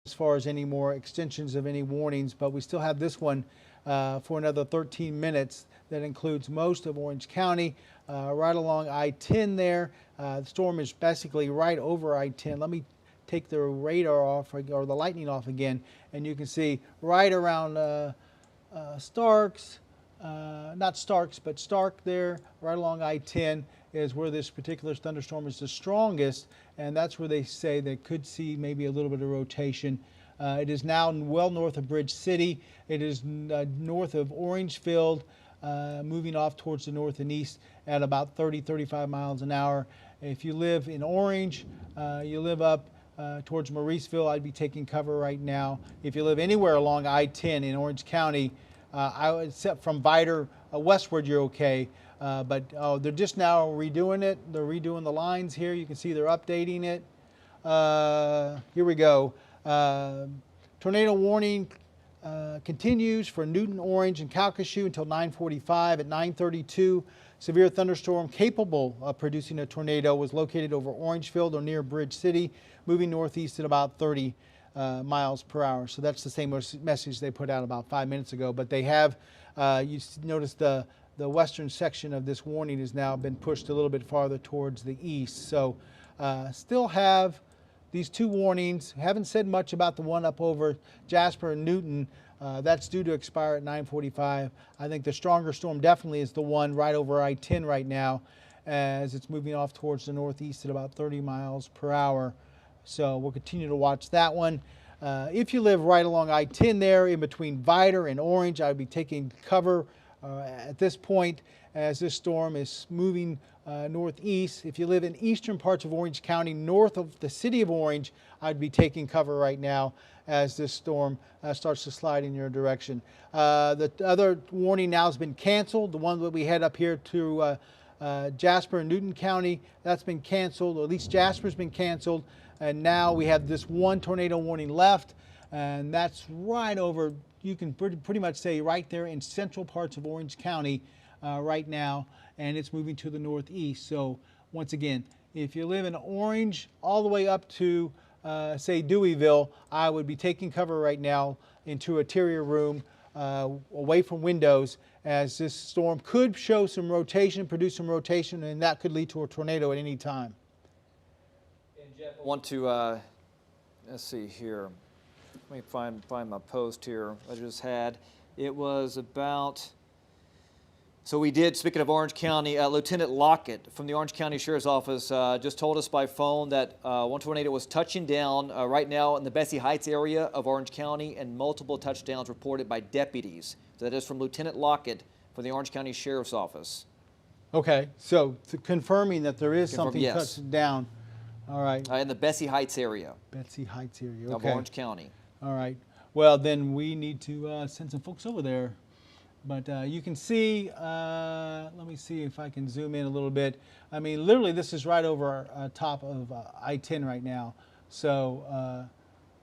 as far as any more extensions of any warnings, but we still have this one for another 13 minutes that includes most of Orange County, right along I-10 there. The storm is basically right over I-10. Let me take the radar off or the lightning off again, and you can see right around Starks, not Starks, but Stark there, right along I-10 is where this particular thunderstorm is the strongest, and that's where they say they could see maybe a little bit of rotation. It is now well north of Bridge City. It is north of Orangefield, moving off towards the north and east at about 30-35 miles an hour. If you live in Orange, you live up towards Mauriceville, I'd be taking cover right now. If you live anywhere along I-10 in Orange County, except from Vidor westward, you're okay. But they're just now redoing it. They're redoing the lines here. You can see they're updating it. Here we go. Tornado warning continues for Newton, Orange, and Calcasieu until 9:45. At 9:32, severe thunderstorm capable of producing a tornado was located over Orangefield or near Bridge City, moving northeast at about 30 miles per hour. So that's the same message they put out about 5 minutes ago. But they have, you notice the western section of this warning has now been pushed a little bit farther towards the east. So still have these two warnings. Haven't said much about the one up over Jasper and Newton. That's due to expire at 9:45. I think the stronger storm definitely is the one right over I-10 right now, as it's moving off towards the northeast at about 30 miles per hour. So we'll continue to watch that one. If you live right along I-10 there in between Vidor and Orange, I would be taking cover at this point as this storm is moving northeast. If you live in eastern parts of Orange County, north of the city of Orange, I'd be taking cover right now as this storm starts to slide in your direction. The other warning now has been canceled. The one that we had up here to Jasper and Newton County, that's been canceled, or at least Jasper's been canceled. And now we have this one tornado warning left, and that's right over, you can pretty much say right there in central parts of Orange County right now, and it's moving to the northeast. So once again, if you live in Orange all the way up to say Deweyville, I would be taking cover right now into a interior room away from windows, as this storm could show some rotation, produce some rotation, and that could lead to a tornado at any time. And Jeff, I want to, let's see here. Let me find my post here I just had. It was about, so we did, speaking of Orange County, Lieutenant Lockett from the Orange County Sheriff's Office just told us by phone that one tornado was touching down right now in the Bessie Heights area of Orange County, and multiple touchdowns reported by deputies. So that is from Lieutenant Lockett from the Orange County Sheriff's Office. Okay, so confirming that there is something yes. touched down. All right. In the Bessie Heights area. Bessie Heights area, Of okay. Orange County. All right. Well, then we need to send some folks over there. But you can see, let me see if I can zoom in a little bit. I mean, literally, this is right over top of I-10 right now. So,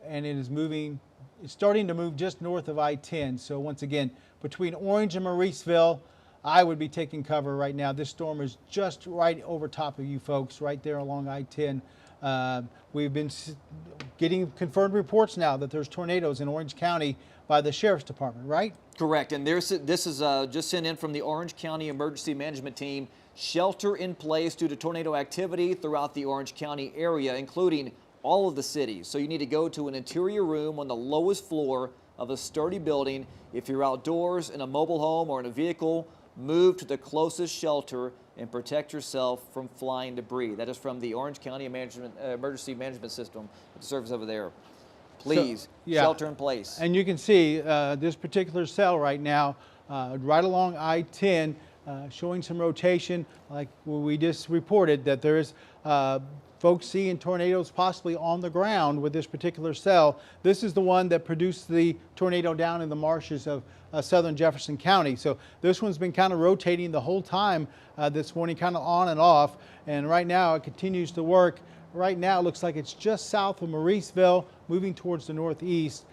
and it is moving, it's starting to move just north of I-10. So once again, between Orange and Mauriceville, I would be taking cover right now. This storm is just right over top of you folks, right there along I-10. We've been getting confirmed reports now that there's tornadoes in Orange County by the Sheriff's Department, right? Correct, and this is just sent in from the Orange County Emergency Management Team. Shelter in place due to tornado activity throughout the Orange County area, including all of the cities. So you need to go to an interior room on the lowest floor of a sturdy building. If you're outdoors in a mobile home or in a vehicle, move to the closest shelter and protect yourself from flying debris. That is from the Orange County Emergency Management System, the service over there. Please, So, yeah. shelter in place. And you can see this particular cell right now, right along I-10, showing some rotation, like we just reported that there is folks seeing tornadoes possibly on the ground with this particular cell. This is the one that produced the tornado down in the marshes of southern Jefferson County. So this one's been kind of rotating the whole time this morning, kind of on and off. And right now it continues to work. Right now it looks like it's just south of Mauriceville, moving towards the northeast.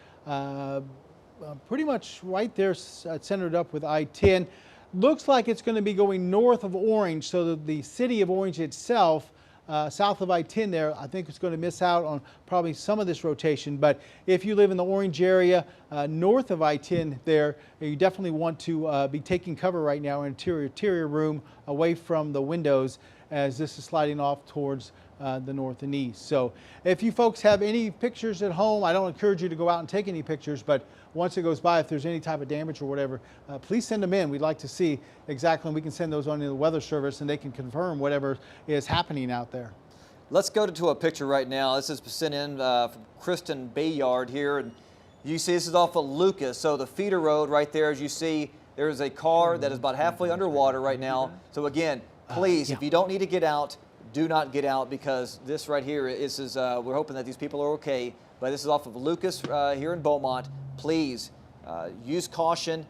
Pretty much right there centered up with I-10. Looks like it's going to be going north of Orange, so that the city of Orange itself south of I-10 there, I think it's going to miss out on probably some of this rotation. But if you live in the Orange area, north of I-10 there, you definitely want to be taking cover right now in interior room away from the windows as this is sliding off towards the north and east. So if you folks have any pictures at home, I don't encourage you to go out and take any pictures, but once it goes by, if there's any type of damage or whatever, please send them in. We'd like to see exactly, and we can send those on to the Weather Service and they can confirm whatever is happening out there. Let's go to a picture right now. This is sent in from Kristen Bayard here. And you see this is off of Lucas. So the feeder road right there, as you see, there is a car that is about halfway underwater right now. So again, please, if you don't need to get out, do not get out, because this right here is we're hoping that these people are okay. But this is off of Lucas here in Beaumont. Please use caution,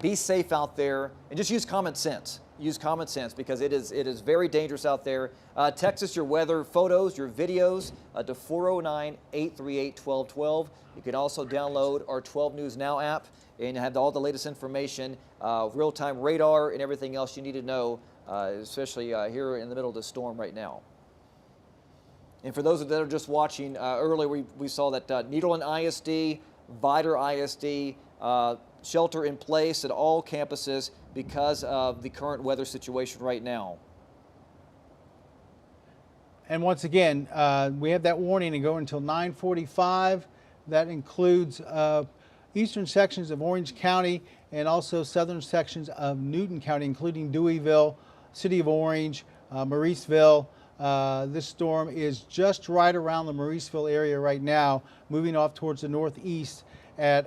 be safe out there, and just use common sense. Use common sense, because it is very dangerous out there. Text us your weather photos, your videos to 409-838-1212. You can also download our 12 News Now app and have all the latest information, real-time radar, and everything else you need to know, especially here in the middle of the storm right now. And for those that are just watching, earlier we saw that Nederland ISD, Vidor ISD, shelter in place at all campuses because of the current weather situation right now. And once again, we have that warning to go until 9:45. That includes eastern sections of Orange County and also southern sections of Newton County, including Deweyville, City of Orange, Mauriceville. This storm is just right around the Mauriceville area right now, moving off towards the northeast at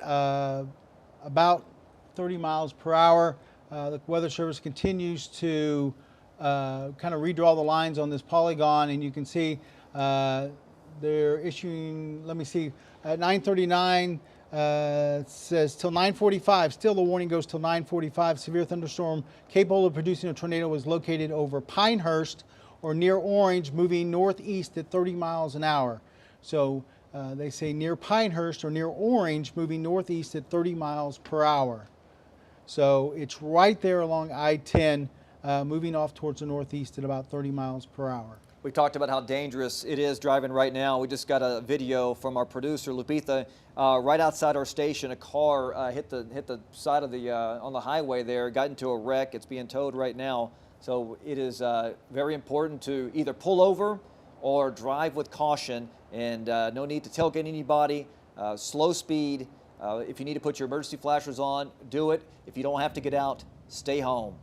about 30 miles per hour. The Weather Service continues to kind of redraw the lines on this polygon, and you can see they're issuing, let me see, at 9:39, it says till 9:45. Still the warning goes till 9:45. Severe thunderstorm capable of producing a tornado was located over Pinehurst or near Orange, moving northeast at 30 miles an hour. So they say near Pinehurst or near Orange, moving northeast at 30 miles per hour. So it's right there along I-10, moving off towards the northeast at about 30 miles per hour. We talked about how dangerous it is driving right now. We just got a video from our producer, Lupita, right outside our station. A car hit the side of the on the highway there, got into a wreck. It's being towed right now. So it is very important to either pull over or drive with caution, and no need to tailgate anybody. Slow speed. If you need to put your emergency flashers on, do it. If you don't have to get out, stay home.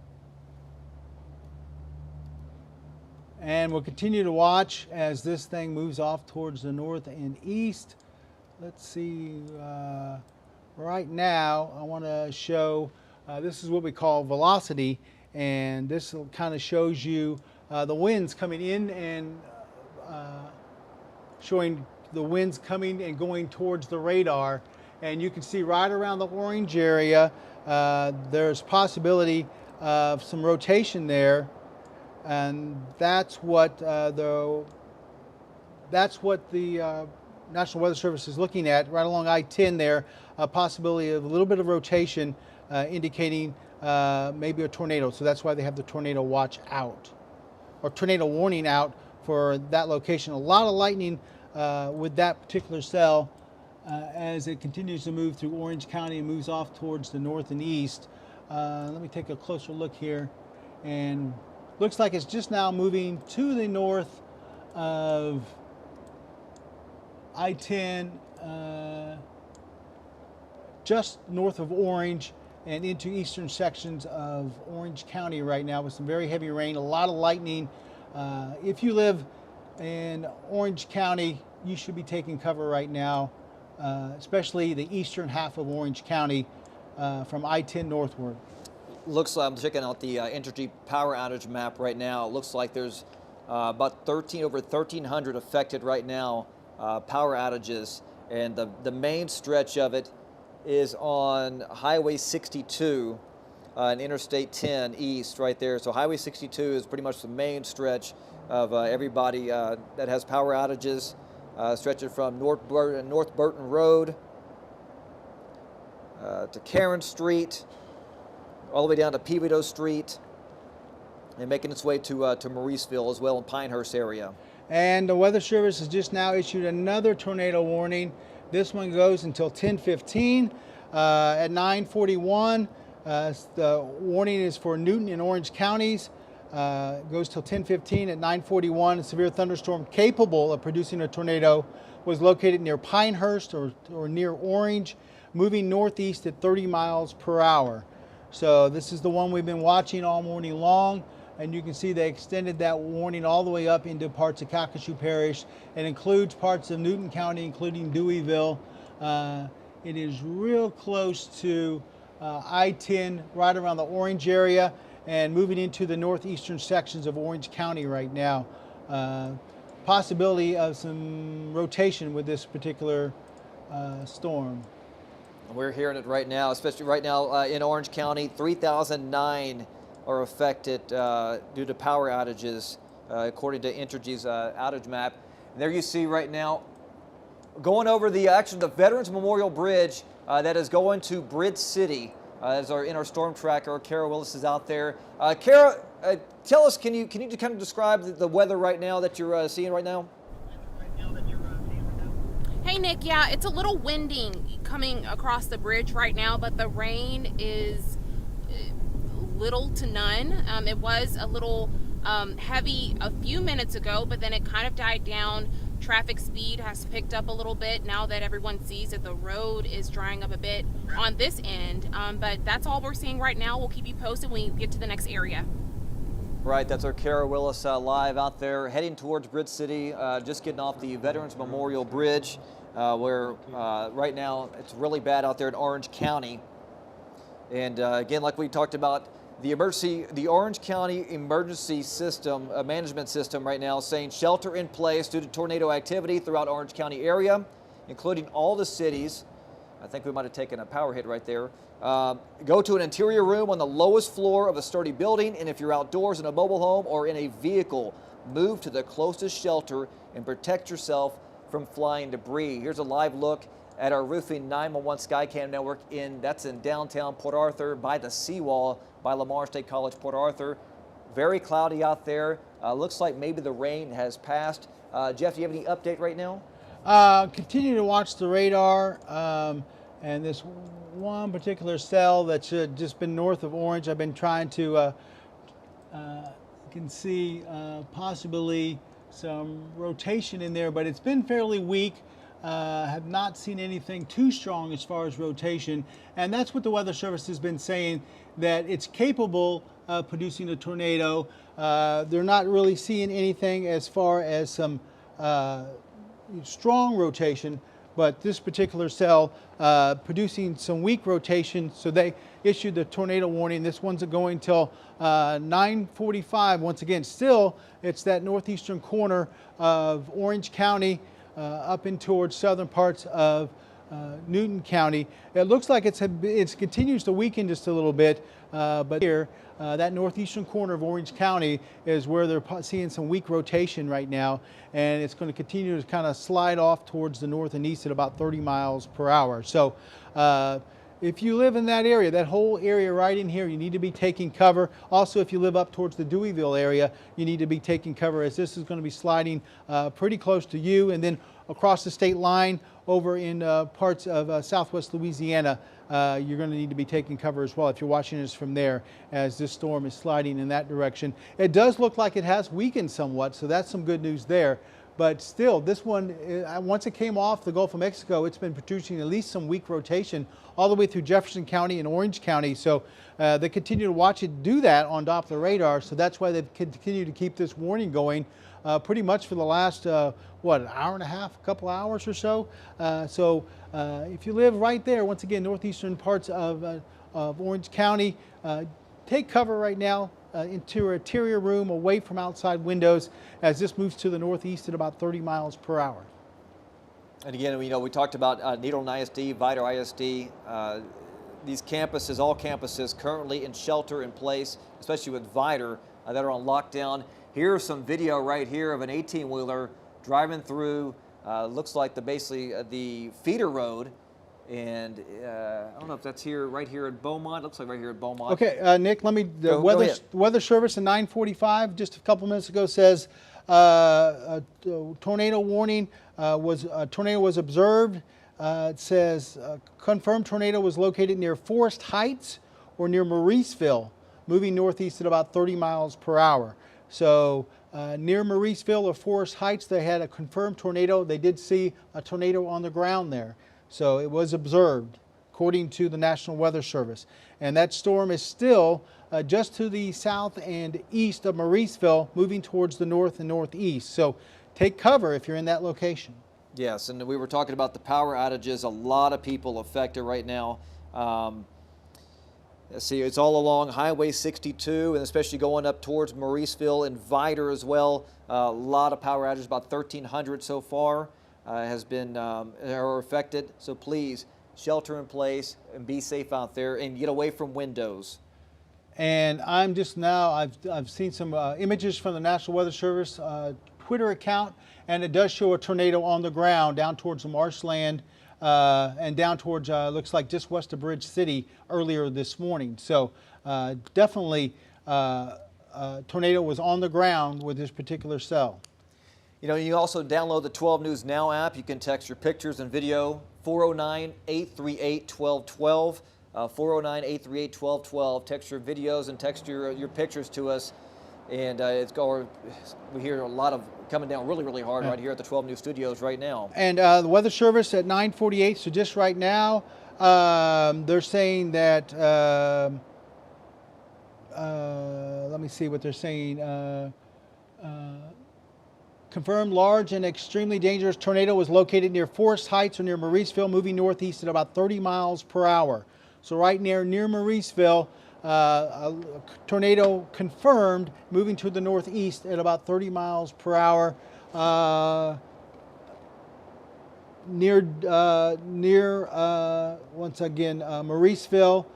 And we'll continue to watch as this thing moves off towards the north and east. Let's see, right now I want to show, this is what we call velocity, and this kind of shows you the winds coming in and showing the winds coming and going towards the radar. And you can see right around the orange area, there's possibility of some rotation there. And that's what the National Weather Service is looking at right along I-10 there, a possibility of a little bit of rotation indicating maybe a tornado. So that's why they have the tornado watch out, or tornado warning out for that location. A lot of lightning with that particular cell as it continues to move through Orange County and moves off towards the north and east. Let me take a closer look here, and looks like it's just now moving to the north of I-10, just north of Orange and into eastern sections of Orange County right now with some very heavy rain, a lot of lightning. If you live in Orange County, you should be taking cover right now, especially the eastern half of Orange County from I-10 northward. Looks like I'm checking out the Entergy power outage map right now. It looks like there's over 1,300 affected right now, power outages, and the main stretch of it is on Highway 62 and Interstate 10 east right there. So Highway 62 is pretty much the main stretch of everybody that has power outages, stretching from North Burton Road to Karen Street, all the way down to Pevedo Street, and making its way to Mauriceville as well in Pinehurst area. And the Weather Service has just now issued another tornado warning. This one goes until 10:15. At 9:41, the warning is for Newton and Orange counties. Goes till 10:15. At 9:41, a severe thunderstorm capable of producing a tornado was located near Pinehurst or near Orange, moving northeast at 30 miles per hour. So this is the one we've been watching all morning long. And you can see they extended that warning all the way up into parts of Calcasieu Parish. It includes parts of Newton County, including Deweyville. It is real close to I-10, right around the Orange area, and moving into the northeastern sections of Orange County right now. Possibility of some rotation with this particular storm. We're hearing it right now, especially right now in Orange County. 3,009 are affected due to power outages, according to Entergy's outage map. And there you see right now, going over the Veterans Memorial Bridge that is going to Bridge City. In our storm tracker, Kara Willis is out there. Kara, tell us, can you kind of describe the weather right now that you're seeing right now? Hey Nick, yeah, it's a little winding coming across the bridge right now, but the rain is little to none. It was a little heavy a few minutes ago, but then it kind of died down. Traffic speed has picked up a little bit now that everyone sees that the road is drying up a bit on this end. But that's all we're seeing right now. We'll keep you posted when we get to the next area. Right, that's our Kara Willis live out there heading towards Bridge City, just getting off the Veterans Memorial Bridge, where right now it's really bad out there in Orange County. And again, like we talked about, the Orange County Emergency System, Management System right now saying shelter in place due to tornado activity throughout Orange County area, including all the cities. I think we might have taken a power hit right there. Go to an interior room on the lowest floor of a sturdy building, and if you're outdoors in a mobile home or in a vehicle, move to the closest shelter and protect yourself from flying debris. Here's a live look at our Roofing 911 Skycam network that's in downtown Port Arthur by the seawall by Lamar State College, Port Arthur. Very cloudy out there. Looks like maybe the rain has passed. Jeff, do you have any update right now? Continue to watch the radar, and this one particular cell that's just been north of Orange. I've been trying to, you can see possibly some rotation in there, but it's been fairly weak. Have not seen anything too strong as far as rotation, and that's what the Weather Service has been saying, that it's capable of producing a tornado. They're not really seeing anything as far as some strong rotation, but this particular cell producing some weak rotation, so they issued the tornado warning. This one's going till 9:45. Once again, still it's that northeastern corner of Orange County, up in towards southern parts of Newton County. It looks like it continues to weaken just a little bit, but here, that northeastern corner of Orange County is where they're seeing some weak rotation right now, and it's going to continue to kind of slide off towards the north and east at about 30 miles per hour. So if you live in that area, that whole area right in here, you need to be taking cover. Also, if you live up towards the Deweyville area, you need to be taking cover, as this is going to be sliding pretty close to you, and then across the state line over in parts of southwest Louisiana. You're going to need to be taking cover as well if you're watching us from there, as this storm is sliding in that direction. It does look like it has weakened somewhat, so that's some good news there. But still, this one, once it came off the Gulf of Mexico, it's been producing at least some weak rotation all the way through Jefferson County and Orange County. So they continue to watch it do that on Doppler radar. So that's why they've continued to keep this warning going pretty much for the last, an hour and a half, a couple hours or so. If you live right there, once again, northeastern parts of Orange County, take cover right now. Into an interior room away from outside windows, as this moves to the northeast at about 30 miles per hour. And again, we talked about Needleton ISD, Vidor ISD. These campuses, all campuses currently in shelter in place, especially with Vidor that are on lockdown. Here's some video right here of an 18-wheeler driving through, looks like the feeder road And I don't know if that's here, right here in Beaumont. Looks like right here in Beaumont. Okay, Nick, let me, the Go ahead. weather service at 9:45, just a couple minutes ago, says a tornado warning a tornado was observed. It says confirmed tornado was located near Forest Heights or near Mauriceville, moving northeast at about 30 miles per hour. So near Mauriceville or Forest Heights, they had a confirmed tornado. They did see a tornado on the ground there. So it was observed, according to the National Weather Service. And that storm is still just to the south and east of Mauriceville, moving towards the north and northeast. So take cover if you're in that location. Yes, and we were talking about the power outages. A lot of people affected right now. Let's see, it's all along Highway 62, and especially going up towards Mauriceville and Vidor as well. A lot of power outages, about 1,300 so far has been are affected. So please shelter in place and be safe out there and get away from windows. And I'm just now, I've seen some images from the National Weather Service Twitter account, and it does show a tornado on the ground down towards the marshland and down towards, looks like just west of Bridge City earlier this morning. So definitely tornado was on the ground with this particular cell. You know, you also download the 12 News Now app. You can text your pictures and video, 409-838-1212. 409-838-1212. Text your videos and text your pictures to us. And we hear a lot of coming down really, really hard right here at the 12 News Studios right now. And the Weather Service at 9:48, so just right now, they're saying that, let me see what they're saying. Confirmed large and extremely dangerous tornado was located near Forest Heights or near Mauriceville, moving northeast at about 30 miles per hour. So right near Mauriceville, a tornado confirmed moving to the northeast at about 30 miles per hour. Near once again Mauriceville,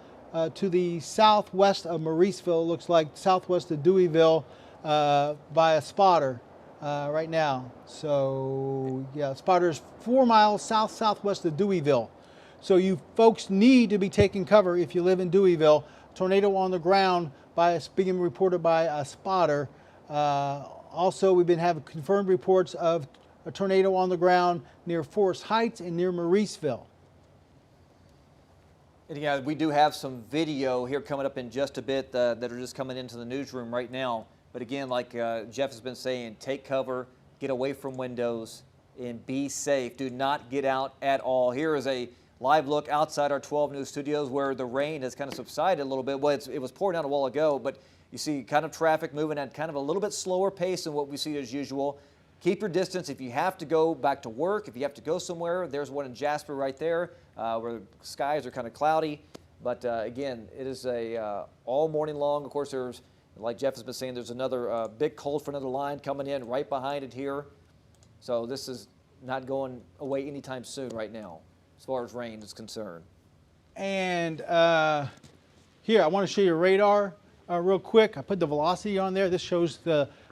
to the southwest of Mauriceville, looks like southwest of Deweyville, by a spotter right now. So yeah, spotter is 4 miles southwest of Deweyville. So you folks need to be taking cover if you live in Deweyville. Tornado on the ground being reported by a spotter. Also, we've been having confirmed reports of a tornado on the ground near Forest Heights and near Mauriceville. And yeah, we do have some video here coming up in just a bit that are just coming into the newsroom right now. But again, like Jeff has been saying, take cover, get away from windows, and be safe. Do not get out at all. Here is a live look outside our 12 News Studios where the rain has kind of subsided a little bit. Well, it was pouring down a while ago, but you see kind of traffic moving at kind of a little bit slower pace than what we see as usual. Keep your distance. If you have to go back to work, if you have to go somewhere, there's one in Jasper right there where the skies are kind of cloudy. But again, it is all morning long. Of course, there's, like Jeff has been saying, there's another big cold front of the line coming in right behind it here. So this is not going away anytime soon right now, as far as rain is concerned. And here, I want to show you radar real quick. I put the velocity on there. This shows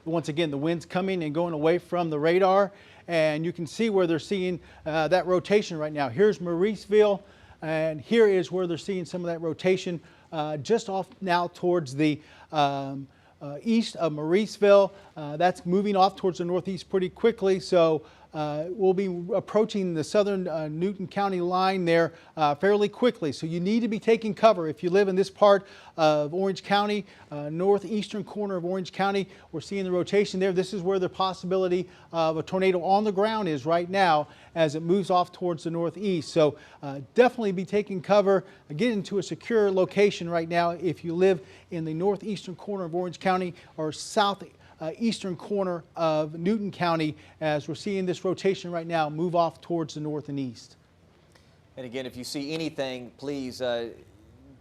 once again the winds coming and going away from the radar. And you can see where they're seeing that rotation right now. Here's Mauriceville, and here is where they're seeing some of that rotation just off now towards the east of Mauriceville. That's moving off towards the northeast pretty quickly. So we'll be approaching the southern Newton County line there fairly quickly. So you need to be taking cover if you live in this part of Orange County, northeastern corner of Orange County. We're seeing the rotation there. This is where the possibility of a tornado on the ground is right now as it moves off towards the northeast. So definitely be taking cover. Get into a secure location right now if you live in the northeastern corner of Orange County or eastern corner of Newton County, as we're seeing this rotation right now move off towards the north and east. And again, if you see anything, please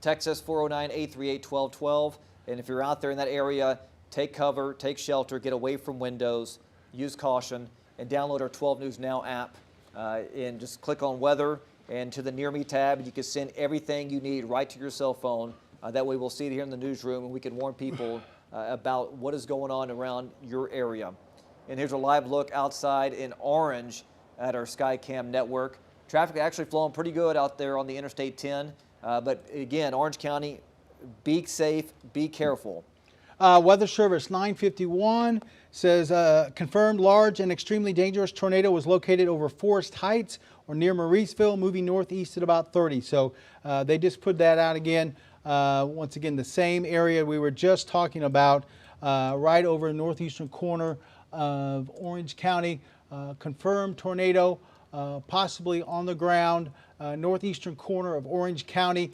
text us 409-838-1212. And if you're out there in that area, take cover, take shelter, get away from windows, use caution, and download our 12 News Now app. And just click on weather and to the Near Me tab, and you can send everything you need right to your cell phone. That way we'll see it here in the newsroom, and we can warn people about what is going on around your area. And here's a live look outside in Orange at our Skycam network. Traffic actually flowing pretty good out there on the Interstate 10. But again, Orange County, be safe, be careful. Weather Service 951 says confirmed large and extremely dangerous tornado was located over Forest Heights or near Mauriceville, moving northeast at about 30. So they just put that out again. Once again, the same area we were just talking about, right over the northeastern corner of Orange County. Confirmed tornado, possibly on the ground, northeastern corner of Orange County,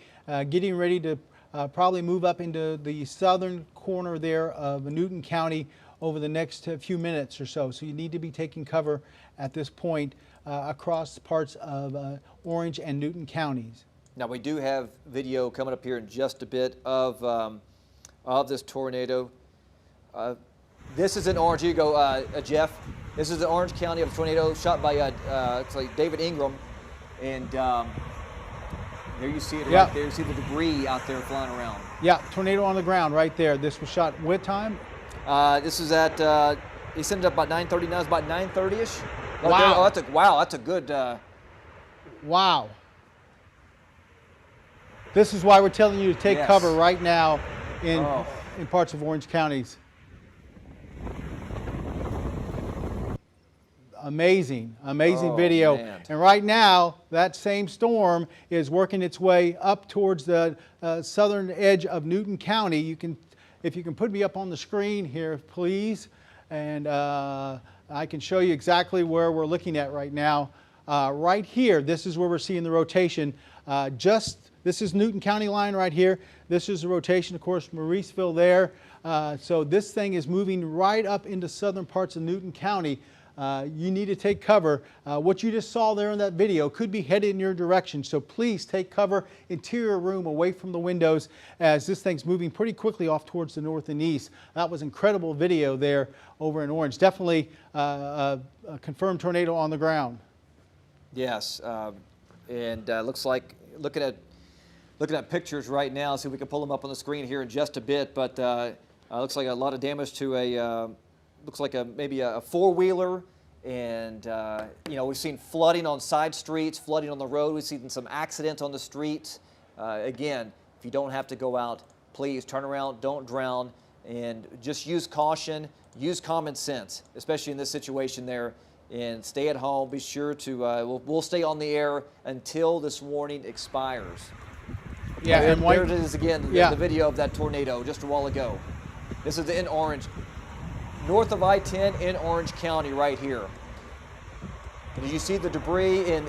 getting ready to probably move up into the southern corner there of Newton County over the next few minutes or so. So you need to be taking cover at this point across parts of Orange and Newton counties. Now we do have video coming up here in just a bit of this tornado. This is in Orange. Here you go, Jeff. This is the Orange County of a tornado shot by it's like David Ingram, and there you see it right there. You see the debris out there flying around. Yeah, tornado on the ground right there. This was shot what time? This is at he sent it up about 9:30. Now it's about 9:30ish. Wow. Oh, that's a good. Wow. This is why we're telling you to take cover right now in parts of Orange counties. Amazing video. Man. And right now, that same storm is working its way up towards the southern edge of Newton County. If you can put me up on the screen here, please, and I can show you exactly where we're looking at right now. Right here, this is where we're seeing the rotation. This is Newton County line right here. This is the rotation, of course, Mauriceville there. So this thing is moving right up into southern parts of Newton County. You need to take cover. What you just saw there in that video could be headed in your direction. So please take cover, interior room away from the windows as this thing's moving pretty quickly off towards the north and east. That was incredible video there over in Orange. Definitely a confirmed tornado on the ground. Yes, and looks like looking at pictures right now. See if we can pull them up on the screen here in just a bit. But looks like a lot of damage to a. Looks like maybe a four-wheeler, and we've seen flooding on side streets, flooding on the road. We've seen some accidents on the streets. Again, if you don't have to go out, please turn around, don't drown, and just use caution, use common sense, especially in this situation there, and stay at home. Be sure to, we'll stay on the air until this warning expires. Yeah, and there it is again, the video of that tornado just a while ago. This is in Orange. North of I-10 in Orange County right here. And as you see the debris, and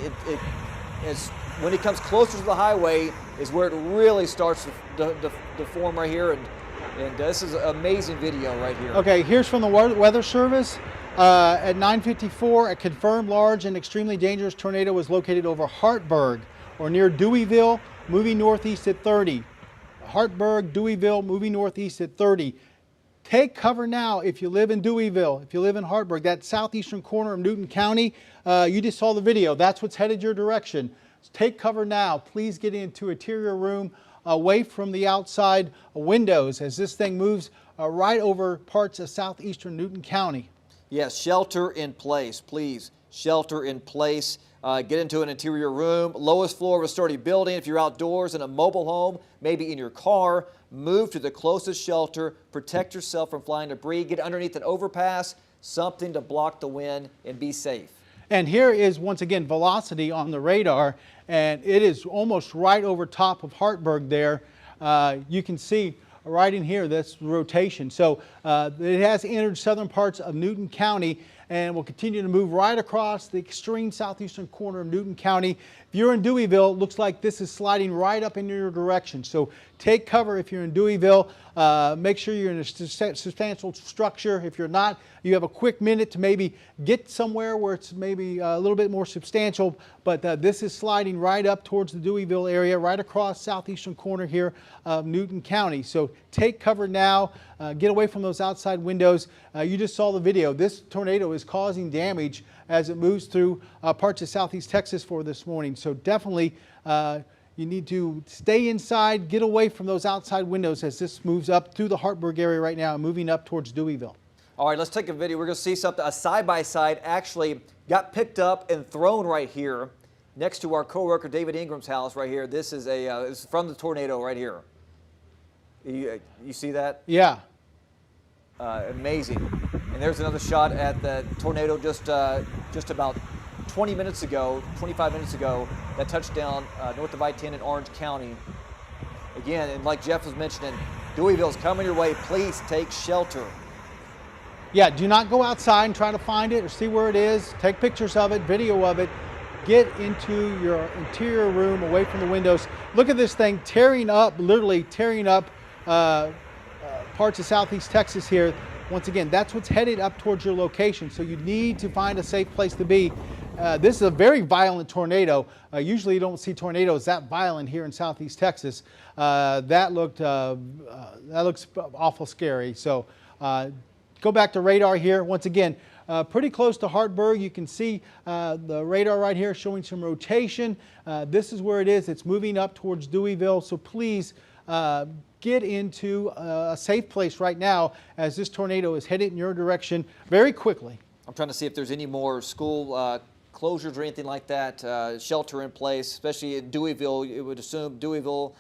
when it comes closer to the highway is where it really starts to form right here. And this is an amazing video right here. Okay, here's from the Weather Service. At 9:54, a confirmed large and extremely dangerous tornado was located over Hartburg or near Deweyville, moving northeast at 30. Hartburg, Deweyville, moving northeast at 30. Take cover now if you live in Deweyville, if you live in Hartburg, that southeastern corner of Newton County. You just saw the video. That's what's headed your direction. So take cover now. Please get into interior room away from the outside windows as this thing moves right over parts of southeastern Newton County. Yes, shelter in place, please. Shelter in place. Get into an interior room, lowest floor of a sturdy building. If you're outdoors in a mobile home, maybe in your car, move to the closest shelter. Protect yourself from flying debris. Get underneath an overpass, something to block the wind, and be safe. And here is, once again, velocity on the radar, and it is almost right over top of Hartburg there. You can see right in here, that's rotation. So it has entered southern parts of Newton County and will continue to move right across the extreme southeastern corner of Newton County. If you're in Deweyville, it looks like this is sliding right up in your direction. So take cover if you're in Deweyville. Make sure you're in a substantial structure. If you're not, you have a quick minute to maybe get somewhere where it's maybe a little bit more substantial. But this is sliding right up towards the Deweyville area, right across southeastern corner here of Newton County. So take cover now. Get away from those outside windows. You just saw the video. This tornado is causing damage as it moves through parts of southeast Texas for this morning. So definitely you need to stay inside, get away from those outside windows as this moves up through the Hartburg area right now and moving up towards Deweyville. All right, let's take a video. We're going to see something. A side-by-side actually got picked up and thrown right here next to our coworker David Ingram's house right here. This is this is from the tornado right here. You see that? Yeah. Amazing. And there's another shot at the tornado just about 20 minutes ago, 25 minutes ago, that touched down north of I-10 in Orange County. Again, and like Jeff was mentioning, Deweyville's coming your way. Please take shelter. Yeah, do not go outside and try to find it or see where it is. Take pictures of it, video of it. Get into your interior room away from the windows. Look at this thing tearing up, literally tearing up parts of southeast Texas here. Once again, that's what's headed up towards your location, so you need to find a safe place to be. This is a very violent tornado. Usually you don't see tornadoes that violent here in southeast Texas. That looks awful scary. So go back to radar here. Once again, pretty close to Hartburg. You can see the radar right here showing some rotation. This is where it is. It's moving up towards Deweyville. So please get into a safe place right now as this tornado is headed in your direction very quickly. I'm trying to see if there's any more school closures or anything like that, shelter in place, especially in Deweyville. You would assume Deweyville,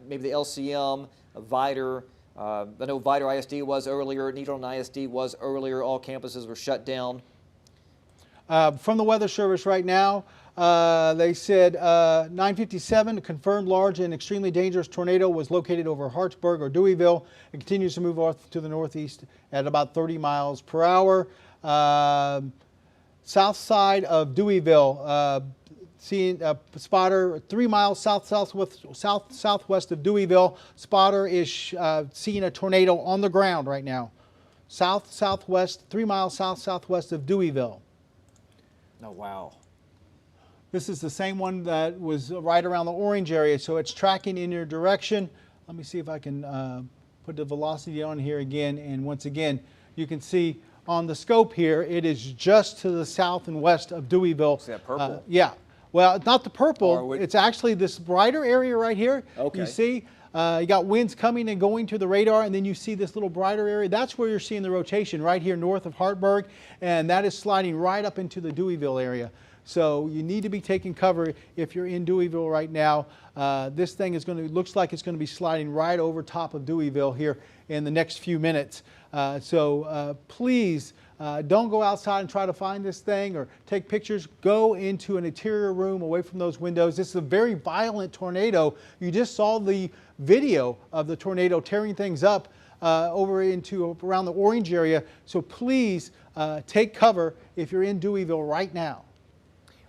maybe the LCM, Vidor. I know Vidor ISD was earlier, Nederland ISD was earlier. All campuses were shut down. From the Weather Service right now, they said 9:57, a confirmed large and extremely dangerous tornado was located over Hartsburg or Deweyville. It continues to move off to the northeast at about 30 miles per hour. South side of Deweyville, seeing a spotter 3 miles southwest of Deweyville. Spotter is seeing a tornado on the ground right now. Southwest, 3 miles southwest of Deweyville. Oh, wow. This is the same one that was right around the orange area, so it's tracking in your direction. Let me see if I can put the velocity on here again, and once again, you can see on the scope here, it is just to the south and west of Deweyville. See that purple? Yeah. Well, it's not the purple. It's actually this brighter area right here. Okay. You see, you got winds coming and going to the radar, and then you see this little brighter area. That's where you're seeing the rotation right here north of Hartburg, and that is sliding right up into the Deweyville area. So you need to be taking cover if you're in Deweyville right now. This thing is looks like it's going to be sliding right over top of Deweyville here in the next few minutes. So please don't go outside and try to find this thing or take pictures. Go into an interior room away from those windows. This is a very violent tornado. You just saw the video of the tornado tearing things up over into around the orange area. So please take cover if you're in Deweyville right now.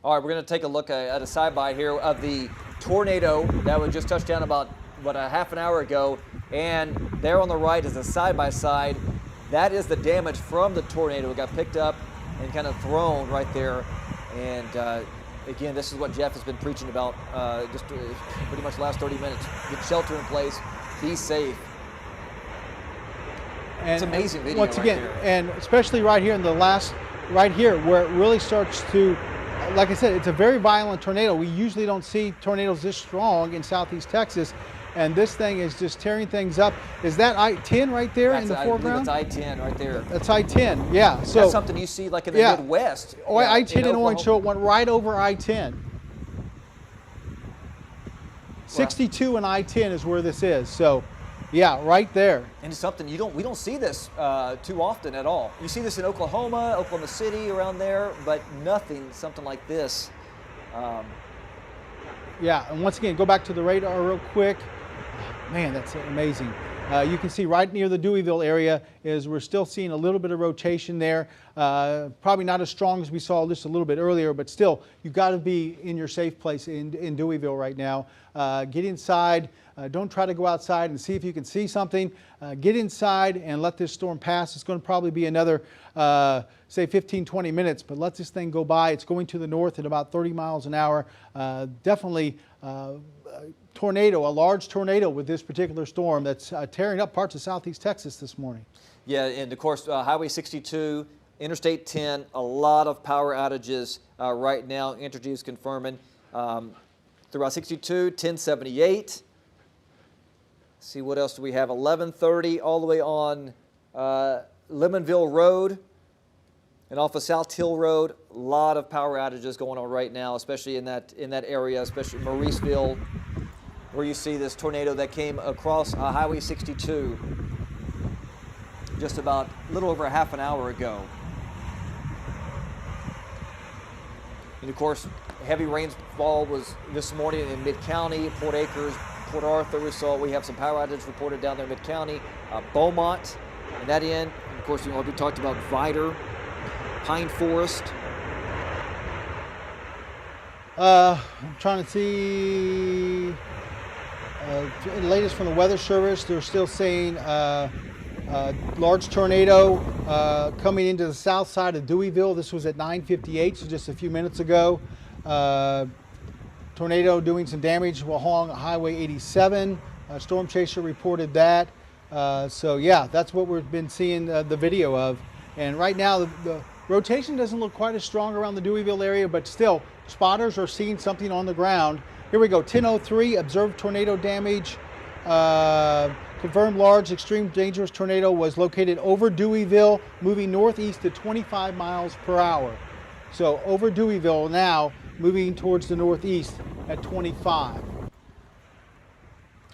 All right, we're going to take a look at a side-by here of the tornado that was just touched down about, a half an hour ago. And there on the right is a side-by-side. That is the damage from the tornado. It got picked up and kind of thrown right there. And again, this is what Jeff has been preaching about just pretty much the last 30 minutes. Get shelter in place. Be safe. And it's amazing video once again, right there. and especially right here in the last, right here where it really starts to, like I said, it's a very violent tornado. We usually don't see tornadoes this strong in southeast Texas, and this thing is just tearing things up. Is that I-10 right there in the foreground? That's I-10 right there. That's I-10, yeah. So that's something you see like in the Midwest. Oh, yeah, I-10 in orange, so it went right over I-10. 62 and I-10 is where this is. So, yeah, right there. And it's something we don't see this too often at all. You see this in Oklahoma City, around there, but something like this. Yeah, and once again, go back to the radar real quick. Man, that's amazing. You can see right near the Deweyville area is we're still seeing a little bit of rotation there. Probably not as strong as we saw just a little bit earlier, but still, you've got to be in your safe place in Deweyville right now. Get inside. Don't try to go outside and see if you can see something. Get inside and let this storm pass. It's going to probably be another, say, 15, 20 minutes, but let this thing go by. It's going to the north at about 30 miles an hour. Definitely tornado, a large tornado with this particular storm that's tearing up parts of southeast Texas this morning. Yeah, and of course, Highway 62, Interstate 10, a lot of power outages right now. Entergy is confirming throughout 62, 1078. See what else do we have? 1130 all the way on Lemonville Road. And off of South Hill Road, a lot of power outages going on right now, especially in that area, especially Mauriceville, where you see this tornado that came across Highway 62 just about a little over a half an hour ago. And of course, heavy rainfall was this morning in Mid-County, Port Acres, Port Arthur. We have some power outage reported down there in Mid-County, Beaumont, and that end. And of course, we talked about Vidor, Pine Forest. I'm trying to see the latest from the Weather Service. They're still saying large tornado coming into the south side of Deweyville. This was at 9:58, so just a few minutes ago. Tornado doing some damage along Highway 87. Storm Chaser reported that. So yeah, that's what we've been seeing the video of. And right now the rotation doesn't look quite as strong around the Deweyville area, but still spotters are seeing something on the ground. Here we go, 10:03, observed tornado damage. Confirmed large extreme dangerous tornado was located over Deweyville, moving northeast at 25 miles per hour. So over Deweyville now, moving towards the northeast at 25.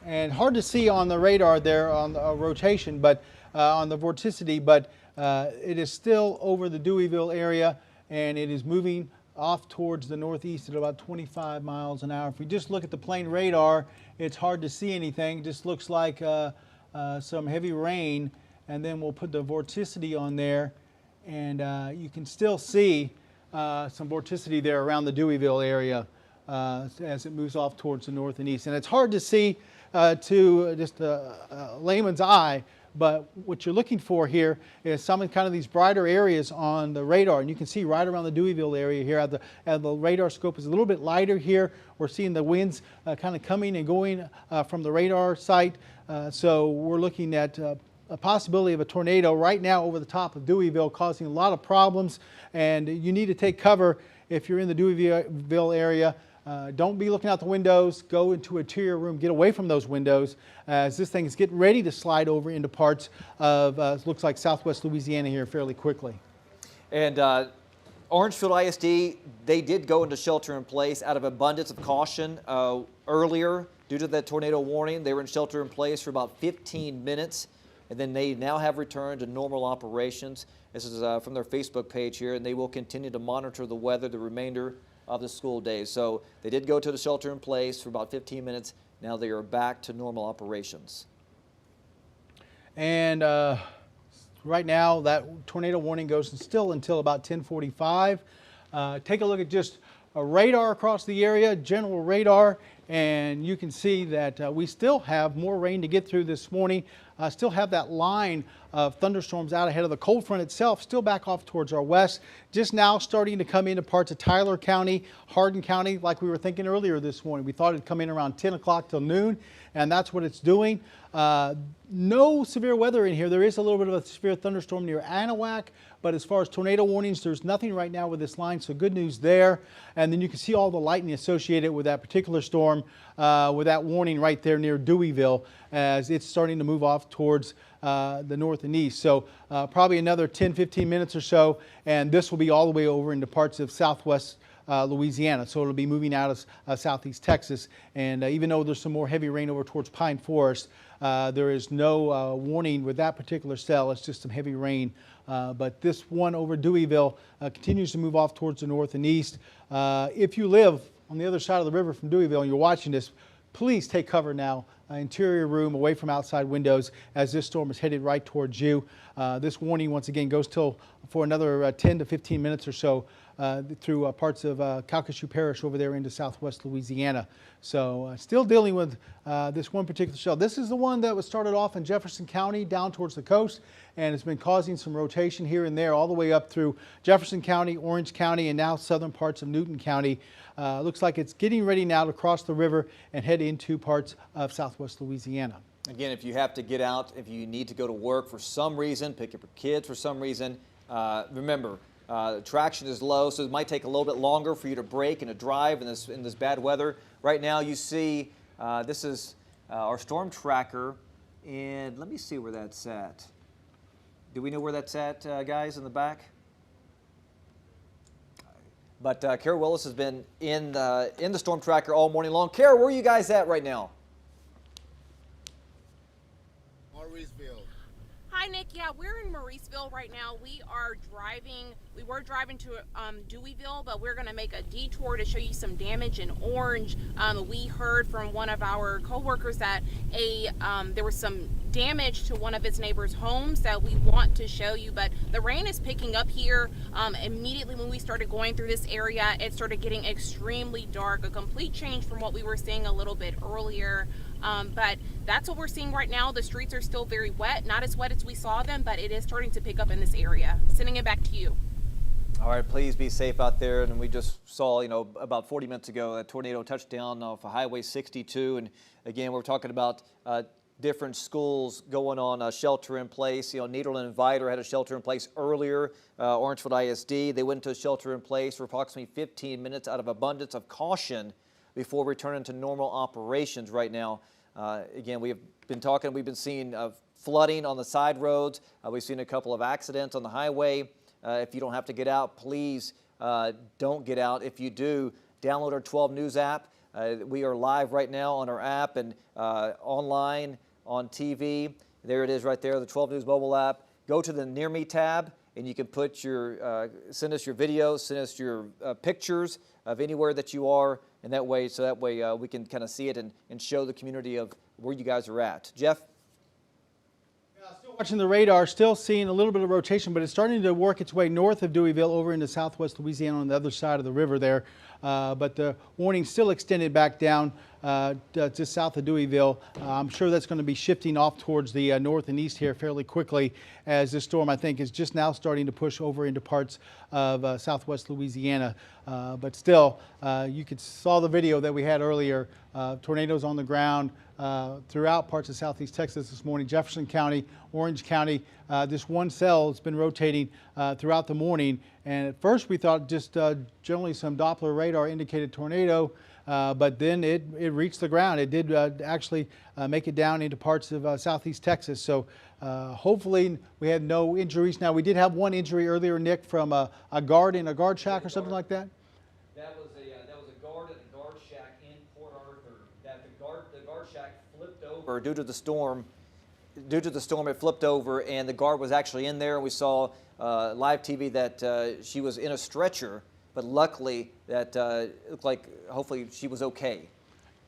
And hard to see on the radar there on the rotation, but on the vorticity, but it is still over the Deweyville area, and it is moving off towards the northeast at about 25 miles an hour. If we just look at the plane radar, it's hard to see anything. It just looks like some heavy rain, and then we'll put the vorticity on there, and you can still see some vorticity there around the Deweyville area as it moves off towards the north and east. And it's hard to see to just a layman's eye, but what you're looking for here is some kind of these brighter areas on the radar, and you can see right around the Deweyville area here. The radar scope is a little bit lighter here. We're seeing the winds kind of coming and going from the radar site, so we're looking at a possibility of a tornado right now over the top of Deweyville, causing a lot of problems, and you need to take cover if you're in the Deweyville area. Don't be looking out the windows. Go into an interior room. Get away from those windows as this thing is getting ready to slide over into parts of, looks like southwest Louisiana here fairly quickly. And Orangefield ISD, they did go into shelter in place out of abundance of caution earlier due to that tornado warning. They were in shelter in place for about 15 minutes, and then they now have returned to normal operations. This is from their Facebook page here, and they will continue to monitor the weather the remainder of the school days. So they did go to the shelter in place for about 15 minutes. Now they are back to normal operations. And right now that tornado warning goes still until about 10:45. Take a look at just a radar across the area, general radar, and you can see that we still have more rain to get through this morning. Still have that line of thunderstorms out ahead of the cold front itself, still back off towards our west. Just now starting to come into parts of Tyler County, Hardin County, like we were thinking earlier this morning. We thought it'd come in around 10 o'clock till noon, and that's what it's doing. No severe weather in here. There is a little bit of a severe thunderstorm near Anahuac, but as far as tornado warnings, there's nothing right now with this line, so good news there. And then you can see all the lightning associated with that particular storm, with that warning right there near Deweyville as it's starting to move off towards the north and east. So probably another 10-15 minutes or so, and this will be all the way over into parts of southwest Louisiana. So it'll be moving out of southeast Texas. And even though there's some more heavy rain over towards Pine Forest, there is no warning with that particular cell. It's just some heavy rain. But this one over Deweyville continues to move off towards the north and east. If you live on the other side of the river from Deweyville and you're watching this, please take cover now. Interior room away from outside windows as this storm is headed right towards you. This warning once again goes till for another 10 to 15 minutes or so through parts of Calcasieu Parish over there into southwest Louisiana. So still dealing with this one particular cell. This is the one that was started off in Jefferson County down towards the coast, and it's been causing some rotation here and there all the way up through Jefferson County, Orange County, and now southern parts of Newton County. Looks like it's getting ready now to cross the river and head into parts of southwest Louisiana. Again, if you have to get out, if you need to go to work for some reason, pick up your kids for some reason, remember, traction is low, so it might take a little bit longer for you to brake and to drive in this bad weather. Right now you see this is our storm tracker, and let me see where that's at. Do we know where that's at, guys, in the back? But Kara Willis has been in the storm tracker all morning long. Kara, where are you guys at right now? Mauriceville. Hi, Nick. Yeah, we're in Mauriceville right now. We were driving to Deweyville, but we're going to make a detour to show you some damage in Orange. We heard from one of our coworkers that there was some damage to one of its neighbors' homes that we want to show you, but the rain is picking up here. Immediately when we started going through this area, it started getting extremely dark, a complete change from what we were seeing a little bit earlier. But that's what we're seeing right now. The streets are still very wet, not as wet as we saw them, but it is starting to pick up in this area. Sending it back to you. All right, please be safe out there. And we just saw, about 40 minutes ago, a tornado touchdown off of Highway 62. And again, we're talking about different schools going on shelter in place. Nederland and Vidor had a shelter in place earlier. Orangeville ISD, they went into a shelter in place for approximately 15 minutes out of abundance of caution before returning to normal operations right now. Again, we've been seeing flooding on the side roads. We've seen a couple of accidents on the highway. If you don't have to get out, please don't get out. If you do, download our 12 News app. We are live right now on our app and online on TV. There it is right there, the 12 News mobile app. Go to the Near Me tab and you can put send us your videos, send us your pictures of anywhere that you are, and that way we can kind of see it and show the community of where you guys are at. Jeff? Still watching the radar, still seeing a little bit of rotation, but it's starting to work its way north of Deweyville over into southwest Louisiana on the other side of the river there. But the warning still extended back down just south of Deweyville. I'm sure that's going to be shifting off towards the north and east here fairly quickly as this storm, I think, is just now starting to push over into parts of southwest Louisiana. But still, you saw the video that we had earlier. Tornadoes on the ground throughout parts of southeast Texas this morning. Jefferson County, Orange County, this one cell has been rotating throughout the morning. And at first we thought just generally some Doppler radar indicated tornado, but then it reached the ground. It did actually make it down into parts of southeast Texas. So hopefully we had no injuries. Now we did have one injury earlier, Nick, from a guard in a guard shack or something like that. That was a guard at the guard shack in Port Arthur. That the guard shack flipped over due to the storm. Due to the storm, it flipped over, and the guard was actually in there. And we saw live TV that she was in a stretcher, but luckily that it looked like hopefully she was okay.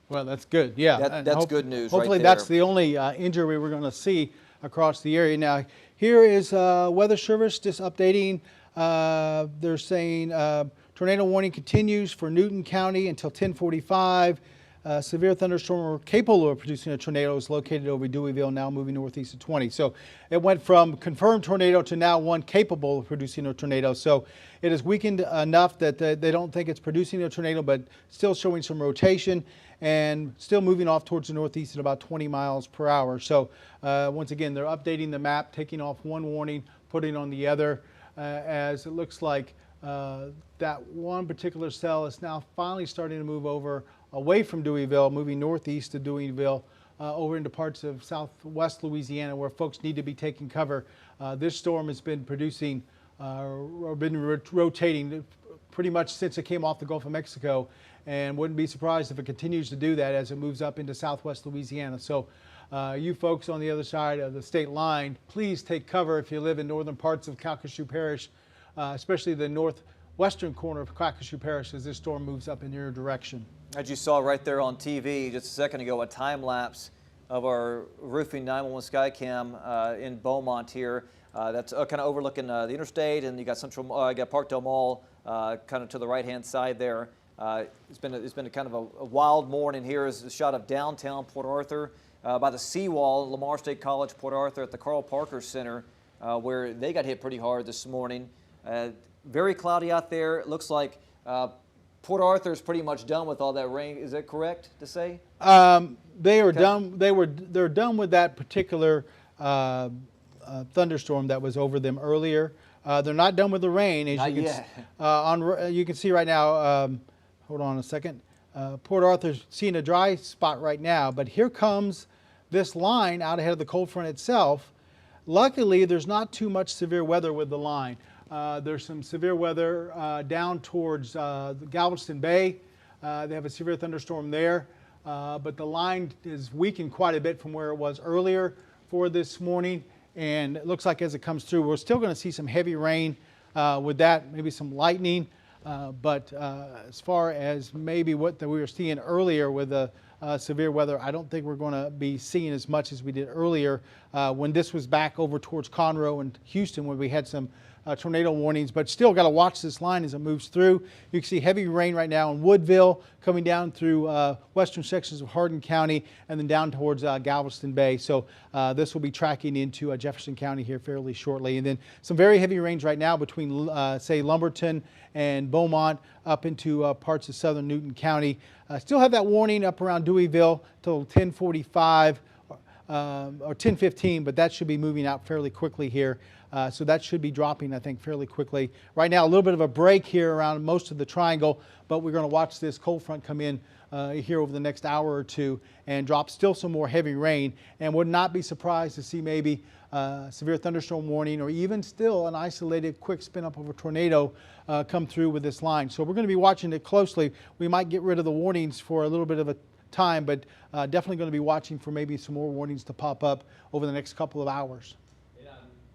Well, that's good. Yeah, that's good news. Hopefully, right there. That's the only injury we're going to see across the area. Now, here is Weather Service just updating. They're saying tornado warning continues for Newton County until 10:45. Severe thunderstorm capable of producing a tornado is located over Deweyville, now moving northeast of 20. So it went from confirmed tornado to now one capable of producing a tornado. So it is weakened enough that they don't think it's producing a tornado, but still showing some rotation and still moving off towards the northeast at about 20 miles per hour. So once again, they're updating the map, taking off one warning, putting on the other, as it looks like that one particular cell is now finally starting to move over away from Deweyville, moving northeast to Deweyville, over into parts of southwest Louisiana where folks need to be taking cover. This storm has been producing or been rotating pretty much since it came off the Gulf of Mexico, and wouldn't be surprised if it continues to do that as it moves up into southwest Louisiana. So you folks on the other side of the state line, please take cover if you live in northern parts of Calcasieu Parish, especially the northwestern corner of Calcasieu Parish as this storm moves up in your direction. As you saw right there on TV just a second ago, a time lapse of our roofing 911 Skycam in Beaumont here. That's kind of overlooking the interstate, and you got you got Parkdale Mall kind of to the right-hand side there. It's been a kind of a wild morning. Here is a shot of downtown Port Arthur by the seawall, Lamar State College, Port Arthur, at the Carl Parker Center, where they got hit pretty hard this morning. Very cloudy out there. It looks like Port Arthur is pretty much done with all that rain. Is that correct to say? They are done. They're done with that particular thunderstorm that was over them earlier. They're not done with the rain. As not you yet. You can see right now. Hold on a second. Port Arthur's seeing a dry spot right now, but here comes this line out ahead of the cold front itself. Luckily, there's not too much severe weather with the line. There's some severe weather down towards Galveston Bay. They have a severe thunderstorm there, but the line is weakened quite a bit from where it was earlier for this morning. And it looks like as it comes through, we're still going to see some heavy rain with that, maybe some lightning. But as far as maybe what we were seeing earlier with the severe weather, I don't think we're going to be seeing as much as we did earlier when this was back over towards Conroe and Houston, when we had some tornado warnings. But still got to watch this line as it moves through. You can see heavy rain right now in Woodville, coming down through western sections of Hardin County, and then down towards Galveston Bay. So this will be tracking into Jefferson County here fairly shortly. And then some very heavy rains right now between, say, Lumberton and Beaumont up into parts of southern Newton County. Still have that warning up around Deweyville till 10:45 or 10:15, but that should be moving out fairly quickly here. So that should be dropping, I think, fairly quickly. Right now, a little bit of a break here around most of the triangle, but we're going to watch this cold front come in here over the next hour or two and drop still some more heavy rain, and would not be surprised to see maybe severe thunderstorm warning or even still an isolated quick spin up of a tornado come through with this line. So we're going to be watching it closely. We might get rid of the warnings for a little bit of a time, but definitely going to be watching for maybe some more warnings to pop up over the next couple of hours.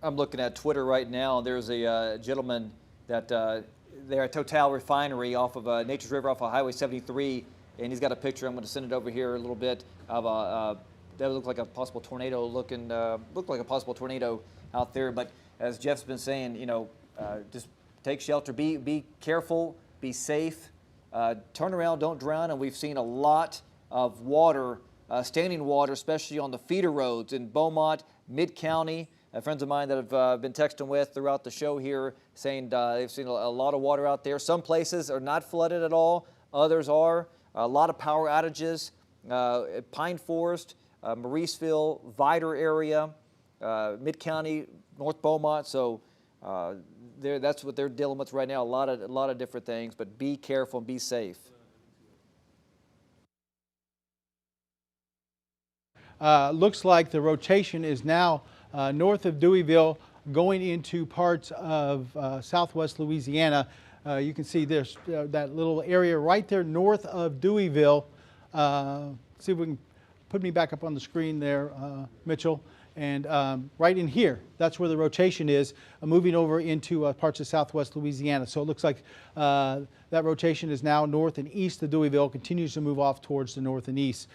I'm looking at Twitter right now. There's a gentleman that they're at Total Refinery off of Nature's River off of Highway 73, and he's got a picture. I'm going to send it over here a little bit of a that looked like a possible tornado looked like a possible tornado out there. But as Jeff's been saying, you know, just take shelter, be careful, be safe, turn around, don't drown. And we've seen a lot of water, standing water, especially on the feeder roads in Beaumont, Mid-County. Friends of mine that have been texting with throughout the show here saying they've seen a lot of water out there. Some places are not flooded at all. Others are. A lot of power outages. Pine Forest, Mauriceville, Vidor area, Mid-County, North Beaumont. So that's what they're dealing with right now. A lot of different things. But be careful and be safe. Looks like the rotation is now north of Deweyville, going into parts of southwest Louisiana. You can see this that little area right there north of Deweyville. See if we can put me back up on the screen there, Mitchell. And right in here, that's where the rotation is, moving over into parts of southwest Louisiana. So it looks like that rotation is now north and east of Deweyville, continues to move off towards the north and east.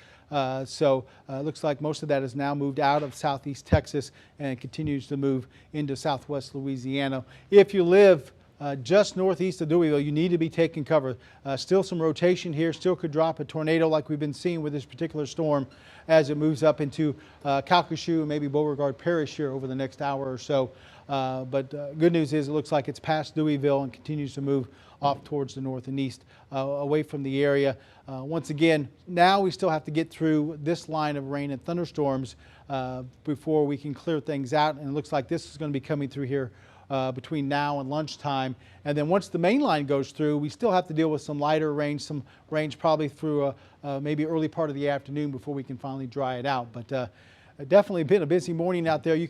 So it looks like most of that has now moved out of southeast Texas and continues to move into southwest Louisiana. If you live just northeast of Deweyville, you need to be taking cover. Still some rotation here, still could drop a tornado like we've been seeing with this particular storm as it moves up into Calcasieu and maybe Beauregard Parish here over the next hour or so. But good news is it looks like it's past Deweyville and continues to move off towards the north and east, away from the area. Once again, now we still have to get through this line of rain and thunderstorms before we can clear things out. And it looks like this is going to be coming through here between now and lunchtime. And then once the main line goes through, we still have to deal with some lighter rain, some rains probably through maybe early part of the afternoon before we can finally dry it out. But definitely been a busy morning out there. You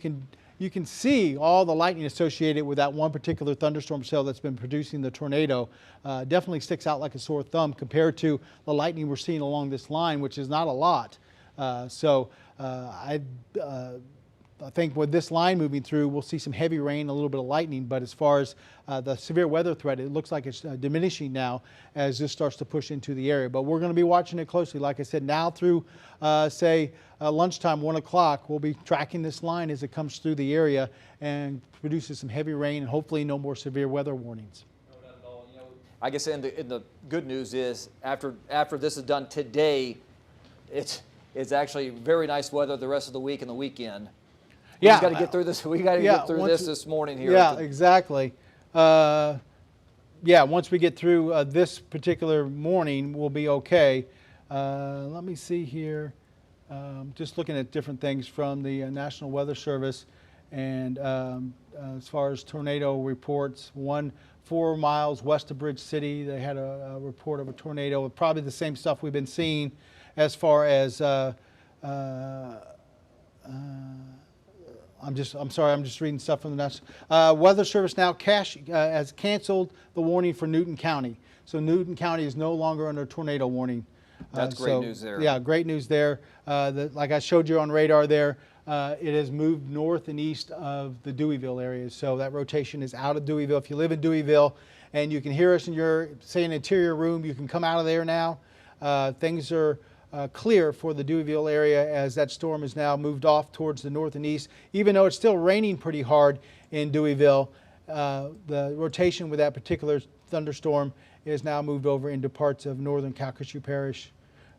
can see all the lightning associated with that one particular thunderstorm cell that's been producing the tornado. Definitely sticks out like a sore thumb compared to the lightning we're seeing along this line, which is not a lot. I think with this line moving through, we'll see some heavy rain, a little bit of lightning. But as far as the severe weather threat, it looks like it's diminishing now as this starts to push into the area. But we're going to be watching it closely. Like I said, now through, lunchtime, 1 o'clock, we'll be tracking this line as it comes through the area and produces some heavy rain and hopefully no more severe weather warnings. No, not at all. You know, I guess in the good news is after this is done today, it's actually very nice weather the rest of the week and the weekend. We got to get through this. We got to get through this morning here. Yeah, exactly. Once we get through this particular morning, we'll be okay. Let me see here. Just looking at different things from the National Weather Service, and as far as tornado reports, 4 miles west of Bridge City, they had a report of a tornado. Probably the same stuff we've been seeing as far as I'm sorry, I'm just reading stuff from the national. Weather Service now has canceled the warning for Newton County. So Newton County is no longer under tornado warning. That's great news there. Yeah, great news there. Like I showed you on radar there, it has moved north and east of the Deweyville area. So that rotation is out of Deweyville. If you live in Deweyville and you can hear us in your, say, an interior room, you can come out of there now. Things are clear for the Deweyville area as that storm has now moved off towards the north and east. Even though it's still raining pretty hard in Deweyville, the rotation with that particular thunderstorm is now moved over into parts of northern Calcasieu Parish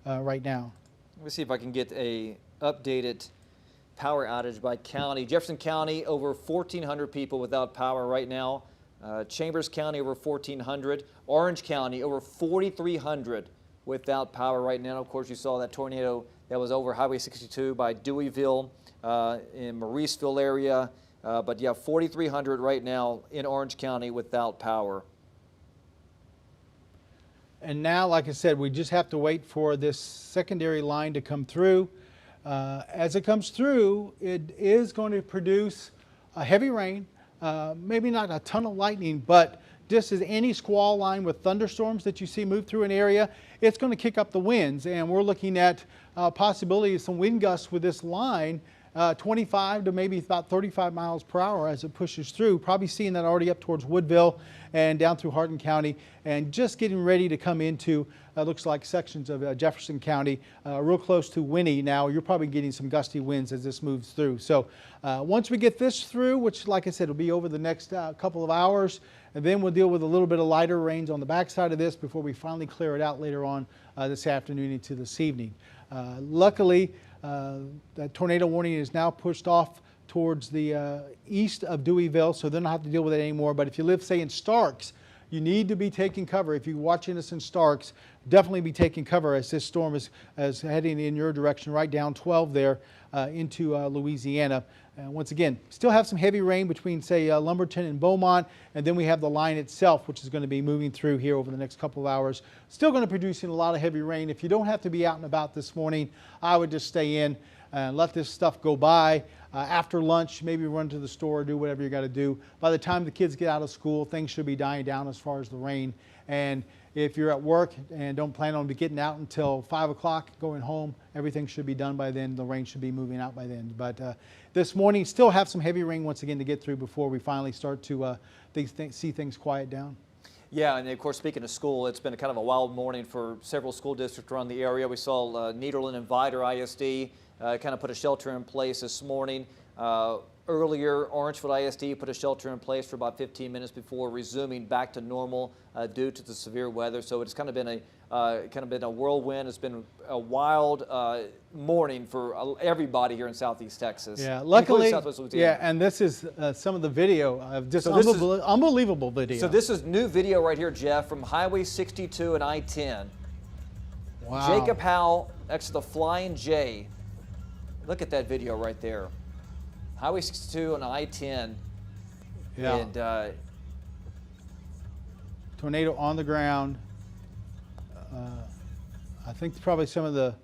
right now. Let me see if I can get a updated power outage by county. Jefferson County, over 1,400 people without power right now. Chambers County, over 1,400. Orange County, over 4,300 without power right now. Of course, you saw that tornado that was over Highway 62 by Deweyville in Mauriceville area. But yeah, 4,300 right now in Orange County without power. And now, like I said, we just have to wait for this secondary line to come through. As it comes through, it is going to produce a heavy rain, maybe not a ton of lightning, but just as any squall line with thunderstorms that you see move through an area, it's going to kick up the winds. And we're looking at possibility of some wind gusts with this line, 25 to maybe about 35 miles per hour as it pushes through. Probably seeing that already up towards Woodville and down through Hardin County, and just getting ready to come into looks like sections of Jefferson County, real close to Winnie. Now you're probably getting some gusty winds as this moves through. So once we get this through, which like I said will be over the next couple of hours, and then we'll deal with a little bit of lighter rains on the backside of this before we finally clear it out later on this afternoon into this evening. Luckily, that tornado warning is now pushed off towards the east of Deweyville, so they don't have to deal with it anymore. But if you live, say, in Starks, you need to be taking cover. If you're watching us in Starks, definitely be taking cover as this storm is heading in your direction, right down 12 there into Louisiana. Once again, still have some heavy rain between, say, Lumberton and Beaumont, and then we have the line itself, which is going to be moving through here over the next couple of hours. Still going to produce a lot of heavy rain. If you don't have to be out and about this morning, I would just stay in and let this stuff go by. After lunch, maybe run to the store, do whatever you got to do. By the time the kids get out of school, things should be dying down as far as the rain. And if you're at work and don't plan on getting out until 5 o'clock, going home, everything should be done by then. The rain should be moving out by then. But this morning, still have some heavy rain once again to get through before we finally start to see things quiet down. Yeah, and of course, speaking of school, it's been a kind of a wild morning for several school districts around the area. We saw Nederland and Vidor ISD kind of put a shelter in place this morning. Earlier, Orangeville ISD put a shelter in place for about 15 minutes before resuming back to normal due to the severe weather. So it's kind of been a whirlwind. It's been a wild morning for everybody here in Southeast Texas. Yeah, luckily, Southwest Louisiana. yeah, and this is some of the video of just unbelievable video. So this is new video right here, Jeff, from Highway 62 and I-10. Wow. Jacob Howell next to the Flying J. Look at that video right there. Highway 62 and I-10. Yeah. And tornado on the ground. I think probably some of the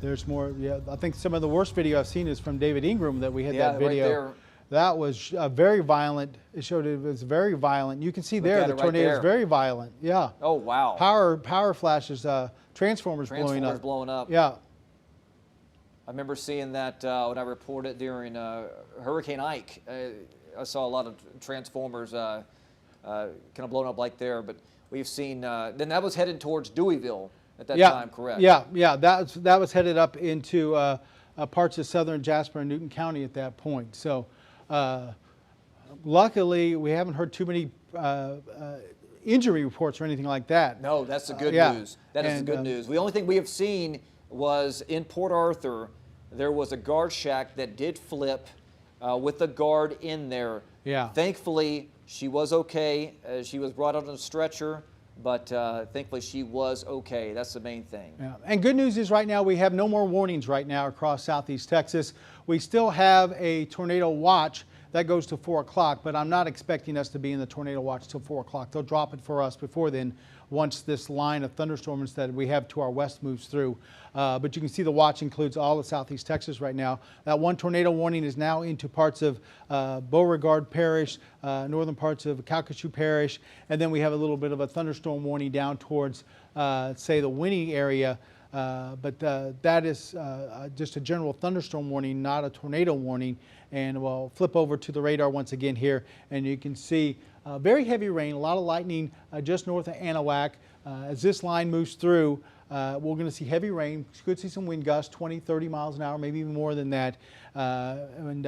there's more. Yeah, I think some of the worst video I've seen is from David Ingram that we had that video. Right there. That was very violent. It showed it was very violent. You can see there the tornado is very violent. Yeah. Oh wow. Power flashes, transformers blowing up. Yeah. I remember seeing that when I reported during Hurricane Ike. I saw a lot of transformers kind of blown up like there. But we've seen, then that was headed towards Deweyville at that time, correct? Yeah. That was headed up into parts of southern Jasper and Newton County at that point. So luckily, we haven't heard too many injury reports or anything like that. No, that's the good news. That is the good news. The only thing we have seen was in Port Arthur, there was a guard shack that did flip with a guard in there. Yeah. Thankfully, she was okay. She was brought out on a stretcher, but thankfully she was okay. That's the main thing. Yeah. And good news is right now we have no more warnings right now across Southeast Texas. We still have a tornado watch that goes to 4 o'clock, but I'm not expecting us to be in the tornado watch till 4 o'clock. They'll drop it for us before then. once this line of thunderstorms that we have to our west moves through. But you can see the watch includes all of southeast Texas right now. That one tornado warning is now into parts of Beauregard Parish, northern parts of Calcasieu Parish, and then we have a little bit of a thunderstorm warning down towards, say, the Winnie area. But that is just a general thunderstorm warning, not a tornado warning. And we'll flip over to the radar once again here, and you can see very heavy rain, a lot of lightning just north of Anahuac. As this line moves through, we're going to see heavy rain. Could see some wind gusts, 20, 30 miles an hour, maybe even more than that. And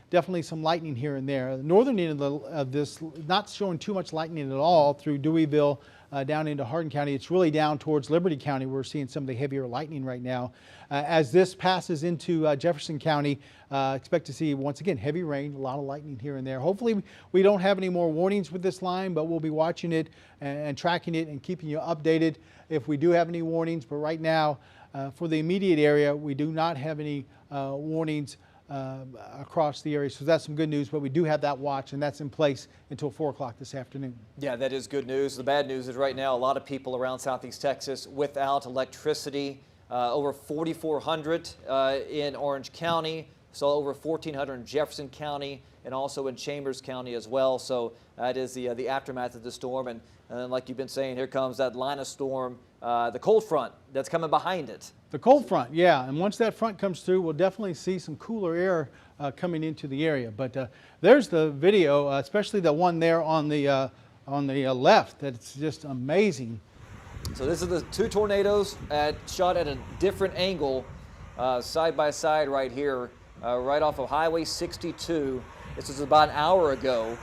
definitely some lightning here and there. The northern end of this, not showing too much lightning at all through Deweyville down into Hardin County. It's really down towards Liberty County. We're seeing some of the heavier lightning right now. As this passes into Jefferson County, expect to see, once again, heavy rain, a lot of lightning here and there. Hopefully we don't have any more warnings with this line, but we'll be watching it and tracking it and keeping you updated if we do have any warnings. But right now, for the immediate area, we do not have any warnings across the area. So that's some good news, but we do have that watch, and that's in place until 4 o'clock this afternoon. Yeah, that is good news. The bad news is right now a lot of people around southeast Texas without electricity. Over 4,400 in Orange County, so over 1,400 in Jefferson County, and also in Chambers County as well. So that is the aftermath of the storm. And like you've been saying, here comes that line of storm, the cold front that's coming behind it. The cold front, yeah, and once that front comes through, we'll definitely see some cooler air coming into the area. But there's the video, especially the one there on the left. That's just amazing. So this is the two tornadoes shot at a different angle, side by side right here, right off of Highway 62. This was about an hour ago.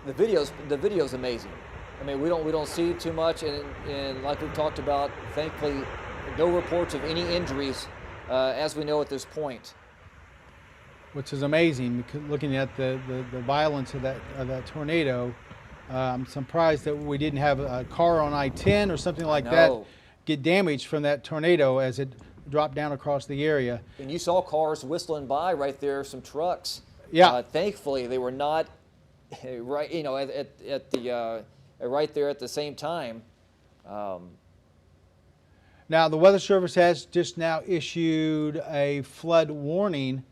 The video's amazing. I mean, we don't see too much, and like we've talked about, thankfully, no reports of any injuries as we know at this point. Which is amazing, looking at the violence of that tornado. I'm surprised that we didn't have a car on I-10 or something like that get damaged from that tornado as it dropped down across the area. And you saw cars whistling by right there, some trucks. Yeah. Thankfully, they were not right, you know, at the right there at the same time. Now, the Weather Service has just now issued a flood warning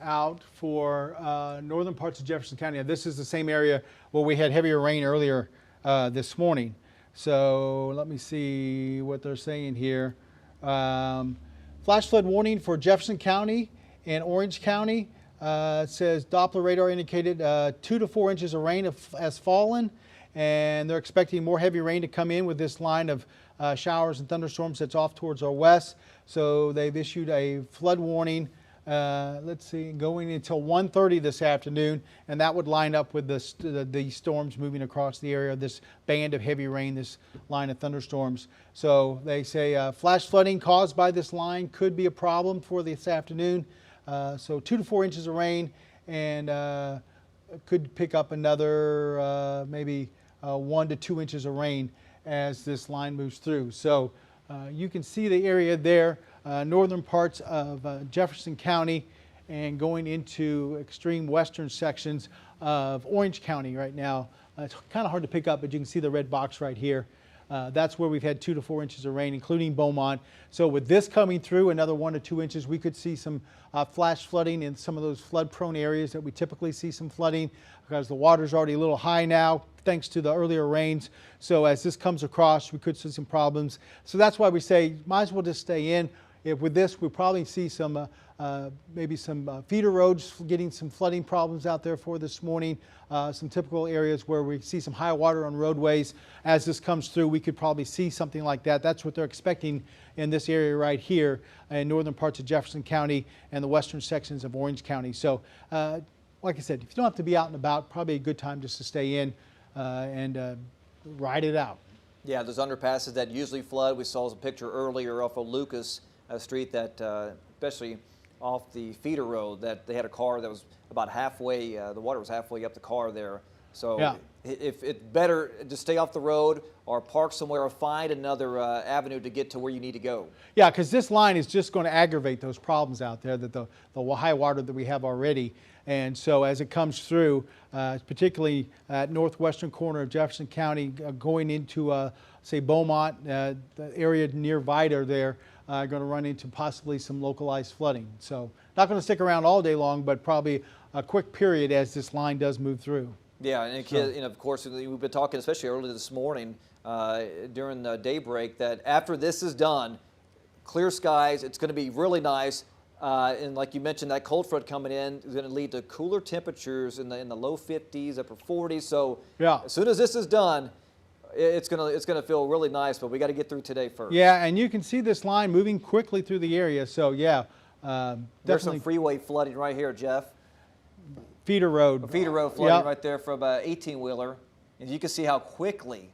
out for northern parts of Jefferson County. Now, this is the same area where we had heavier rain earlier this morning. So let me see what they're saying here. Flash flood warning for Jefferson County and Orange County. It says Doppler radar indicated 2 to 4 inches of rain has fallen, and they're expecting more heavy rain to come in with this line of showers and thunderstorms that's off towards our west. So they've issued a flood warning, let's see, going until 1:30 this afternoon, and that would line up with the storms moving across the area, this band of heavy rain, this line of thunderstorms. So they say flash flooding caused by this line could be a problem for this afternoon. So 2 to 4 inches of rain, and could pick up another maybe 1 to 2 inches of rain as this line moves through. So you can see the area there, northern parts of Jefferson County and going into extreme western sections of Orange County right now. It's kind of hard to pick up, but you can see the red box right here. That's where we've had 2 to 4 inches of rain, including Beaumont. So with this coming through, another 1 to 2 inches, we could see some flash flooding in some of those flood-prone areas that we typically see some flooding, because the water's already a little high now, thanks to the earlier rains. So as this comes across, we could see some problems. So that's why we say, might as well just stay in. If with this, we'll probably see some maybe some feeder roads getting some flooding problems out there for this morning. Some typical areas where we see some high water on roadways. As this comes through, we could probably see something like that. That's what they're expecting in this area right here in northern parts of Jefferson County and the western sections of Orange County. So like I said, if you don't have to be out and about, probably a good time just to stay in and ride it out. Yeah, those underpasses that usually flood. We saw a picture earlier off of Lucas Street that, especially off the feeder road, that they had a car that was about halfway, the water was halfway up the car there. So Yeah. if it's better to stay off the road or park somewhere or find another avenue to get to where you need to go. Yeah, because this line is just going to aggravate those problems out there, that the high water that we have already. And so as it comes through, particularly at northwestern corner of Jefferson County, going into, say, Beaumont, the area near Vida there, going to run into possibly some localized flooding. So not going to stick around all day long, but probably a quick period as this line does move through. Yeah, and, of course, we've been talking, especially earlier this morning during the daybreak, that after this is done, clear skies, it's going to be really nice. And like you mentioned, that cold front coming in is going to lead to cooler temperatures in the low 50s, upper 40s. So Yeah. as soon as this is done, it's gonna feel really nice. But we got to get through today first. Yeah, and you can see this line moving quickly through the area. So yeah, There's definitely some freeway flooding right here, Jeff. feeder road. Feeder road flooding Yep. right there from 18-wheeler, and you can see how quickly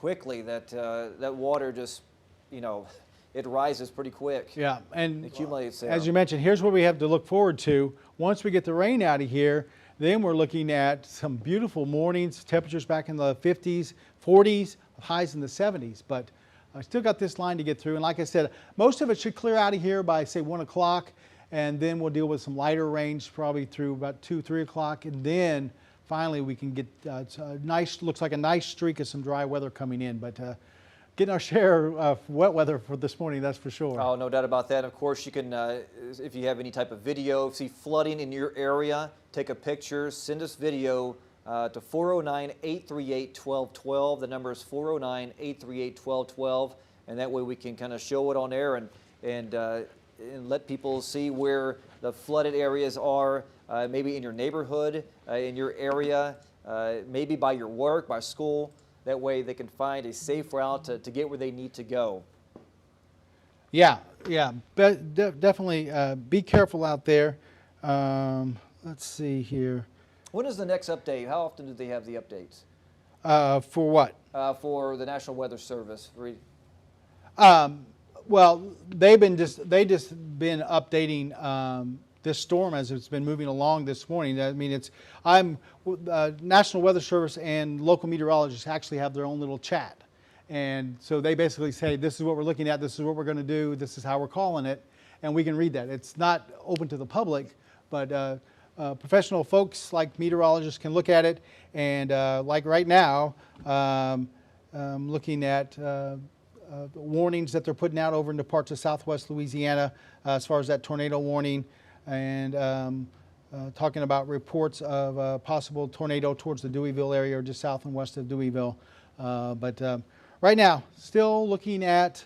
that water just, it rises pretty quick. Yeah, and Accumulates there. as you mentioned, here's what we have to look forward to. Once we get the rain out of here, then we're looking at some beautiful mornings, temperatures back in the 50s, 40s, highs in the 70s. But I still got this line to get through. And like I said, most of it should clear out of here by, say, 1 o'clock. And then we'll deal with some lighter rains probably through about 2, 3 o'clock. And then finally we can get looks like a nice streak of some dry weather coming in. But getting our share of wet weather for this morning, that's for sure. Oh, no doubt about that. Of course, you can, if you have any type of video, see flooding in your area, take a picture, send us video to 409-838-1212. The number is 409-838-1212, and that way we can kind of show it on air and let people see where the flooded areas are, maybe in your neighborhood, in your area, maybe by your work, by school. That way they can find a safe route to get where they need to go. Yeah, definitely be careful out there. Let's see here. When is the next update? How often do they have the updates? For what? For the National Weather Service. Well, they just been updating this storm as it's been moving along this morning. I mean, National Weather Service and local meteorologists actually have their own little chat. And so they basically say, this is what we're looking at, this is what we're going to do, this is how we're calling it, and we can read that. It's not open to the public, but professional folks like meteorologists can look at it. And like right now, looking at warnings that they're putting out over into parts of southwest Louisiana as far as that tornado warning, and talking about reports of a possible tornado towards the Deweyville area or just south and west of Deweyville. But right now, still looking at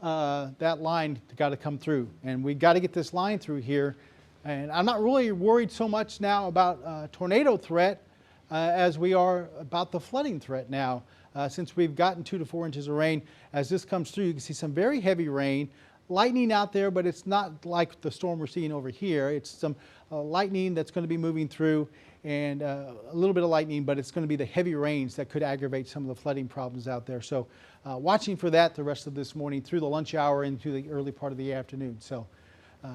that line got to come through, and we got to get this line through here. And I'm not really worried so much now about tornado threat as we are about the flooding threat now. Since we've gotten 2 to 4 inches of rain, as this comes through, you can see some very heavy rain, lightning out there, but it's not like the storm we're seeing over here. It's some lightning that's going to be moving through, and a little bit of lightning, but it's going to be the heavy rains that could aggravate some of the flooding problems out there. So watching for that the rest of this morning through the lunch hour into the early part of the afternoon. So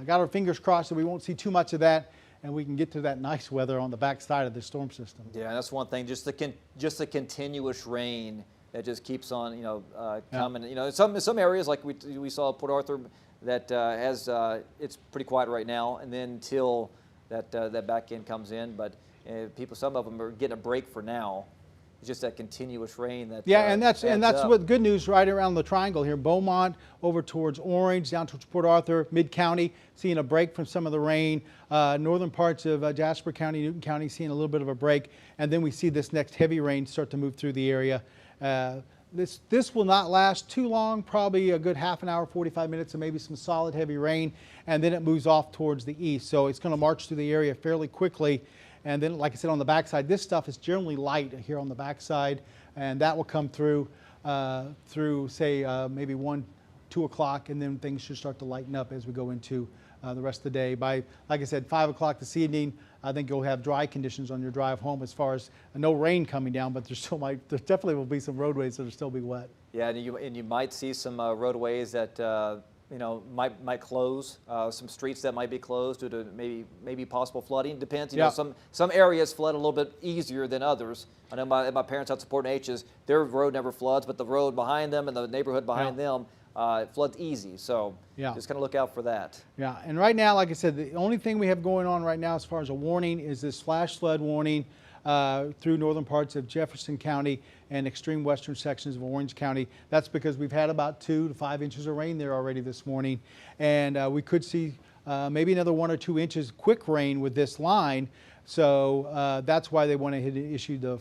got our fingers crossed that we won't see too much of that, and we can get to that nice weather on the backside of the storm system. Yeah, that's one thing. Just the continuous rain that just keeps on, coming. In some areas like we saw Port Arthur that has it's pretty quiet right now, and then until that back end comes in. But some of them are getting a break for now. It's just that continuous rain that and that's up. what good news right around the triangle here. Beaumont over towards Orange, down towards Port Arthur, Mid-County, seeing a break from some of the rain. Northern parts of Jasper County, Newton County, seeing a little bit of a break. And then we see this next heavy rain start to move through the area. This will not last too long, probably a good half an hour, 45 minutes, and maybe some solid heavy rain. And then it moves off towards the east. So it's going to march through the area fairly quickly. And then, like I said, on the backside, this stuff is generally light here on the backside, and that will come through, say, maybe 1, 2 o'clock, and then things should start to lighten up as we go into the rest of the day. By, like I said, 5 o'clock this evening, I think you'll have dry conditions on your drive home as far as no rain coming down, but there definitely will be some roadways that will still be wet. Yeah, and you might see some roadways that might close. Some streets that might be closed due to maybe possible flooding. Depends. Yeah. Some areas flood a little bit easier than others. I know my parents' house, Port Neches, their road never floods, but the road behind them and the neighborhood behind them it floods easy. So just kind of look out for that. Yeah, and right now, like I said, the only thing we have going on right now as far as a warning is this flash flood warning through northern parts of Jefferson County and extreme western sections of Orange County. That's because we've had about 2 to 5 inches of rain there already this morning, and we could see maybe another 1 or 2 inches quick rain with this line. So that's why they went ahead and issued the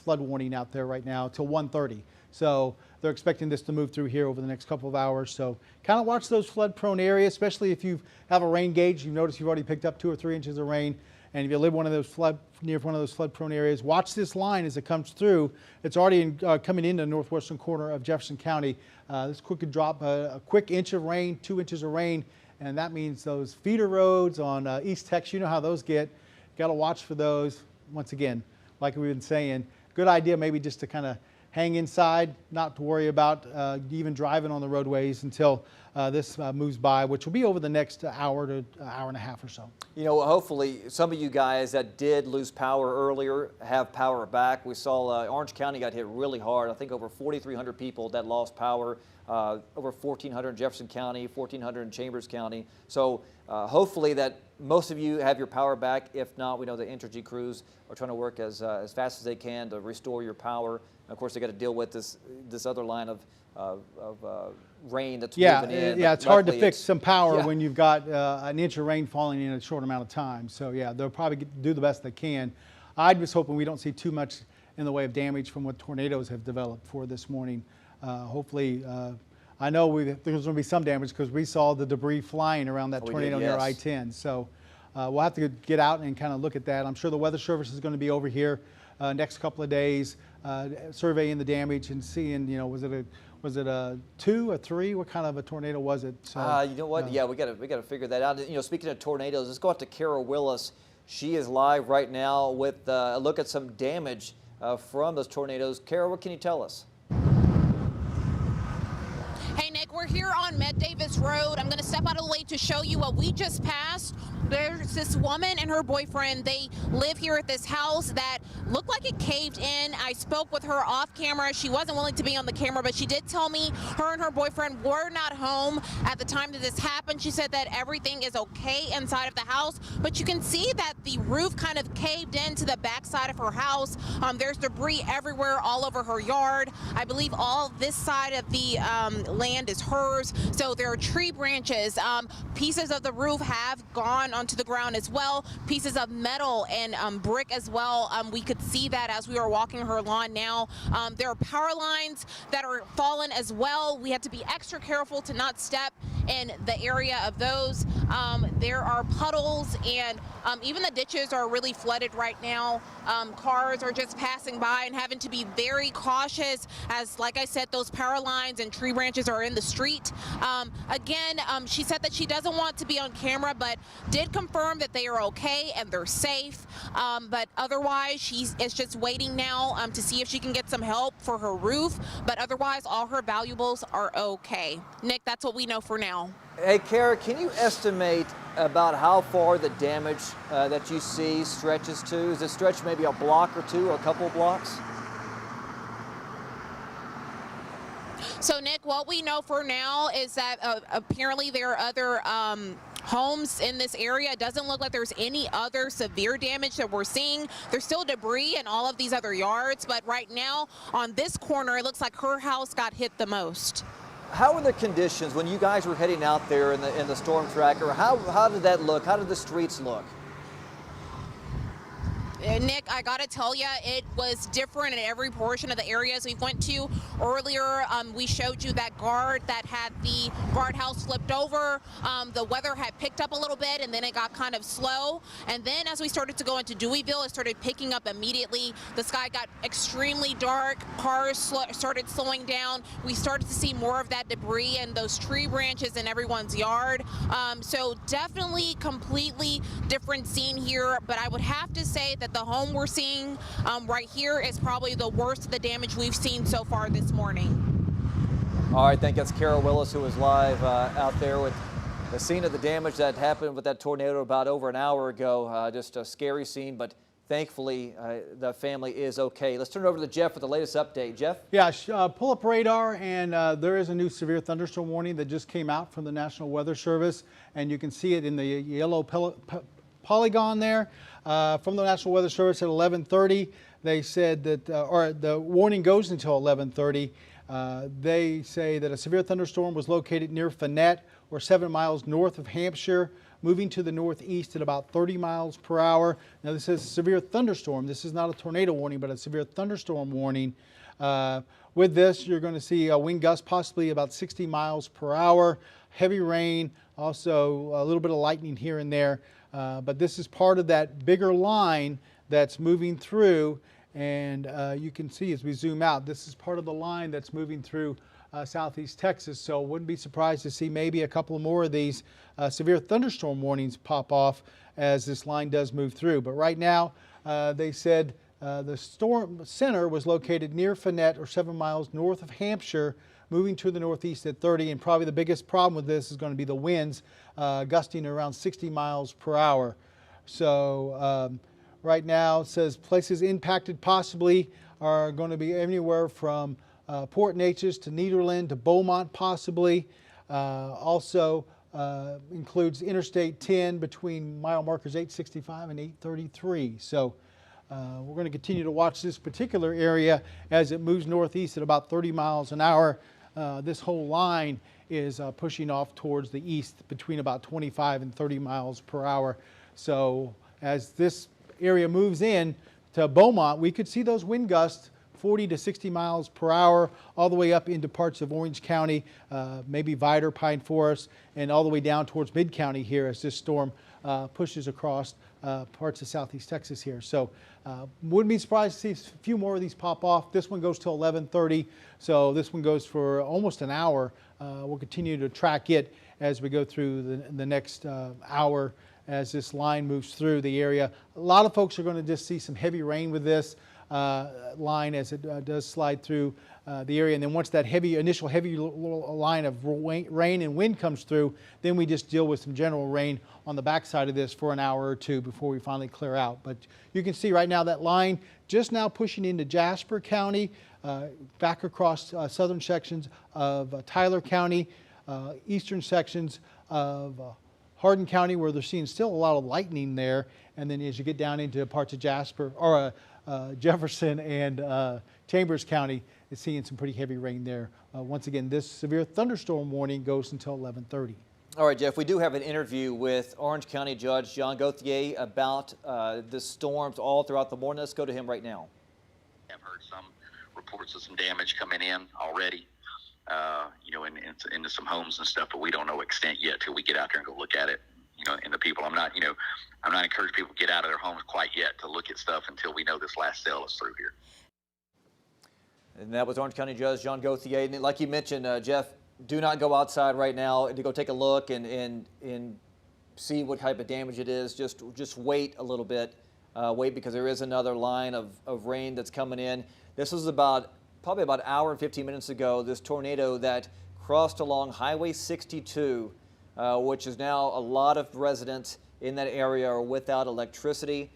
flood warning out there right now till 1:30. So they're expecting this to move through here over the next couple of hours. So kind of watch those flood prone areas, especially if you have a rain gauge. You've noticed you've already picked up 2 or 3 inches of rain. And if you live near one of those flood prone areas, watch this line as it comes through. It's already coming into the northwestern corner of Jefferson County. This could drop a quick inch of rain, 2 inches of rain. And that means those feeder roads on East Tex, you know how those get. Got to watch for those. Once again, like we've been saying, good idea maybe just to kind of hang inside, not to worry about even driving on the roadways until this moves by, which will be over the next hour to hour and a half or so. Hopefully some of you guys that did lose power earlier have power back. We saw Orange County got hit really hard. I think over 4,300 people that lost power, over 1,400 in Jefferson County, 1,400 in Chambers County. So hopefully that most of you have your power back. If not, we know the Entergy crews are trying to work as fast as they can to restore your power. And of course, they got to deal with this other line of rain that's moving in. Yeah, it's hard to fix some power when you've got an inch of rain falling in a short amount of time. So yeah, they'll probably do the best they can. I was hoping we don't see too much in the way of damage from what tornadoes have developed for this morning. Hopefully, I know there's going to be some damage because we saw the debris flying around that tornado near I-10. So we'll have to get out and kind of look at that. I'm sure the Weather Service is going to be over here next couple of days, surveying the damage and seeing, was it a 2 or 3? What kind of a tornado was it? So, you know what? Yeah, we got to figure that out. Speaking of tornadoes, let's go out to Kara Willis. She is live right now with a look at some damage from those tornadoes. Kara, what can you tell us? Hey, Nick, we're here on Med Davis Road. I'm going to step out of the way to show you what we just passed. There's this woman and her boyfriend. They live here at this house that looked like it caved in. I spoke with her off camera. She wasn't willing to be on the camera, but she did tell me her and her boyfriend were not home at the time that this happened. She said that everything is okay inside of the house, but you can see that the roof kind of caved into the backside of her house. There's debris everywhere all over her yard. I believe all this side of the land is hers. So there are tree branches. Pieces of the roof have gone onto the ground as well. Pieces of metal and brick as well. We could see that as we were walking her lawn now. There are power lines that are fallen as well. We have to be extra careful to not step in the area of those. There are puddles and even the ditches are really flooded right now. Cars are just passing by and having to be very cautious as, like I said, those power lines and tree branches are in the street. Again, she said that she doesn't want to be on camera, but did confirm that they are okay and they're safe. But otherwise, she is just waiting now to see if she can get some help for her roof. But otherwise, all her valuables are okay. Nick, that's what we know for now. Hey, Kara, can you estimate about how far the damage that you see stretches to? Is it stretch maybe a block or two or a couple of blocks? So, Nick, what we know for now is that apparently there are other homes in this area. It doesn't look like there's any other severe damage that we're seeing. There's still debris in all of these other yards, but right now on this corner, it looks like her house got hit the most. How were the conditions when you guys were heading out there in the storm tracker? How did that look? How did the streets look? Nick, I gotta tell you, it was different in every portion of the areas we went to. Earlier, we showed you that guard that had the guardhouse flipped over. The weather had picked up a little bit and then it got kind of slow. And then as we started to go into Deweyville, it started picking up immediately. The sky got extremely dark. Cars started slowing down. We started to see more of that debris and those tree branches in everyone's yard. So definitely completely different scene here, but I would have to say that the home we're seeing right here is probably the worst of the damage we've seen so far this morning. All right, thank you. That's Kara Willis, who was live out there with the scene of the damage that happened with that tornado about over an hour ago. Just a scary scene, but thankfully the family is okay. Let's turn it over to Jeff with the latest update. Jeff? Yeah, pull up radar, and there is a new severe thunderstorm warning that just came out from the National Weather Service, and you can see it in the yellow polygon there from the National Weather Service at 11:30. They said that, or the warning goes until 11:30. They say that a severe thunderstorm was located near Fannett, or 7 miles north of Hampshire, moving to the northeast at about 30 miles per hour. Now, this is a severe thunderstorm. This is not a tornado warning, but a severe thunderstorm warning. With this, you're going to see a wind gust possibly about 60 miles per hour, heavy rain, also a little bit of lightning here and there. But this is part of that bigger line that's moving through. And you can see as we zoom out, this is part of the line that's moving through southeast Texas. So wouldn't be surprised to see maybe a couple more of these severe thunderstorm warnings pop off as this line does move through. But right now, they said the storm center was located near Fannett, or 7 miles north of Hampshire, moving to the northeast at 30. And probably the biggest problem with this is going to be the winds gusting around 60 miles per hour. So right now, it says places impacted possibly are going to be anywhere from Port Neches to Nederland to Beaumont possibly. Also includes Interstate 10 between mile markers 865 and 833. So we're going to continue to watch this particular area as it moves northeast at about 30 miles an hour. This whole line is pushing off towards the east between about 25 and 30 miles per hour. So as this area moves in to Beaumont, we could see those wind gusts 40 to 60 miles per hour all the way up into parts of Orange County, maybe Vidor, Pine Forest, and all the way down towards Mid-County here as this storm pushes across parts of southeast Texas here. So wouldn't be surprised to see a few more of these pop off. This one goes till 11:30, so this one goes for almost an hour. We'll continue to track it as we go through the next hour as this line moves through the area. A lot of folks are going to just see some heavy rain with this line as it does slide through the area. And then once that initial heavy line of rain and wind comes through, then we just deal with some general rain on the backside of this for an hour or two before we finally clear out. But you can see right now that line just now pushing into Jasper County, back across southern sections of Tyler County, eastern sections of Hardin County, where they're seeing still a lot of lightning there. And then as you get down into parts of Jasper, or Jefferson and Chambers County, it's seeing some pretty heavy rain there. Once again, this severe thunderstorm warning goes until 11:30. All right, Jeff, we do have an interview with Orange County Judge John Gauthier about the storms all throughout the morning. Let's go to him right now. I've heard some reports of some damage coming in already, into some homes and stuff, but we don't know extent yet till we get out there and go look at it. And the people, I'm not encouraging people to get out of their homes quite yet to look at stuff until we know this last sale is through here. And that was Orange County Judge John Gauthier. And like you mentioned, Jeff, do not go outside right now to go take a look and see what type of damage it is. Just wait a little bit. Wait, because there is another line of rain that's coming in. This was probably about an hour and 15 minutes ago, this tornado that crossed along Highway 62, which is now a lot of residents in that area are without electricity.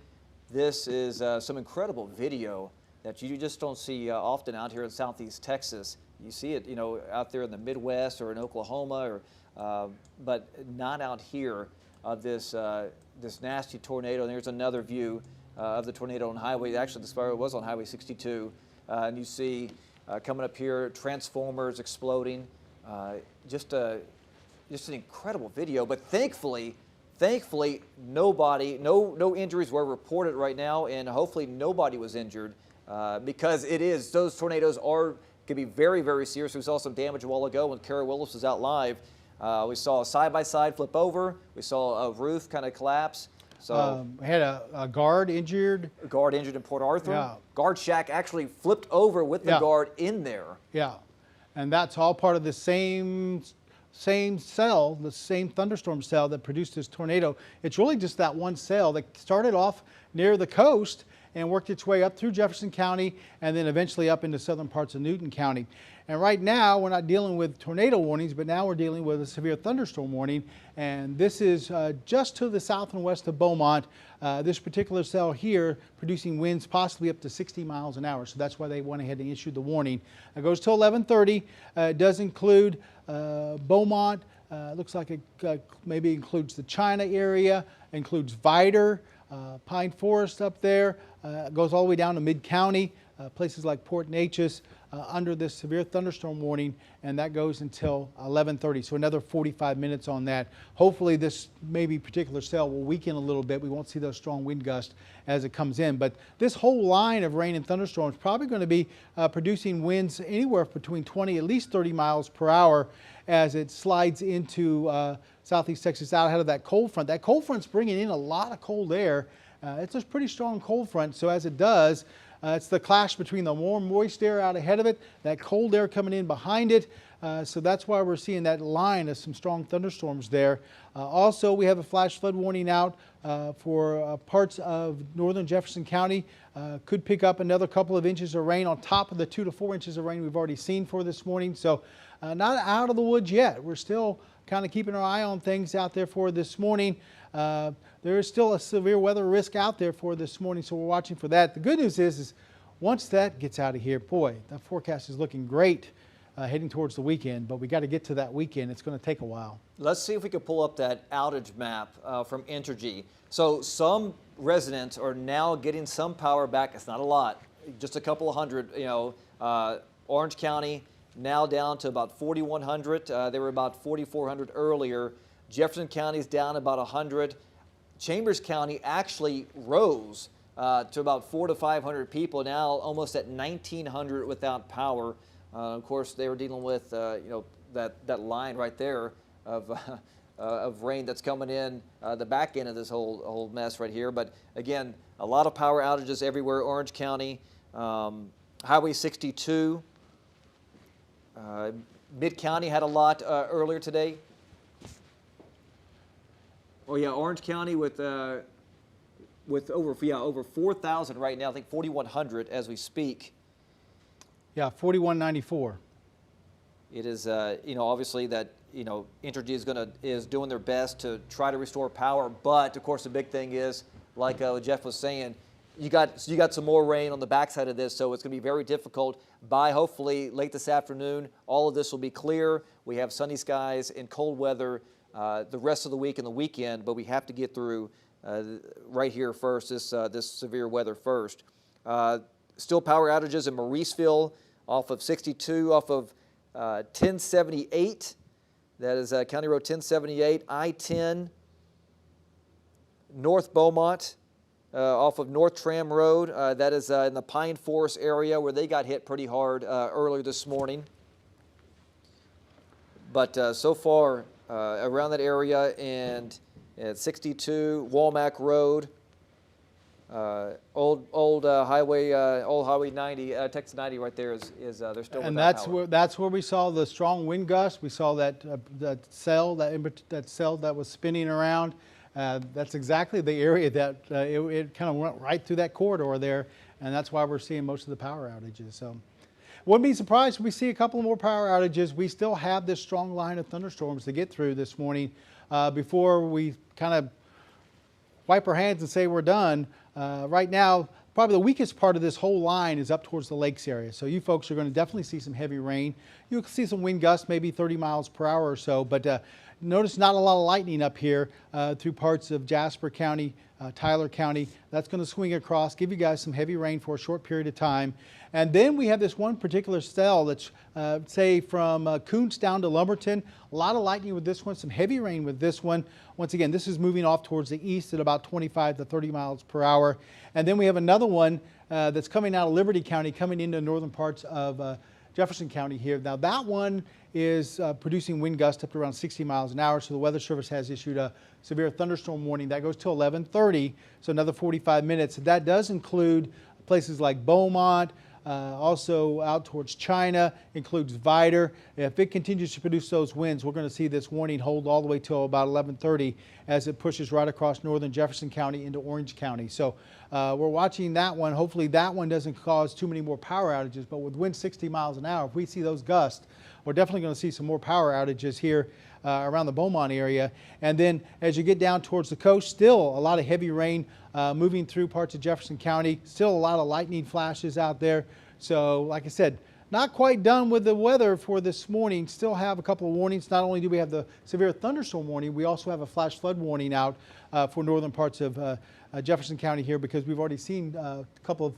This is some incredible video that you just don't see often out here in southeast Texas. You see it, out there in the Midwest or in Oklahoma, but not out here. This nasty tornado. And there's another view of the tornado on highway. Actually, this fire was on Highway 62, and you see coming up here transformers exploding. Just an incredible video. But thankfully, no injuries were reported right now, and hopefully nobody was injured because those tornadoes can be very, very serious. We saw some damage a while ago when Kara Willis was out live. We saw a side-by-side flip over. We saw a roof kind of collapse. So we had a guard injured. A guard injured in Port Arthur. Yeah. Guard shack actually flipped over with the guard in there. Yeah, and that's all part of the same cell, the same thunderstorm cell that produced this tornado. It's really just that one cell that started off near the coast and worked its way up through Jefferson County and then eventually up into southern parts of Newton County. And right now, we're not dealing with tornado warnings, but now we're dealing with a severe thunderstorm warning. And this is just to the south and west of Beaumont. This particular cell here producing winds possibly up to 60 miles an hour. So that's why they went ahead and issued the warning. It goes till 11:30. It does include Beaumont. Looks like it maybe includes the China area, includes Vidor, Pine Forest up there. Goes all the way down to Mid-County, places like Port Neches. Under this severe thunderstorm warning, and that goes until 11:30. So another 45 minutes on that. Hopefully this maybe particular cell will weaken a little bit. We won't see those strong wind gusts as it comes in. But this whole line of rain and thunderstorms is probably going to be producing winds anywhere between 20, at least 30 miles per hour as it slides into southeast Texas out ahead of that cold front. That cold front's bringing in a lot of cold air. It's a pretty strong cold front, so as it does, it's the clash between the warm, moist air out ahead of it, that cold air coming in behind it. So that's why we're seeing that line of some strong thunderstorms there. Also, we have a flash flood warning out for parts of northern Jefferson County. Could pick up another couple of inches of rain on top of the 2 to 4 inches of rain we've already seen for this morning. So not out of the woods yet. We're still kind of keeping our eye on things out there for this morning. There is still a severe weather risk out there for this morning, so we're watching for that. The good news is once that gets out of here, boy, that forecast is looking great heading towards the weekend, but we got to get to that weekend. It's going to take a while. Let's see if we can pull up that outage map from Entergy. So some residents are now getting some power back. It's not a lot, just a couple of hundred. Orange County now down to about 4,100. They were about 4,400 earlier. Jefferson County is down about 100. Chambers County actually rose to about 400 to 500 people, now almost at 1,900 without power. Of course, they were dealing with that line right there of rain that's coming in the back end of this whole mess right here. But again, a lot of power outages everywhere. Orange County, Highway 62, Mid-County had a lot earlier today. Oh yeah, Orange County with over 4,000 right now. I think 4,100 as we speak. Yeah, 4194. It is obviously that Entergy is doing their best to try to restore power, but of course the big thing is, like Jeff was saying, you got some more rain on the backside of this, so it's going to be very difficult. By hopefully late this afternoon, all of this will be clear. We have sunny skies and cold weather the rest of the week and the weekend, but we have to get through right here first, this severe weather first. Still power outages in Mauriceville off of 62, off of 1078. That is County Road 1078, I-10, North Beaumont, off of North Tram Road. That is in the Pine Forest area where they got hit pretty hard earlier this morning. But so far, around that area and at 62 Walmack Road, old Highway 90, Texas 90 right there is they're still And without power. that's where we saw the strong wind gusts. We saw that cell that was spinning around. That's exactly the area that it kind of went right through that corridor there, and that's why we're seeing most of the power outages. So wouldn't be surprised if we see a couple more power outages. We still have this strong line of thunderstorms to get through this morning before we kind of wipe our hands and say we're done. Right now, probably the weakest part of this whole line is up towards the lakes area. So you folks are going to definitely see some heavy rain. You'll see some wind gusts, maybe 30 miles per hour or so, but notice not a lot of lightning up here through parts of Jasper County, Tyler County. That's going to swing across, give you guys some heavy rain for a short period of time. And then we have this one particular cell that's, say, from Koontz down to Lumberton. A lot of lightning with this one, some heavy rain with this one. Once again, this is moving off towards the east at about 25 to 30 miles per hour. And then we have another one that's coming out of Liberty County, coming into northern parts of Jefferson County here. Now that one is producing wind gusts up to around 60 miles an hour. So the Weather Service has issued a severe thunderstorm warning. That goes till 11:30, so another 45 minutes. That does include places like Beaumont, also out towards China, includes Vidor. If it continues to produce those winds, we're going to see this warning hold all the way till about 11:30 as it pushes right across northern Jefferson County into Orange County. So we're watching that one. Hopefully that one doesn't cause too many more power outages, but with winds 60 miles an hour, if we see those gusts, we're definitely going to see some more power outages here around the Beaumont area. And then as you get down towards the coast, still a lot of heavy rain moving through parts of Jefferson County. Still a lot of lightning flashes out there. So like I said, not quite done with the weather for this morning. Still have a couple of warnings. Not only do we have the severe thunderstorm warning, we also have a flash flood warning out for northern parts of Jefferson County here, because we've already seen a couple of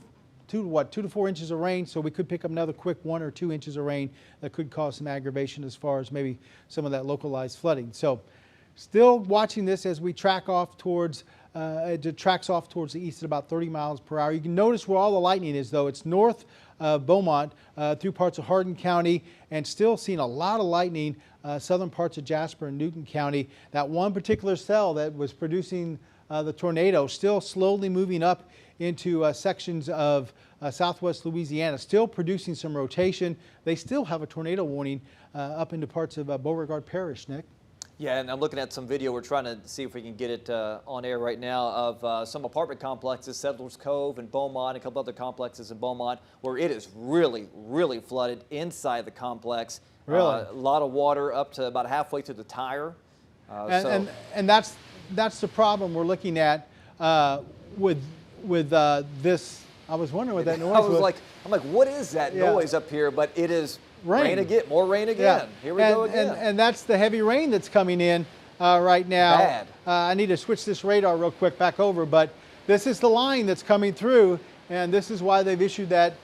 2 to 4 inches of rain, so we could pick up another quick 1 or 2 inches of rain that could cause some aggravation as far as maybe some of that localized flooding. So still watching this as we track off towards, it tracks off towards the east at about 30 miles per hour. You can notice where all the lightning is, though. It's north of Beaumont through parts of Hardin County, and still seeing a lot of lightning southern parts of Jasper and Newton County. That one particular cell that was producing the tornado still slowly moving up into sections of southwest Louisiana, still producing some rotation. They still have a tornado warning up into parts of Beauregard Parish, Nick. Yeah, and I'm looking at some video. We're trying to see if we can get it on air right now of some apartment complexes, Settlers Cove and Beaumont, a couple other complexes in Beaumont, where it is really, really flooded inside the complex. Really? A lot of water up to about halfway to the tire. And that's the problem we're looking at with this. I was wondering what that noise was. I'm like, what is that noise up here? But it is rain again, more rain again. Yeah. Here we go again. And that's the heavy rain that's coming in right now. Bad. I need to switch this radar real quick back over, but this is the line that's coming through, and this is why they've issued that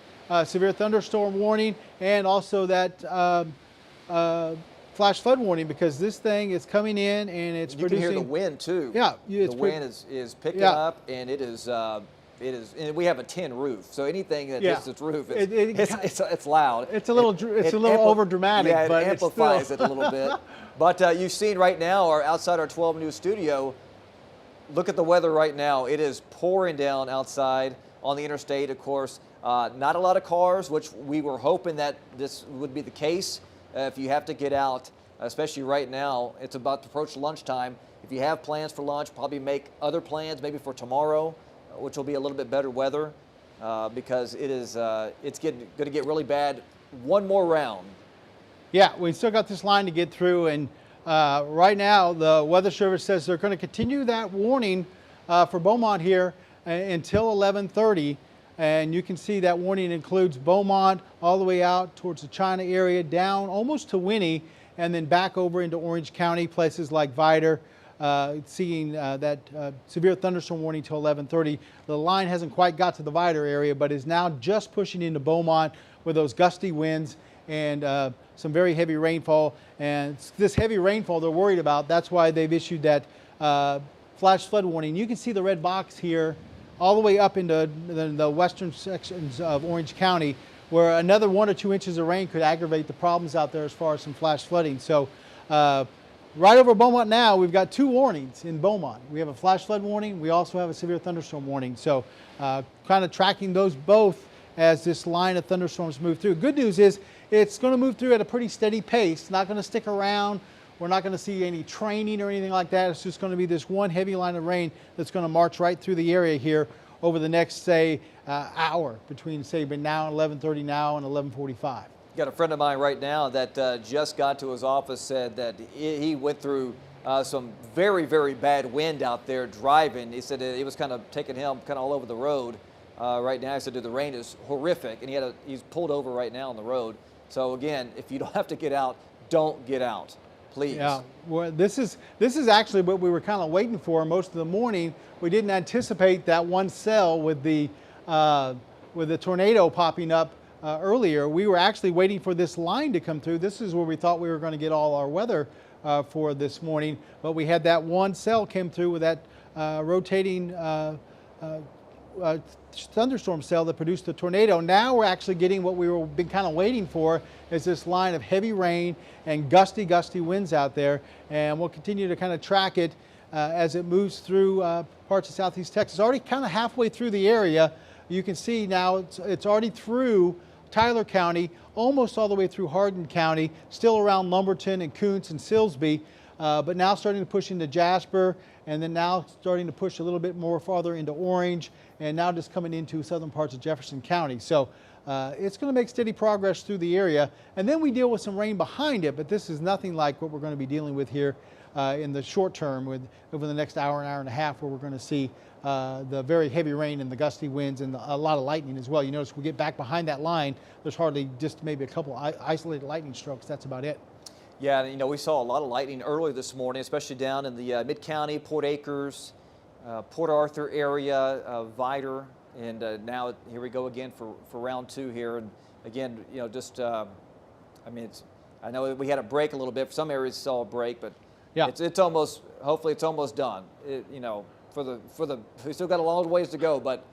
severe thunderstorm warning and also that flash flood warning, because this thing is coming in and it's producing. You can hear the wind too. Yeah, the wind is picking up, and it is. And we have a tin roof, so anything that hits this roof, it's loud. It's a little over dramatic, yeah, but it amplifies it a little bit. But you've seen right now, outside our 12 News studio. Look at the weather right now. It is pouring down outside on the interstate. Of course, not a lot of cars, which we were hoping that this would be the case. If you have to get out, especially right now, it's about to approach lunchtime. If you have plans for lunch, probably make other plans, maybe for tomorrow, which will be a little bit better weather, because it's going to get really bad. One more round. Yeah, we still got this line to get through, and right now the Weather Service says they're going to continue that warning for Beaumont here until 11:30. And you can see that warning includes Beaumont all the way out towards the China area, down almost to Winnie, and then back over into Orange County, places like Vidor. Seeing that severe thunderstorm warning till 11:30. The line hasn't quite got to the Vidor area, but is now just pushing into Beaumont with those gusty winds and some very heavy rainfall. And this heavy rainfall they're worried about. That's why they've issued that flash flood warning. You can see the red box here all the way up into the western sections of Orange County, where another 1 or 2 inches of rain could aggravate the problems out there as far as some flash flooding. So right over Beaumont now, we've got 2 warnings in Beaumont. We have a flash flood warning. We also have a severe thunderstorm warning. So kind of tracking those both as this line of thunderstorms move through. Good news is it's going to move through at a pretty steady pace. Not going to stick around. We're not going to see any training or anything like that. It's just going to be this one heavy line of rain that's going to march right through the area here over the next, say, hour, between, say, now and 11:30 now and 11:45. Got a friend of mine right now that just got to his office, said that he went through some very, very bad wind out there driving. He said it was kind of taking him kind of all over the road right now. He said the rain is horrific, and he's pulled over right now on the road. So again, if you don't have to get out, don't get out, please. Yeah, well, this is actually what we were kind of waiting for most of the morning. We didn't anticipate that one cell with the tornado popping up earlier. We were actually waiting for this line to come through. This is where we thought we were going to get all our weather for this morning, but we had that one cell came through with that rotating thunderstorm cell that produced the tornado. Now we're actually getting what we were been kind of waiting for, is this line of heavy rain and gusty winds out there, and we'll continue to kind of track it as it moves through parts of southeast Texas. Already kind of halfway through the area. you can see now it's already through Tyler County, almost all the way through Hardin County, still around Lumberton and Kuntz and Silsbee, but now starting to push into Jasper, and then now starting to push a little bit more farther into Orange, and now just coming into southern parts of Jefferson County. So it's going to make steady progress through the area, and then we deal with some rain behind it, but this is nothing like what we're going to be dealing with here in the short term over the next hour and a half, where we're going to see the very heavy rain and the gusty winds and a lot of lightning as well. You notice we get back behind that line, there's hardly just maybe a couple isolated lightning strokes. That's about it. Yeah, you know, we saw a lot of lightning earlier this morning, especially down in the Mid-County, Port Acres, Port Arthur area, Vidor, and now here we go again for round 2 here. And again, you know, just, I mean, I know we had a break a little bit. For some areas saw a break, but yeah, it's almost, hopefully it's almost done. You know, we still got a long ways to go, but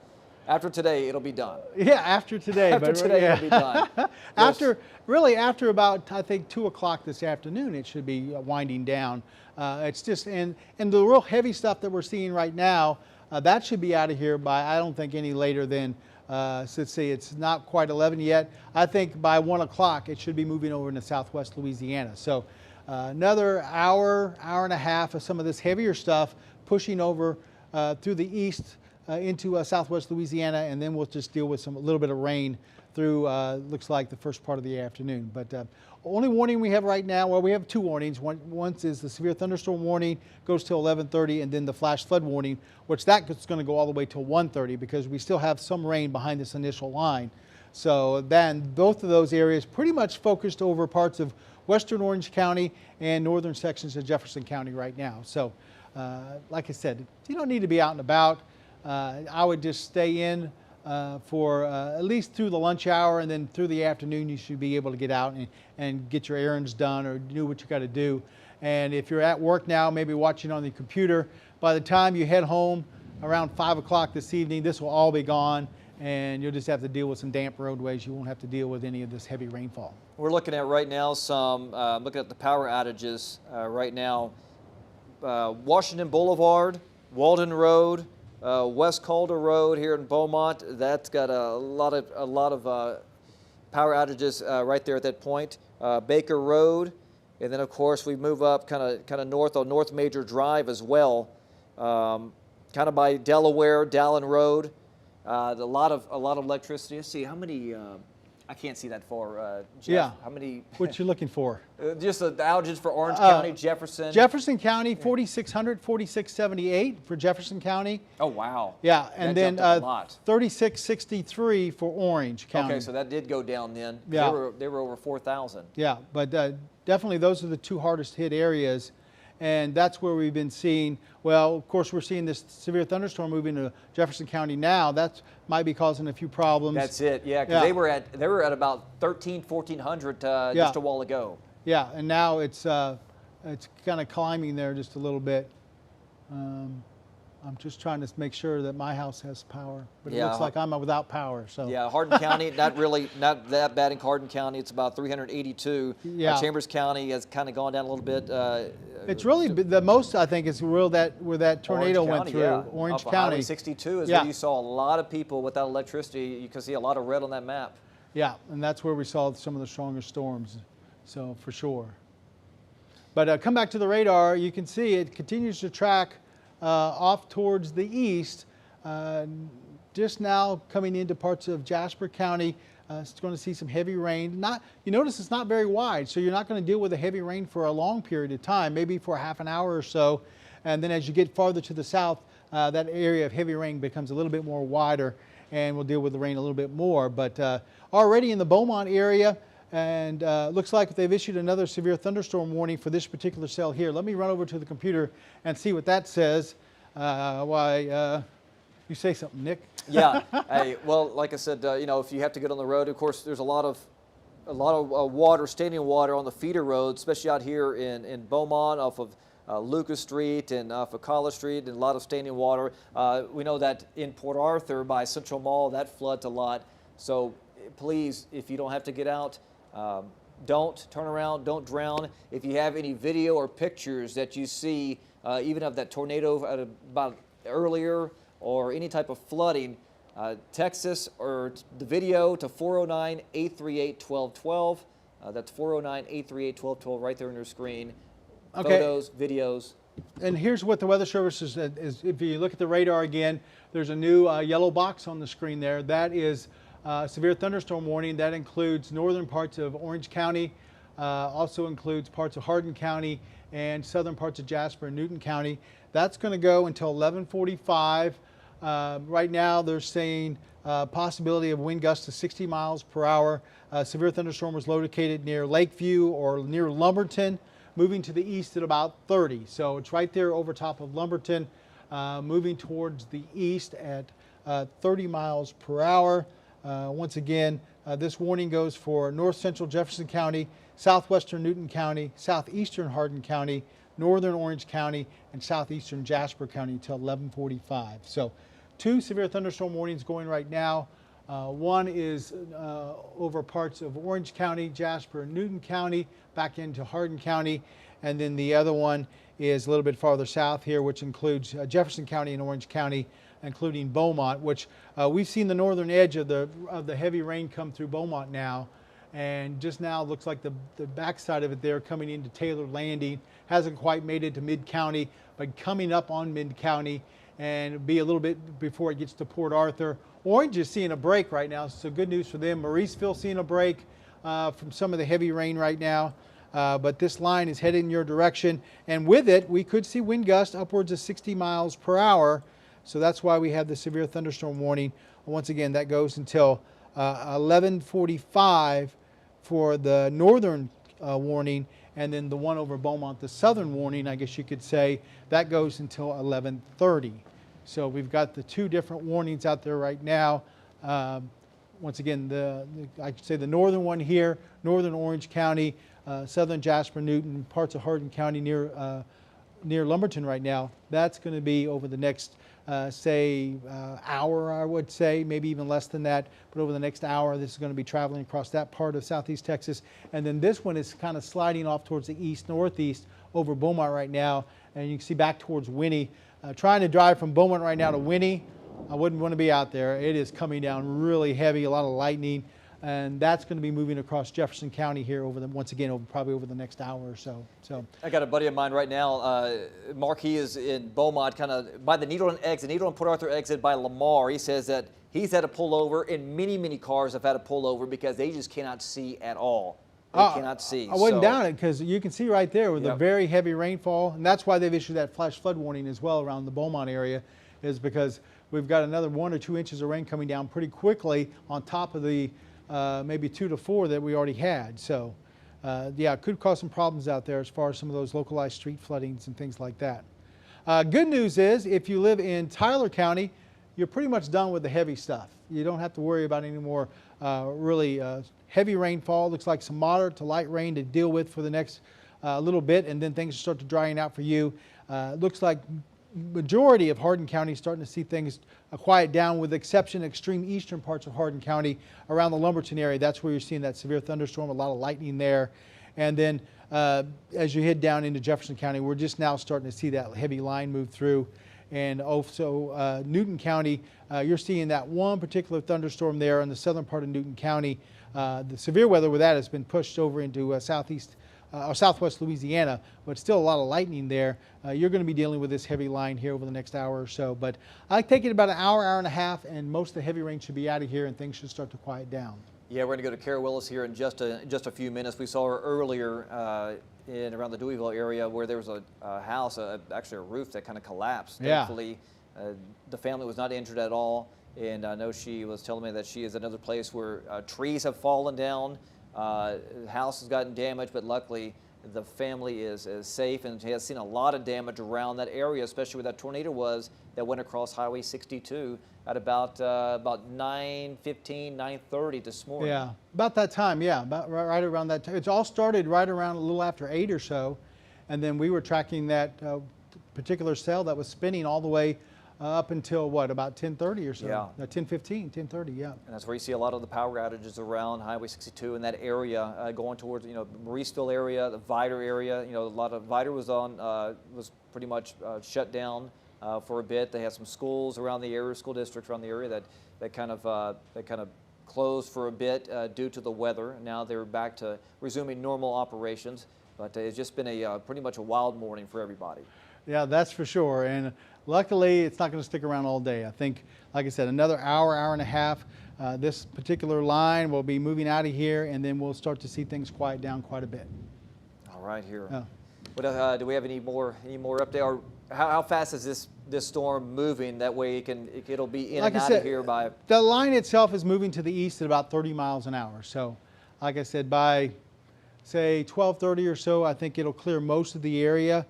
after today, it'll be done. Yeah, after today. After today, yeah. it'll be done. After about, I think, 2 o'clock this afternoon, it should be winding down. It's just, and the real heavy stuff that we're seeing right now, that should be out of here by, I don't think, any later than, let's see, it's not quite 11 yet. I think by 1 o'clock, it should be moving over into southwest Louisiana. So another hour and a half of some of this heavier stuff pushing over through the east into southwest Louisiana, and then we'll just deal with a little bit of rain through, looks like, the first part of the afternoon. But only warning we have right now, well, we have 2 warnings. One is the severe thunderstorm warning, goes till 11:30, and then the flash flood warning, which that's going to go all the way till 1:30, because we still have some rain behind this initial line. So then both of those areas pretty much focused over parts of western Orange County and northern sections of Jefferson County right now. So like I said, you don't need to be out and about. I would just stay in for at least through the lunch hour, and then through the afternoon you should be able to get out and get your errands done or do what you got to do. And if you're at work now, maybe watching on the computer, by the time you head home around 5 o'clock this evening, this will all be gone, and you'll just have to deal with some damp roadways. You won't have to deal with any of this heavy rainfall. We're looking at right now looking at the power outages right now. Washington Boulevard, Walden Road, West Calder Road here in Beaumont, that's got a lot of power outages right there at that point. Baker Road, and then of course we move up kind of north on North Major Drive as well, kind of by Delaware, Dallin Road. A lot of electricity. Let's see how many. I can't see that far, Jeff. Yeah. How many? What you looking for? Just the outages for Orange County, Jefferson. Jefferson County, 4,600, 4,678 for Jefferson County. Oh, wow. Yeah, and That then jumped up a lot. 3,663 for Orange County. Okay, so that did go down then. Yeah. They were over 4,000. Yeah, but definitely those are the 2 hardest hit areas, and that's where we've been seeing, well, of course we're seeing this severe thunderstorm moving to Jefferson County now. That might be causing a few problems. That's it, yeah, because Yeah. they were at about 1,400 just a while ago. Yeah, and now it's kind of climbing there just a little bit. I'm just trying to make sure that my house has power, but it Yeah. looks like I'm without power. So Yeah, Hardin County, not that bad in Hardin County. It's about 382. Yeah. Chambers County has kind of gone down a little bit. it's really the most, I think, is where that tornado Orange went County, through. yeah. Orange Off of County. Highway 62 is Yeah. where you saw a lot of people without electricity. You can see a lot of red on that map. Yeah, and that's where we saw some of the stronger storms, so for sure. But come back to the radar, you can see it continues to track off towards the east, just now coming into parts of Jasper County. It's going to see some heavy rain. You notice it's not very wide, so you're not going to deal with a heavy rain for a long period of time, maybe for half an hour or so. And then as you get farther to the south, that area of heavy rain becomes a little bit more wider, and we'll deal with the rain a little bit more. But already in the Beaumont area, and looks like they've issued another severe thunderstorm warning for this particular cell here. Let me run over to the computer and see what that says. You say something, Nick? Yeah. Hey, well, like I said, you know, if you have to get on the road, of course, there's a lot of water, standing water on the feeder roads, especially out here in Beaumont off of Lucas Street and off of College Street, and a lot of standing water. We know that in Port Arthur by Central Mall, that floods a lot. So please, if you don't have to get out, don't turn around, don't drown. If you have any video or pictures that you see, even of that tornado about earlier or any type of flooding, Text us or the video to 409-838-1212. That's 409-838-1212 right there on your screen. Okay. Photos, videos. And here's what the Weather Service is. If you look at the radar again, there's a new yellow box on the screen there. That is severe thunderstorm warning. That includes northern parts of Orange County, also includes parts of Hardin County and southern parts of Jasper and Newton County. That's going to go until 11:45. Right now, they're saying possibility of wind gusts to 60 miles per hour. Severe thunderstorm was located near Lakeview or near Lumberton, moving to the east at about 30. So it's right there over top of Lumberton, moving towards the east at 30 miles per hour. Once again, this warning goes for north central Jefferson County, southwestern Newton County, southeastern Hardin County, northern Orange County, and southeastern Jasper County until 11:45. So 2 severe thunderstorm warnings going right now. One is over parts of Orange County, Jasper, and Newton County, back into Hardin County. And then the other one is a little bit farther south here, which includes Jefferson County and Orange County, including Beaumont, which we've seen the northern edge of the heavy rain come through Beaumont now. And just now it looks like the backside of it there coming into Taylor Landing hasn't quite made it to Mid-County, but coming up on Mid-County and be a little bit before it gets to Port Arthur. Orange is seeing a break right now, so good news for them. Mauriceville seeing a break from some of the heavy rain right now, but this line is headed in your direction, and with it we could see wind gusts upwards of 60 miles per hour. So that's why we have the severe thunderstorm warning. Once again, that goes until 11:45 for the northern warning, and then the one over Beaumont, the southern warning, I guess you could say, that goes until 11:30. So we've got the 2 different warnings out there right now. Once again, I could say the northern one here, northern Orange County, southern Jasper, Newton, parts of Hardin County near Lumberton right now. That's going to be over the next hour, I would say, maybe even less than that. But over the next hour, this is going to be traveling across that part of southeast Texas. And then this one is kind of sliding off towards the east-northeast over Beaumont right now. And you can see back towards Winnie. Trying to drive from Beaumont right now to Winnie, I wouldn't want to be out there. It is coming down really heavy, a lot of lightning. And that's going to be moving across Jefferson County here probably over the next hour or so. I got a buddy of mine right now. Mark, he is in Beaumont, kind of by the Needle and exit, Needle and Port Arthur exit by Lamar. He says that he's had to pull over, and many cars have had to pull over because they just cannot see at all. They cannot see. I wouldn't doubt it, because you can see right there with the Yep. very heavy rainfall, and that's why they've issued that flash flood warning as well around the Beaumont area, is because we've got another 1 or 2 inches of rain coming down pretty quickly on top of the maybe 2 to 4 that we already had. So yeah, it could cause some problems out there as far as some of those localized street floodings and things like that. Good news is, if you live in Tyler County, you're pretty much done with the heavy stuff. You don't have to worry about any more really heavy rainfall. Looks like some moderate to light rain to deal with for the next little bit, and then things start to drying out for you. Looks like majority of Hardin County is starting to see things quiet down, with the exception of extreme eastern parts of Hardin County around the Lumberton area. That's where you're seeing that severe thunderstorm, a lot of lightning there. And then as you head down into Jefferson County, we're just now starting to see that heavy line move through. And also Newton County, you're seeing that one particular thunderstorm there in the southern part of Newton County. The severe weather with that has been pushed over into southeast or southwest Louisiana, but still a lot of lightning there. You're going to be dealing with this heavy line here over the next hour or so. But I take it about an hour, hour and a half, and most of the heavy rain should be out of here, and things should start to quiet down. Yeah, we're going to go to Kara Willis here in just a few minutes. We saw her earlier in around the Deweyville area, where there was a house, actually a roof that kind of collapsed. Yeah. Thankfully, the family was not injured at all. And I know she was telling me that she is another place where trees have fallen down. The house has gotten damaged, but luckily the family is safe, and has seen a lot of damage around that area, especially where that tornado was that went across Highway 62 at about 9:15, 9:30 this morning. Yeah, about that time, yeah, about right around that time. It's all started right around a little after 8 or so, and then we were tracking that particular cell that was spinning all the way up until what, about 10:30 or so? Yeah. 10:15, 10:30, yeah. And that's where you see a lot of the power outages around Highway 62 in that area, going towards, Mauriceville area, the Vidor area. A lot of Vidor was pretty much shut down for a bit. They had some schools around the area, school districts around the area that kind of closed for a bit due to the weather. Now they're back to resuming normal operations, but it's just been a pretty much a wild morning for everybody. Yeah, that's for sure. And luckily, it's not going to stick around all day. I think, like I said, another hour, hour and a half. This particular line will be moving out of here, and then we'll start to see things quiet down quite a bit. All right, here. Yeah. What, do we have any more update? Or how fast is this storm moving? That way it'll be in Like and I out said, of here by. The line itself is moving to the east at about 30 miles an hour. So, like I said, by say 12:30 or so, I think it'll clear most of the area,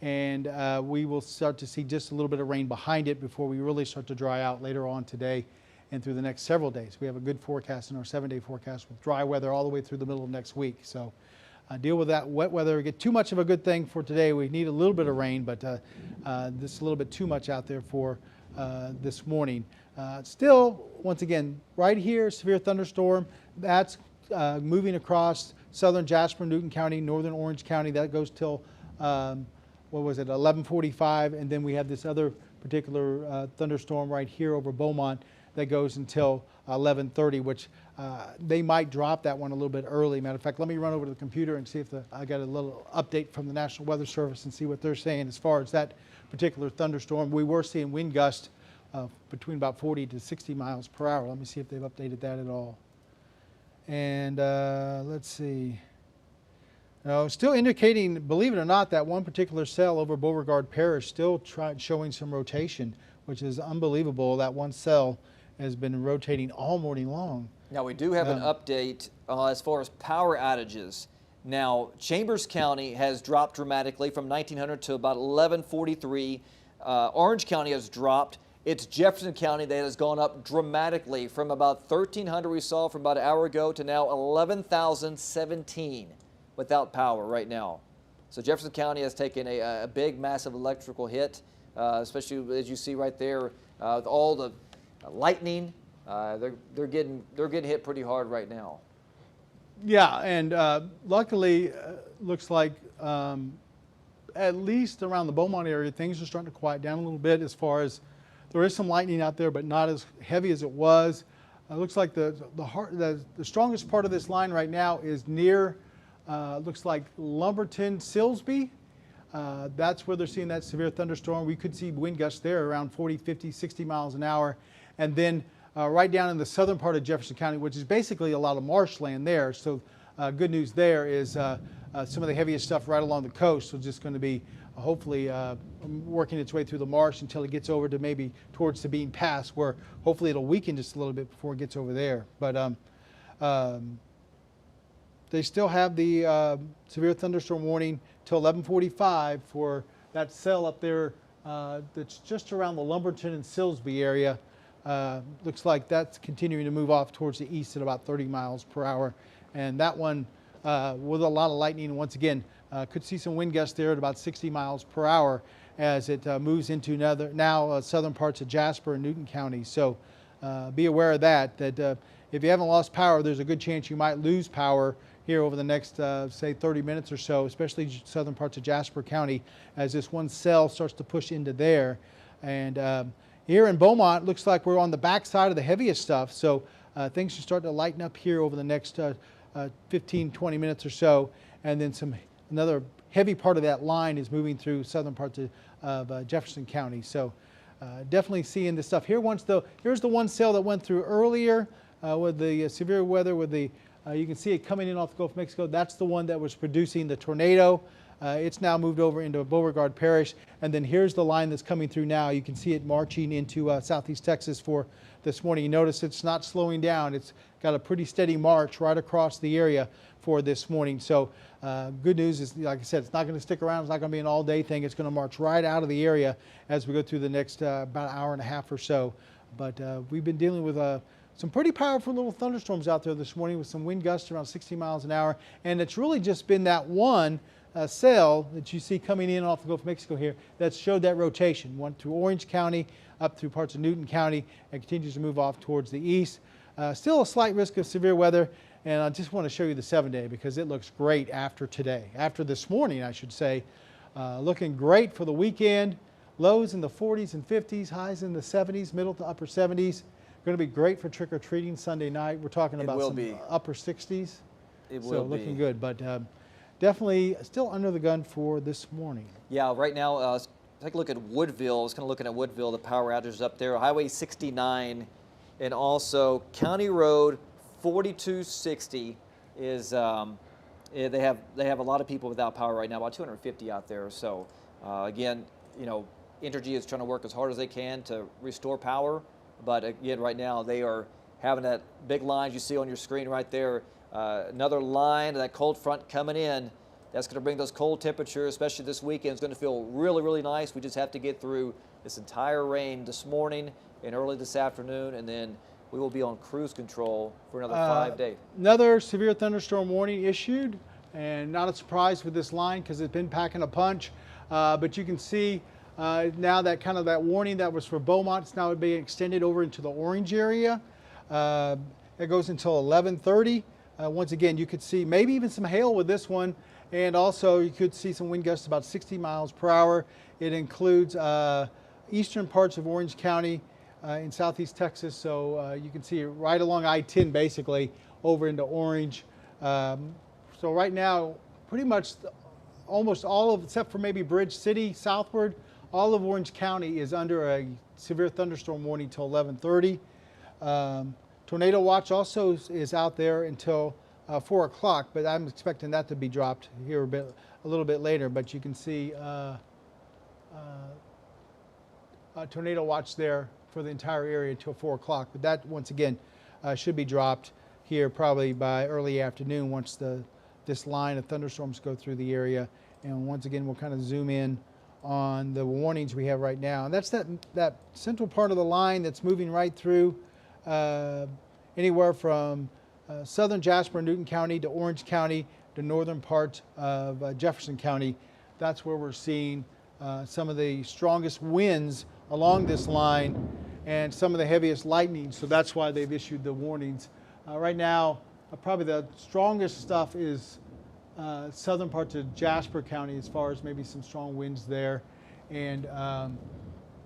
and we will start to see just a little bit of rain behind it before we really start to dry out later on today and through the next several days. We have a good forecast in our 7-day forecast with dry weather all the way through the middle of next week. So deal with that wet weather. Get too much of a good thing for today. We need a little bit of rain, but this is a little bit too much out there for this morning. Still, once again, right here, severe thunderstorm. That's moving across southern Jasper, Newton County, northern Orange County. That goes till, 11:45, and then we have this other particular thunderstorm right here over Beaumont that goes until 11:30, which they might drop that one a little bit early. Matter of fact, let me run over to the computer and see if I got a little update from the National Weather Service and see what they're saying as far as that particular thunderstorm. We were seeing wind gusts between about 40 to 60 miles per hour. Let me see if they've updated that at all. And let's see. Still indicating, believe it or not, that one particular cell over Beauregard Parish still showing some rotation, which is unbelievable. That one cell has been rotating all morning long. Now we do have an update as far as power outages. Now Chambers County has dropped dramatically from 1900 to about 1143. Orange County has dropped. It's Jefferson County that has gone up dramatically from about 1,300 we saw from about an hour ago to now 11,017 without power right now. So Jefferson County has taken a big, massive electrical hit, especially as you see right there, with all the lightning. They're getting hit pretty hard right now. Yeah, and luckily, looks like at least around the Beaumont area, things are starting to quiet down a little bit as far as there is some lightning out there, but not as heavy as it was. It looks like the strongest part of this line right now is near, looks like Lumberton, Silsbee. That's where they're seeing that severe thunderstorm. We could see wind gusts there around 40, 50, 60 miles an hour. And then right down in the southern part of Jefferson County, which is basically a lot of marshland there. So good news there is some of the heaviest stuff right along the coast. So just going to be hopefully working its way through the marsh until it gets over to maybe towards Sabine Pass, where hopefully it'll weaken just a little bit before it gets over there. But they still have the severe thunderstorm warning till 11:45 for that cell up there that's just around the Lumberton and Silsbee area. Looks like that's continuing to move off towards the east at about 30 miles per hour. And that one with a lot of lightning, once again, could see some wind gusts there at about 60 miles per hour as it moves into now southern parts of Jasper and Newton County. So be aware of that if you haven't lost power, there's a good chance you might lose power here over the next, say, 30 minutes or so, especially southern parts of Jasper County, as this one cell starts to push into there. And here in Beaumont, looks like we're on the backside of the heaviest stuff, so things should start to lighten up here over the next 15, 20 minutes or so. And then another heavy part of that line is moving through southern parts of Jefferson County. So definitely seeing this stuff. Here's the one cell that went through earlier with the severe weather, with the you can see it coming in off the Gulf of Mexico. That's the one that was producing the tornado. It's now moved over into Beauregard Parish. And then here's the line that's coming through now. You can see it marching into southeast Texas for this morning. You notice it's not slowing down. It's got a pretty steady march right across the area for this morning. So good news is, like I said, it's not going to stick around. It's not going to be an all-day thing. It's going to march right out of the area as we go through the next about an hour and a half or so. But we've been dealing with some pretty powerful little thunderstorms out there this morning with some wind gusts around 60 miles an hour. And it's really just been that one cell that you see coming in off the Gulf of Mexico here that showed that rotation. Went through Orange County, up through parts of Newton County, and continues to move off towards the east. Still a slight risk of severe weather. And I just want to show you the 7-day because it looks great after today. After this morning, I should say. Looking great for the weekend. Lows in the 40s and 50s, highs in the 70s, middle to upper 70s. Going to be great for trick-or-treating Sunday night. We're talking about will some be. upper 60s. It So will looking be. good, but definitely still under the gun for this morning. Yeah, right now, let's take a look at Woodville. I was kind of looking at Woodville, the power outages up there. Highway 69 and also County Road 4260 is, they have a lot of people without power right now, about 250 out there. So again, you know, Entergy is trying to work as hard as they can to restore power. But again, right now they are having that big lines you see on your screen right there. Another line, that cold front coming in. That's going to bring those cold temperatures, especially this weekend. It's going to feel really, really nice. We just have to get through this entire rain this morning and early this afternoon, and then we will be on cruise control for another 5 days. Another severe thunderstorm warning issued, and not a surprise with this line because it's been packing a punch. But you can see now that kind of that warning that was for Beaumont is now being extended over into the orange area. It goes until 11:30. Once again, you could see maybe even some hail with this one. And also you could see some wind gusts about 60 miles per hour. It includes eastern parts of Orange County in southeast Texas. So you can see it right along I-10 basically over into Orange. So right now, pretty much almost all of, except for maybe Bridge City southward, all of Orange County is under a severe thunderstorm warning till 11:30. Tornado watch also is out there until 4 o'clock, but I'm expecting that to be dropped here a little bit later. But you can see tornado watch there for the entire area until 4 o'clock. But that, once again, should be dropped here probably by early afternoon once this line of thunderstorms go through the area. And once again, we'll kind of zoom in on the warnings we have right now. And that's that central part of the line that's moving right through anywhere from southern Jasper and Newton County to Orange County to northern part of Jefferson County. That's where we're seeing some of the strongest winds along this line and some of the heaviest lightning. So that's why they've issued the warnings. Right now, probably the strongest stuff is southern parts of Jasper County as far as maybe some strong winds there. And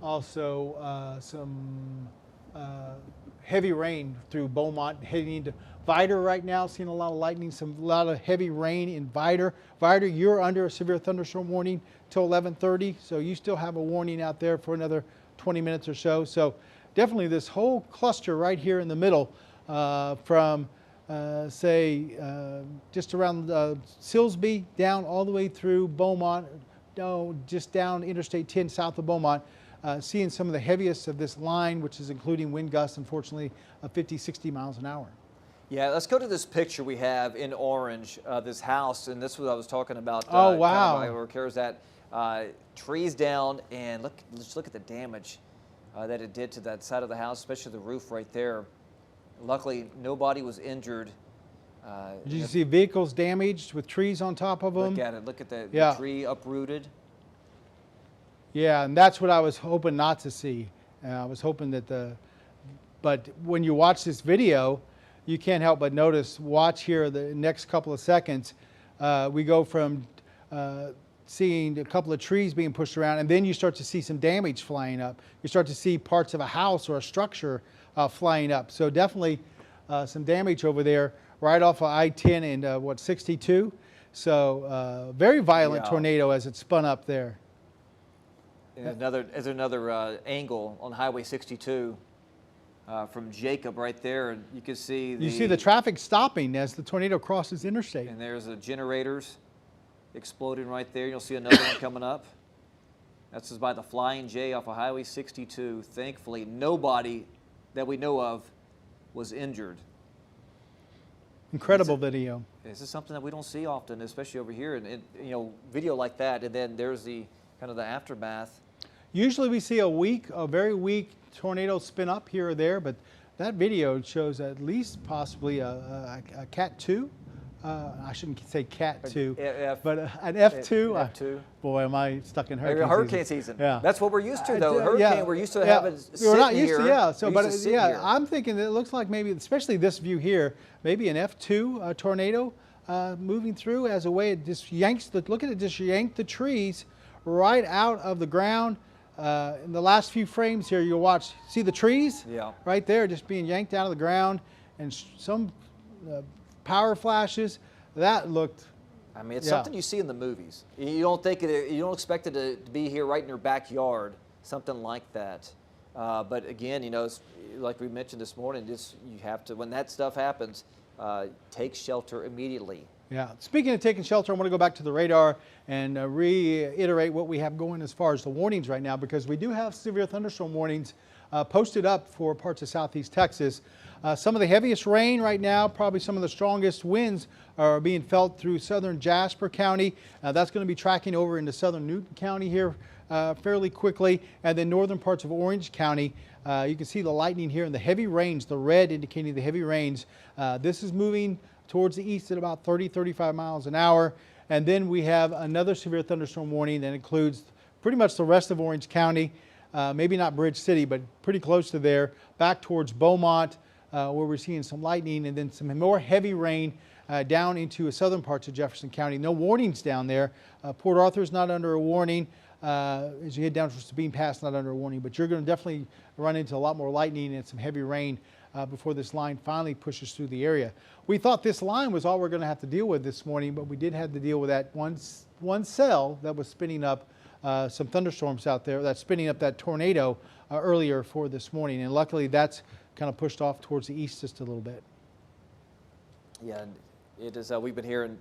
also some heavy rain through Beaumont heading into Vidor right now, seeing a lot of lightning, a lot of heavy rain in Vidor. Vidor, you're under a severe thunderstorm warning till 11:30, so you still have a warning out there for another 20 minutes or so. So definitely this whole cluster right here in the middle from just around Silsbee down all the way through Beaumont, just down Interstate 10 south of Beaumont. Seeing some of the heaviest of this line, which is including wind gusts, unfortunately, of 50, 60 miles an hour. Yeah, let's go to this picture we have in orange, this house, and this is what I was talking about. Oh, wow. Kind of where Kara's at. Trees down, and just look at the damage that it did to that side of the house, especially the roof right there. Luckily, nobody was injured. Did you see vehicles damaged with trees on top of them? Look at it. Look at the Yeah. tree uprooted. Yeah, and that's what I was hoping not to see. I was hoping that but when you watch this video, you can't help but notice, watch here the next couple of seconds, we go from seeing a couple of trees being pushed around, and then you start to see some damage flying up. You start to see parts of a house or a structure flying up. So definitely some damage over there right off of I-10 and 62. So very violent Yeah. tornado as it spun up there. And there's another angle on Highway 62 from Jacob right there. And you can see You see the traffic stopping as the tornado crosses interstate. And there's the generators exploding right there. You'll see another one coming up. That's just by the Flying J off of Highway 62. Thankfully, nobody that we know of was injured. Incredible video. This is something that we don't see often, especially over here. And video like that, and then there's the kind of the aftermath. Usually we see a very weak tornado spin up here or there, but that video shows at least possibly a Cat 2. I shouldn't say Cat 2, but an F2. F2. Boy, am I stuck in Maybe hurricane season. Yeah. That's what we're used to, though. Yeah. Hurricane, we're used to having We're not used here. to, yeah. So, We're but used to sit yeah, here. I'm thinking that it looks like maybe, especially this view here, maybe an F2 tornado moving through as a way it just yanks look at it, just yanked the trees right out of the ground. in the last few frames here, you'll see the trees? Yeah. Right there, just being yanked out of the ground, and some power flashes. That looked, I mean, it's Yeah. something you see in the movies. You don't think you don't expect it to be here right in your backyard, something like that. But again, like we mentioned this morning, you have to, when that stuff happens, take shelter immediately. yeah. Speaking of taking shelter, I want to go back to the radar and reiterate what we have going as far as the warnings right now, because we do have severe thunderstorm warnings posted up for parts of southeast Texas. Some of the heaviest rain right now, probably some of the strongest winds are being felt through southern Jasper County. That's going to be tracking over into southern Newton County here fairly quickly, and then northern parts of Orange County. You can see the lightning here and the heavy rains, the red indicating the heavy rains. This is moving towards the east at about 30-35 miles an hour. And then we have another severe thunderstorm warning that includes pretty much the rest of Orange County, maybe not Bridge City, but pretty close to there, back towards Beaumont, where we're seeing some lightning, and then some more heavy rain down into southern parts of Jefferson County. No warnings down there. Port Arthur's not under a warning. As you head down to Sabine Pass, not under a warning, but you're going to definitely run into a lot more lightning and some heavy rain before this line finally pushes through the area. We thought this line was all we're going to have to deal with this morning, but we did have to deal with that one cell that was spinning up some thunderstorms out there, that's spinning up that tornado earlier for this morning. And luckily that's kind of pushed off towards the east just a little bit. Yeah, and it is. We've been hearing,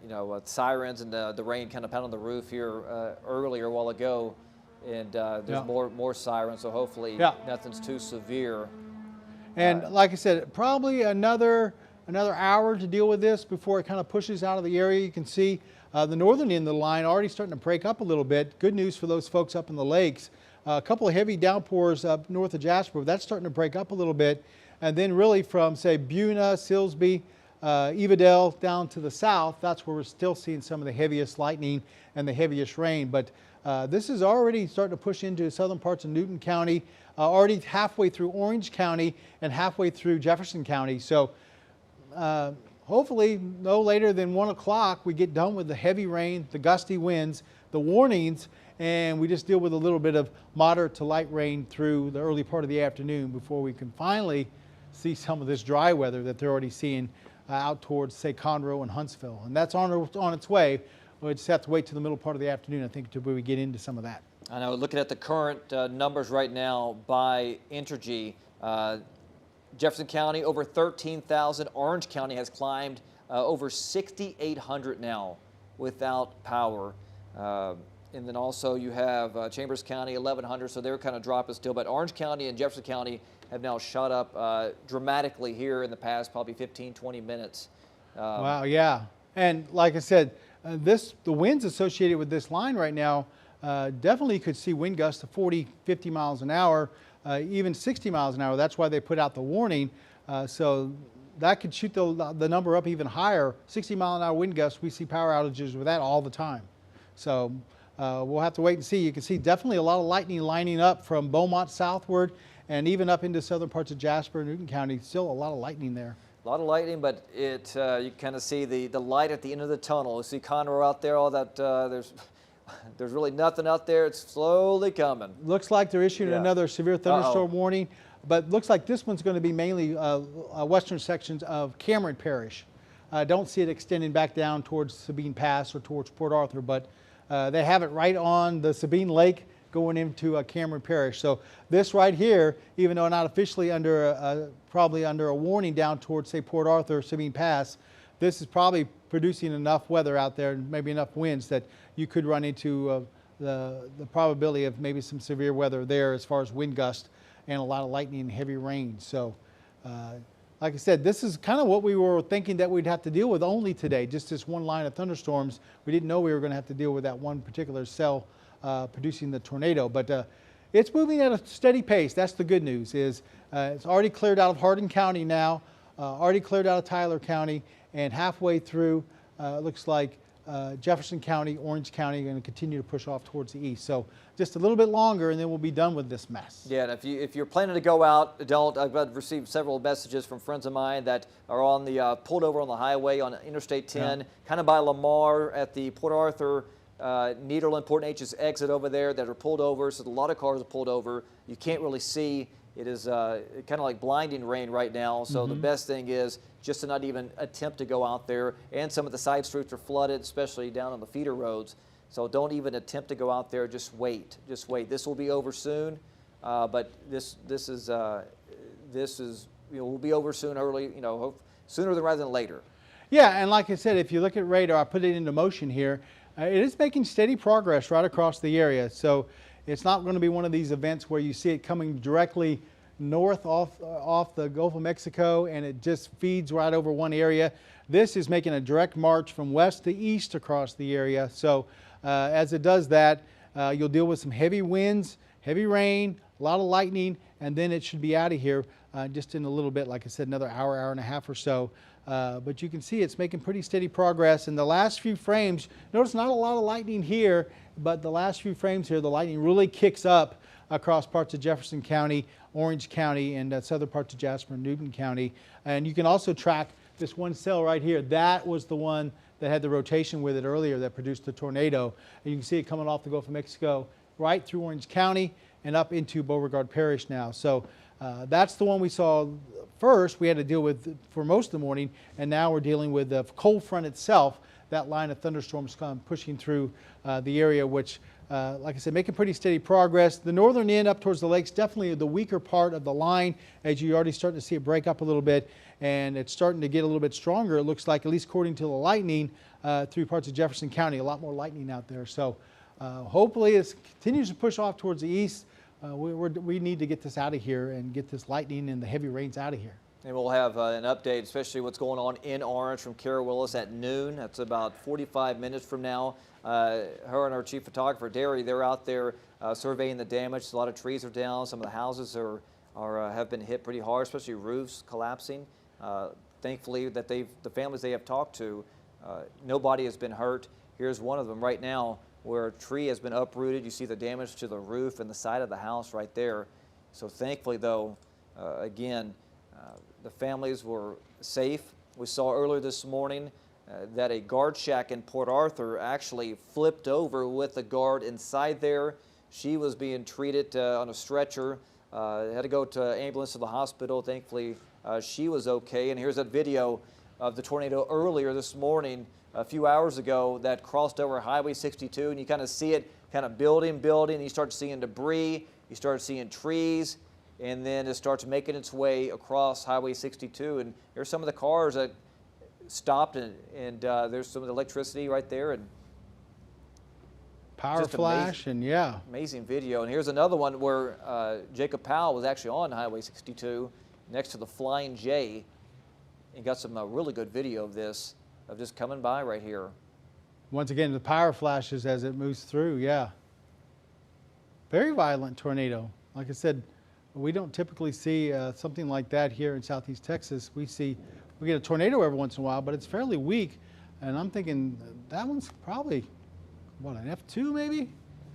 sirens and the rain kind of pounding on the roof here earlier a while ago, and there's Yeah. more sirens. So hopefully Yeah. nothing's too severe. And like I said, probably another hour to deal with this before it kind of pushes out of the area. You can see the northern end of the line already starting to break up a little bit. Good news for those folks up in the lakes. A couple of heavy downpours up north of Jasper, but that's starting to break up a little bit. And then really from, say, Buna, Silsby, Evadale down to the south, that's where we're still seeing some of the heaviest lightning and the heaviest rain. But this is already starting to push into southern parts of Newton County, already halfway through Orange County and halfway through Jefferson County. So hopefully no later than 1 o'clock we get done with the heavy rain, the gusty winds, the warnings, and we just deal with a little bit of moderate to light rain through the early part of the afternoon before we can finally see some of this dry weather that they're already seeing out towards, say, Conroe and Huntsville. And that's on its way. We'll just have to wait till the middle part of the afternoon, I think, to where we get into some of that. I know, looking at the current numbers right now by Entergy, Jefferson County over 13,000. Orange County has climbed over 6,800 now without power. And then also you have Chambers County, 1,100, so they're kind of dropping still. But Orange County and Jefferson County have now shot up dramatically here in the past probably 15, 20 minutes. Wow, yeah. And like I said, the winds associated with this line right now, definitely could see wind gusts of 40, 50 miles an hour, even 60 miles an hour. That's why they put out the warning. So that could shoot the number up even higher. 60 mile an hour wind gusts, we see power outages with that all the time. So we'll have to wait and see. You can see definitely a lot of lightning lining up from Beaumont southward and even up into southern parts of Jasper and Newton County. Still a lot of lightning there. A lot of lightning, but you kind of see the light at the end of the tunnel. You see Conroe out there, all that, there's really nothing out there. It's slowly coming. Looks like they're issuing Yeah. another severe thunderstorm warning, but looks like this one's going to be mainly western sections of Cameron Parish. Don't see it extending back down towards Sabine Pass or towards Port Arthur, but they have it right on the Sabine Lake going into Cameron Parish. So this right here, even though not officially probably under a warning down towards, say, Port Arthur, Sabine Pass, this is probably producing enough weather out there, and maybe enough winds that you could run into the probability of maybe some severe weather there as far as wind gusts and a lot of lightning and heavy rain. So like I said, this is kind of what we were thinking that we'd have to deal with only today, just this one line of thunderstorms. We didn't know we were going to have to deal with that one particular cell producing the tornado, but it's moving at a steady pace. That's the good news. Is it's already cleared out of Hardin County now, already cleared out of Tyler County, and halfway through looks like Jefferson County, Orange County are going to continue to push off towards the east. So just a little bit longer, and then we'll be done with this mess. Yeah, and if you're planning to go out, I've received several messages from friends of mine that are on the pulled over on the highway on Interstate 10, kind of by Lamar at the Port Arthur Nederland, Port Neches exit over there that are pulled over, so a lot of cars are pulled over. You can't really see. It is kind of like blinding rain right now, so the best thing is just to not even attempt to go out there. And some of the side streets are flooded, especially down on the feeder roads. So don't even attempt to go out there. Just wait. Just wait. This will be over soon, but this is will be over soon, early, sooner rather than later. Yeah, and like I said, if you look at radar, I put it into motion here. It is making steady progress right across the area. So it's not going to be one of these events where you see it coming directly north off the Gulf of Mexico and it just feeds right over one area. This is making a direct march from west to east across the area. So as it does that, you'll deal with some heavy winds, heavy rain, a lot of lightning, and then it should be out of here just in a little bit, like I said, another hour, hour and a half or so. But you can see it's making pretty steady progress. In the last few frames, notice not a lot of lightning here, but the last few frames here, the lightning really kicks up across parts of Jefferson County, Orange County, and southern parts of Jasper and Newton County. And you can also track this one cell right here. That was the one that had the rotation with it earlier that produced the tornado. And you can see it coming off the Gulf of Mexico right through Orange County and up into Beauregard Parish now. So that's the one we saw first. We had to deal with for most of the morning, and now we're dealing with the cold front itself. That line of thunderstorms pushing through the area, which, like I said, making pretty steady progress. The northern end up towards the lakes, definitely the weaker part of the line, as you already starting to see it break up a little bit, and it's starting to get a little bit stronger. It looks like, at least according to the lightning, through parts of Jefferson County, a lot more lightning out there. So hopefully it continues to push off towards the east. We need to get this out of here and get this lightning and the heavy rains out of here. And we'll have an update, especially what's going on in Orange, from Kara Willis at noon. That's about 45 minutes from now. Her and our chief photographer, Derry, they're out there surveying the damage. A lot of trees are down. Some of the houses have been hit pretty hard, especially roofs collapsing. Thankfully, that the families they have talked to, nobody has been hurt. Here's one of them right now, where a tree has been uprooted. You see the damage to the roof and the side of the house right there. So thankfully, though, again, the families were safe. We saw earlier this morning that a guard shack in Port Arthur actually flipped over with a guard inside there. She was being treated on a stretcher, had to go to ambulance to the hospital. Thankfully, she was okay. And here's a video of the tornado earlier this morning, a few hours ago, that crossed over Highway 62, and you kind of see it kind of building. You start seeing debris, you start seeing trees, and then it starts making its way across Highway 62. And there's some of the cars that stopped, and there's some of the electricity right there, and Power flash, and yeah. Amazing video. And here's another one where Jacob Powell was actually on Highway 62 next to the Flying J, and got some really good video of this, of just coming by right here. Once again, the power flashes as it moves through, yeah. Very violent tornado. Like I said, we don't typically see something like that here in Southeast Texas. We get a tornado every once in a while, but it's fairly weak. And I'm thinking that one's probably, what, an F2 maybe?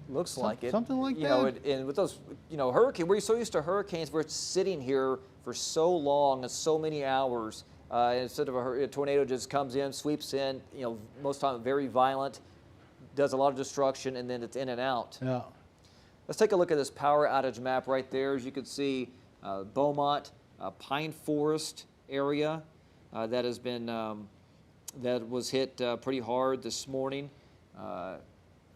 Looks like it. Something like that. And with those, hurricanes, we're so used to hurricanes where it's sitting here for so long and so many hours. Instead of a tornado just comes in, sweeps in, most of the time very violent, does a lot of destruction, and then it's in and out. Yeah. Let's take a look at this power outage map right there. As you can see, Beaumont, Pine Forest area that has been that was hit pretty hard this morning.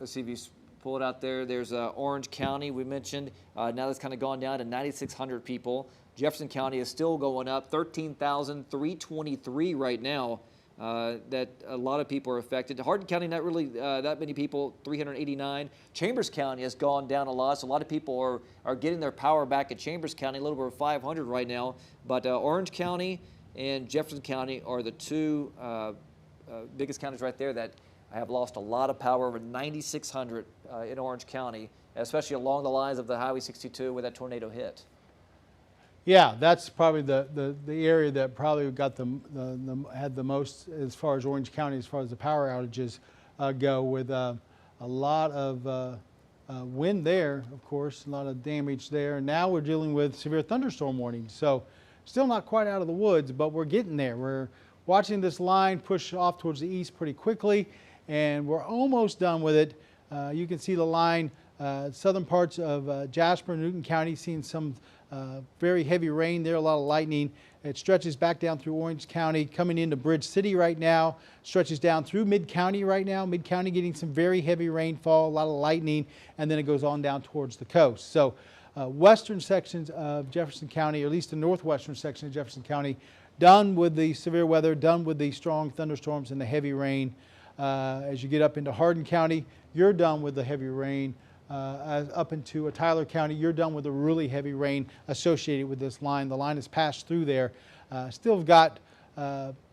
Let's see if you pull it out there. There's Orange County we mentioned. Now that's kind of gone down to 9,600 people. Jefferson County is still going up, 13,323 right now. That a lot of people are affected. Hardin County, not really that many people, 389. Chambers County has gone down a lot, so a lot of people are getting their power back at Chambers County, a little over 500 right now. But Orange County and Jefferson County are the two biggest counties right there that have lost a lot of power, over 9,600 in Orange County, especially along the lines of the Highway 62 where that tornado hit. Yeah, that's probably the area that probably got had the most as far as Orange County, as far as the power outages go, with a lot of wind there, of course, a lot of damage there. And now we're dealing with severe thunderstorm warnings. So still not quite out of the woods, but we're getting there. We're watching this line push off towards the east pretty quickly. and we're almost done with it. You can see the line, southern parts of Jasper and Newton County seeing some very heavy rain there, a lot of lightning. It stretches back down through Orange County, coming into Bridge City right now, stretches down through Mid-County right now. Mid-County getting some very heavy rainfall, a lot of lightning, and then it goes on down towards the coast. So western sections of Jefferson County, or at least the northwestern section of Jefferson County, done with the severe weather, done with the strong thunderstorms and the heavy rain. As you get up into Hardin County, you're done with the heavy rain. Up into Tyler County, you're done with the really heavy rain associated with this line. The line has passed through there. Still got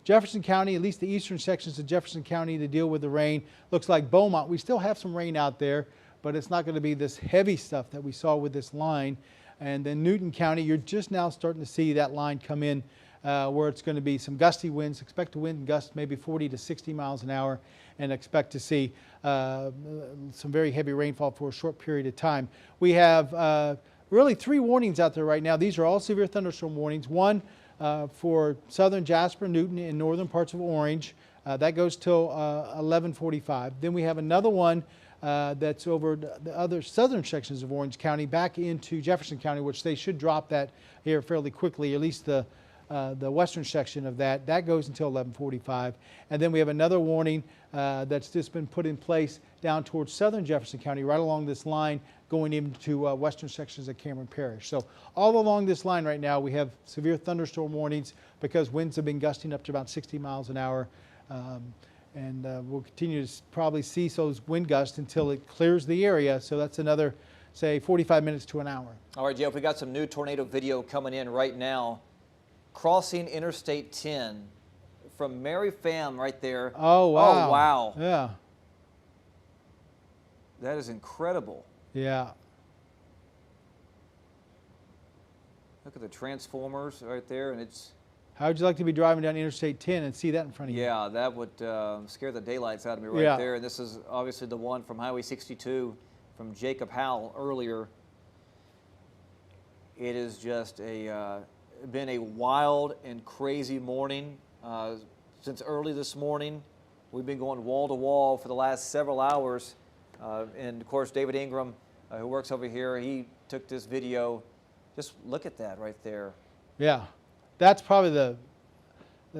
Jefferson County, at least the eastern sections of Jefferson County, to deal with the rain. Looks like Beaumont, we still have some rain out there, but it's not going to be this heavy stuff that we saw with this line. And then Newton County, you're just now starting to see that line come in where it's going to be some gusty winds. Expect to wind gusts maybe 40 to 60 miles an hour, and expect to see some very heavy rainfall for a short period of time. We have really 3 warnings out there right now. These are all severe thunderstorm warnings. One for southern Jasper, Newton, and northern parts of Orange. That goes till 11:45. Then we have another one that's over the other southern sections of Orange County back into Jefferson County, which they should drop that here fairly quickly, at least the western section of that. That goes until 11:45. And then we have another warning that's just been put in place down towards southern Jefferson County, right along this line, going into western sections of Cameron Parish. So all along this line right now, we have severe thunderstorm warnings because winds have been gusting up to about 60 miles an hour. And we'll continue to probably see those wind gusts until it clears the area. So that's another, say, 45 minutes to an hour. All right, Jeff, we got some new tornado video coming in right now. Crossing Interstate 10 from Mary Pham right there. Oh, wow. Oh, wow. Yeah. That is incredible. Yeah. Look at the transformers right there, and it's... How would you like to be driving down Interstate 10 and see that in front of you? Yeah, that would scare the daylights out of me right Yeah. there. And this is obviously the one from Highway 62 from Jacob Howell earlier. It is just been a wild and crazy morning since early this morning. We've been going wall to wall for the last several hours. And of course, David Ingram, who works over here, he took this video. Just look at that right there. Yeah. That's probably the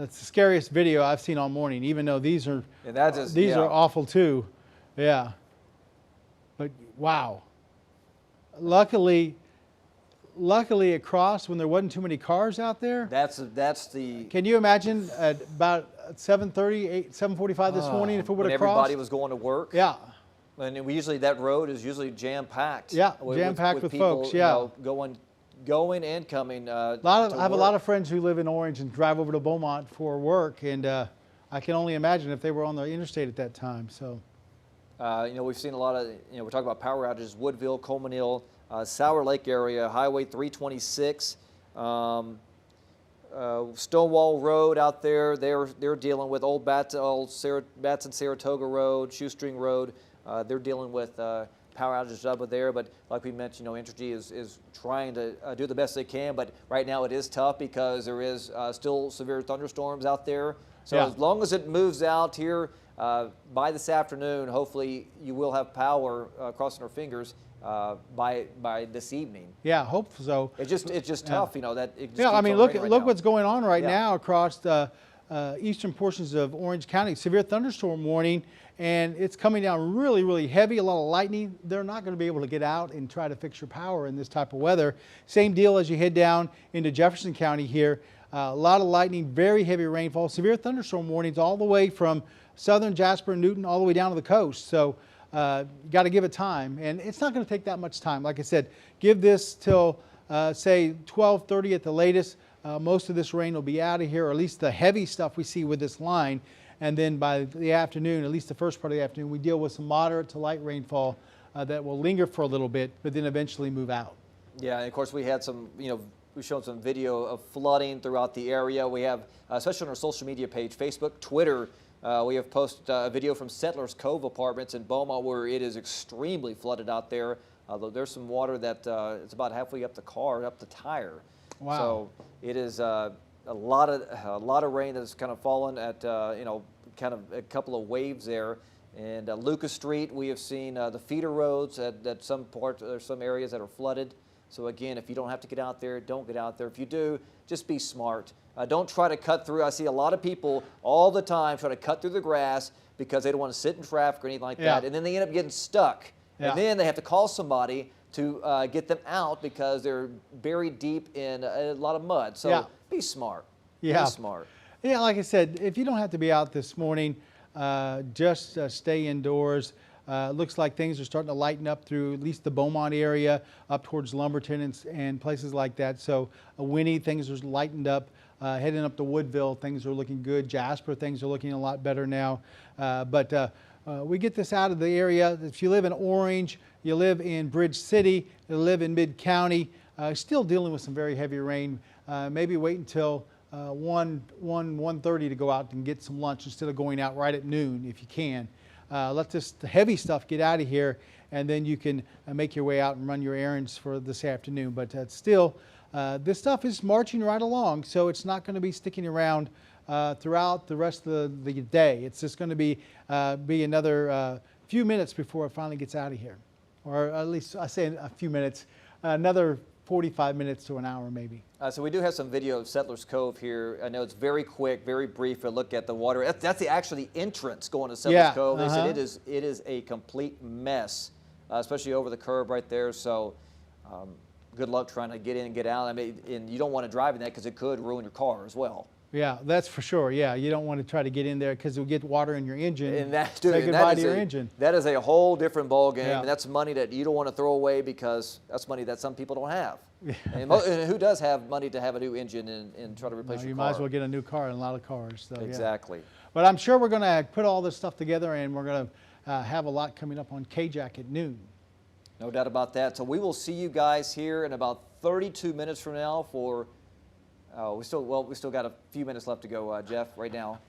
scariest video I've seen all morning, even though these are are awful too. Yeah. But wow. Luckily it crossed when there wasn't too many cars out there. That's the. Can you imagine at about 7:30, 7:45 this morning if it would when have crossed? everybody was going to work. Yeah. And we usually, that road is usually jam-packed. Yeah, jam-packed with people, folks, yeah. You know, going and coming I have a lot of friends who live in Orange and drive over to Beaumont for work, and I can only imagine if they were on the interstate at that time. So, you know, we've seen a lot of, you know, we're talking about power outages, Woodville, Coleman Hill, Sour Lake area, Highway 326, Stonewall Road out there. They're dealing with Old Batson Saratoga Road, Shoestring Road. They're dealing with power outages over there, but like we mentioned, you know, Entergy is trying to do the best they can, but right now it is tough because there is still severe thunderstorms out there. So Yeah. as long as it moves out here by this afternoon, hopefully you will have power, crossing our fingers, by this evening. yeah, hope so. It's just tough, you know, that it just Yeah, I keeps mean, on look raining right look now. what's going on right Yeah. now across the eastern portions of Orange County. Severe thunderstorm warning, and it's coming down really, really heavy, a lot of lightning. They're not going to be able to get out and try to fix your power in this type of weather. Same deal as you head down into Jefferson County here. A lot of lightning, very heavy rainfall, severe thunderstorm warnings all the way from southern Jasper and Newton all the way down to the coast. So you got to give it time, and it's not going to take that much time. Like I said, give this till say 12:30 at the latest. Most of this rain will be out of here, or at least the heavy stuff we see with this line. And then by the afternoon, at least the first part of the afternoon, we deal with some moderate to light rainfall that will linger for a little bit, but then eventually move out. Yeah, and of course we had some, you know, we showed some video of flooding throughout the area. We have, especially on our social media page, Facebook, Twitter, we have posted a video from Settlers Cove Apartments in Beaumont where it is extremely flooded out there. There's some water that it's about halfway up the car, up the tire. Wow. So it is a lot of rain that's kind of fallen at, you know, kind of a couple of waves there. And Lucas Street, we have seen the feeder roads at some parts, there's some areas that are flooded. So again, if you don't have to get out there, don't get out there. If you do, just be smart. Don't try to cut through. I see a lot of people all the time try to cut through the grass because they don't want to sit in traffic or anything like that. And then they end up getting stuck. Yeah. And then they have to call somebody to get them out because they're buried deep in a lot of mud. So be smart. Yeah. Be smart. Yeah, like I said, if you don't have to be out this morning, just stay indoors. Looks like things are starting to lighten up through at least the Beaumont area, up towards Lumberton and places like that. So Winnie, things are lightened up. Heading up to Woodville, things are looking good. Jasper, things are looking a lot better now. But we get this out of the area. If you live in Orange, you live in Bridge City, you live in Mid-County, still dealing with some very heavy rain. Maybe wait until 1:30 to go out and get some lunch instead of going out right at noon if you can. Let the heavy stuff get out of here, and then you can make your way out and run your errands for this afternoon. But still, this stuff is marching right along, so it's not going to be sticking around throughout the rest of the day. It's just going to be another few minutes before it finally gets out of here, or at least I say a few minutes, another 45 minutes to an hour maybe. So we do have some video of Settlers Cove here. I know it's very quick, very brief. A look at the water. That's actually the entrance going to Settlers Cove. They said it is a complete mess, especially over the curb right there. So good luck trying to get in and get out. I mean, and you don't want to drive in that because it could ruin your car as well. Yeah, that's for sure. Yeah, you don't want to try to get in there because it'll get water in your engine. And that's say goodbye to your engine. That is a whole different ball game, Yeah. and that's money that you don't want to throw away because that's money that some people don't have. And who does have money to have a new engine and try to replace your you car? might as well get a new car in a lot of cars. So, Exactly. Yeah. But I'm sure we're going to put all this stuff together, and we're going to have a lot coming up on KJAC at noon. No doubt about that. So we will see you guys here in about 32 minutes from now for. We still got a few minutes left to go, Jeff. Right now,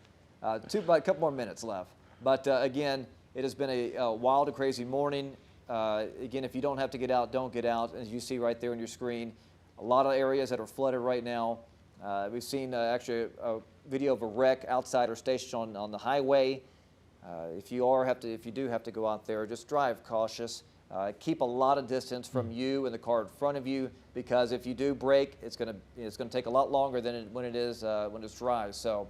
about a couple more minutes left. But again, it has been a wild and crazy morning. Again, if you don't have to get out, don't get out. As you see right there on your screen, a lot of areas that are flooded right now. We've seen actually a video of a wreck outside our station on the highway. If you do have to go out there, just drive cautious. Keep a lot of distance from you and the car in front of you, because if you do brake, it's gonna take a lot longer than when it's dry. So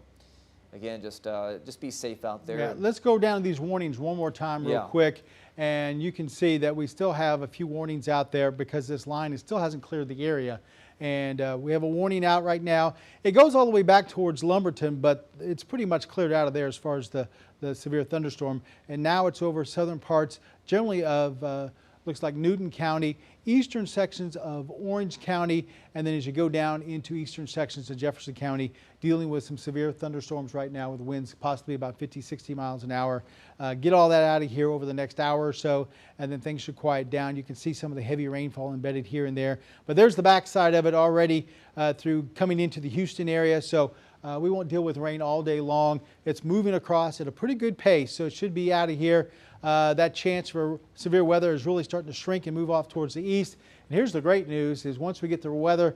again, just be safe out there. Yeah, let's go down these warnings one more time real quick, and you can see that we still have a few warnings out there because this line still hasn't cleared the area. And we have a warning out right now. It goes all the way back towards Lumberton, but it's pretty much cleared out of there as far as the severe thunderstorm. And now it's over southern parts, generally of looks like Newton County, eastern sections of Orange County, and then as you go down into eastern sections of Jefferson County, dealing with some severe thunderstorms right now with winds possibly about 50, 60 miles an hour. Get all that out of here over the next hour or so, and then things should quiet down. You can see some of the heavy rainfall embedded here and there, but there's the backside of it already through coming into the Houston area. So we won't deal with rain all day long. It's moving across at a pretty good pace, so it should be out of here. That chance for severe weather is really starting to shrink and move off towards the east. And here's the great news is once we get the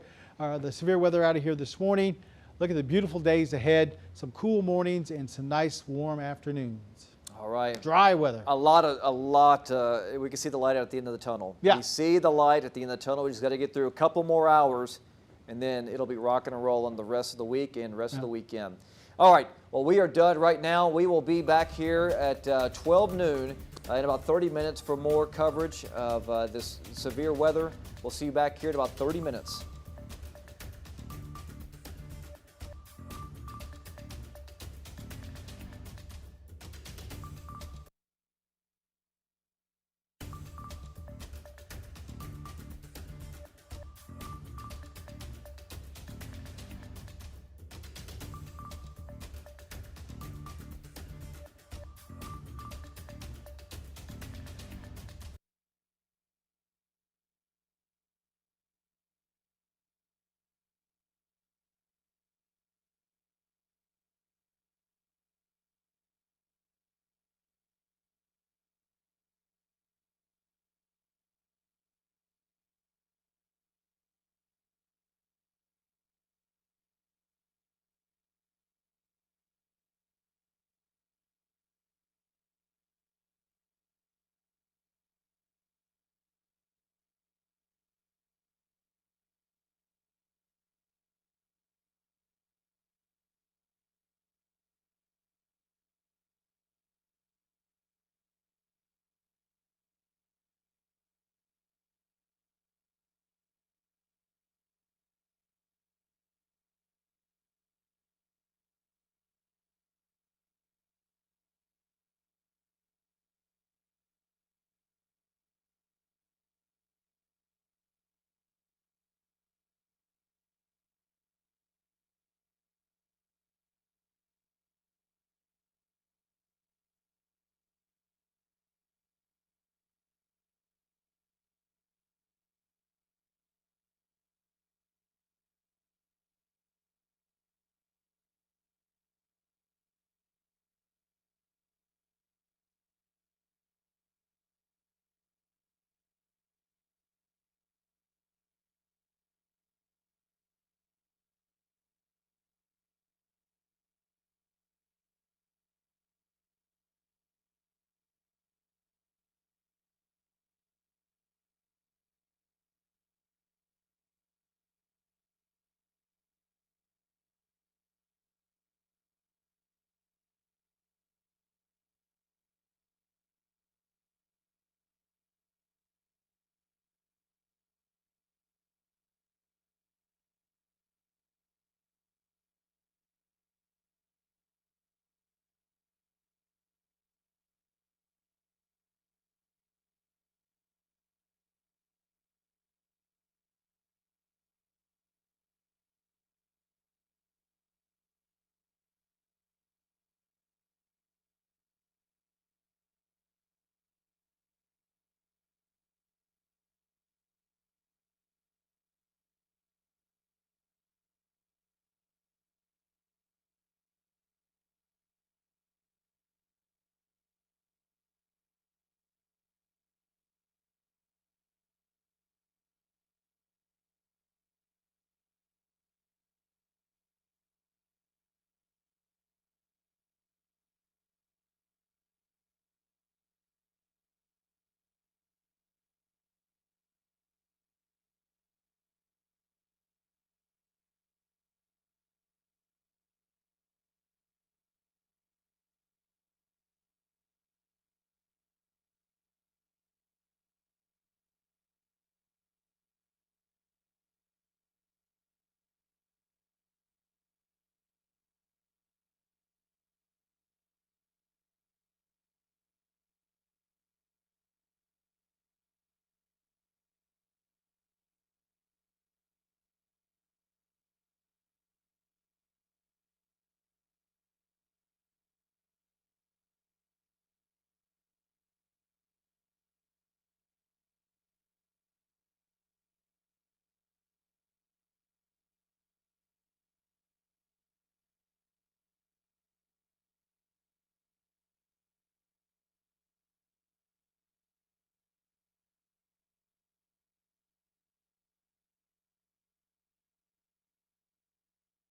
severe weather out of here this morning, look at the beautiful days ahead, some cool mornings and some nice warm afternoons. All right. Dry weather. A lot. We can see the light at the end of the tunnel. Yeah. We see the light at the end of the tunnel. We just got to get through a couple more hours, and then it'll be rocking and rolling the rest of the week and rest of the weekend. All right. Well, we are done right now. We will be back here at 12 noon in about 30 minutes for more coverage of this severe weather. We'll see you back here in about 30 minutes.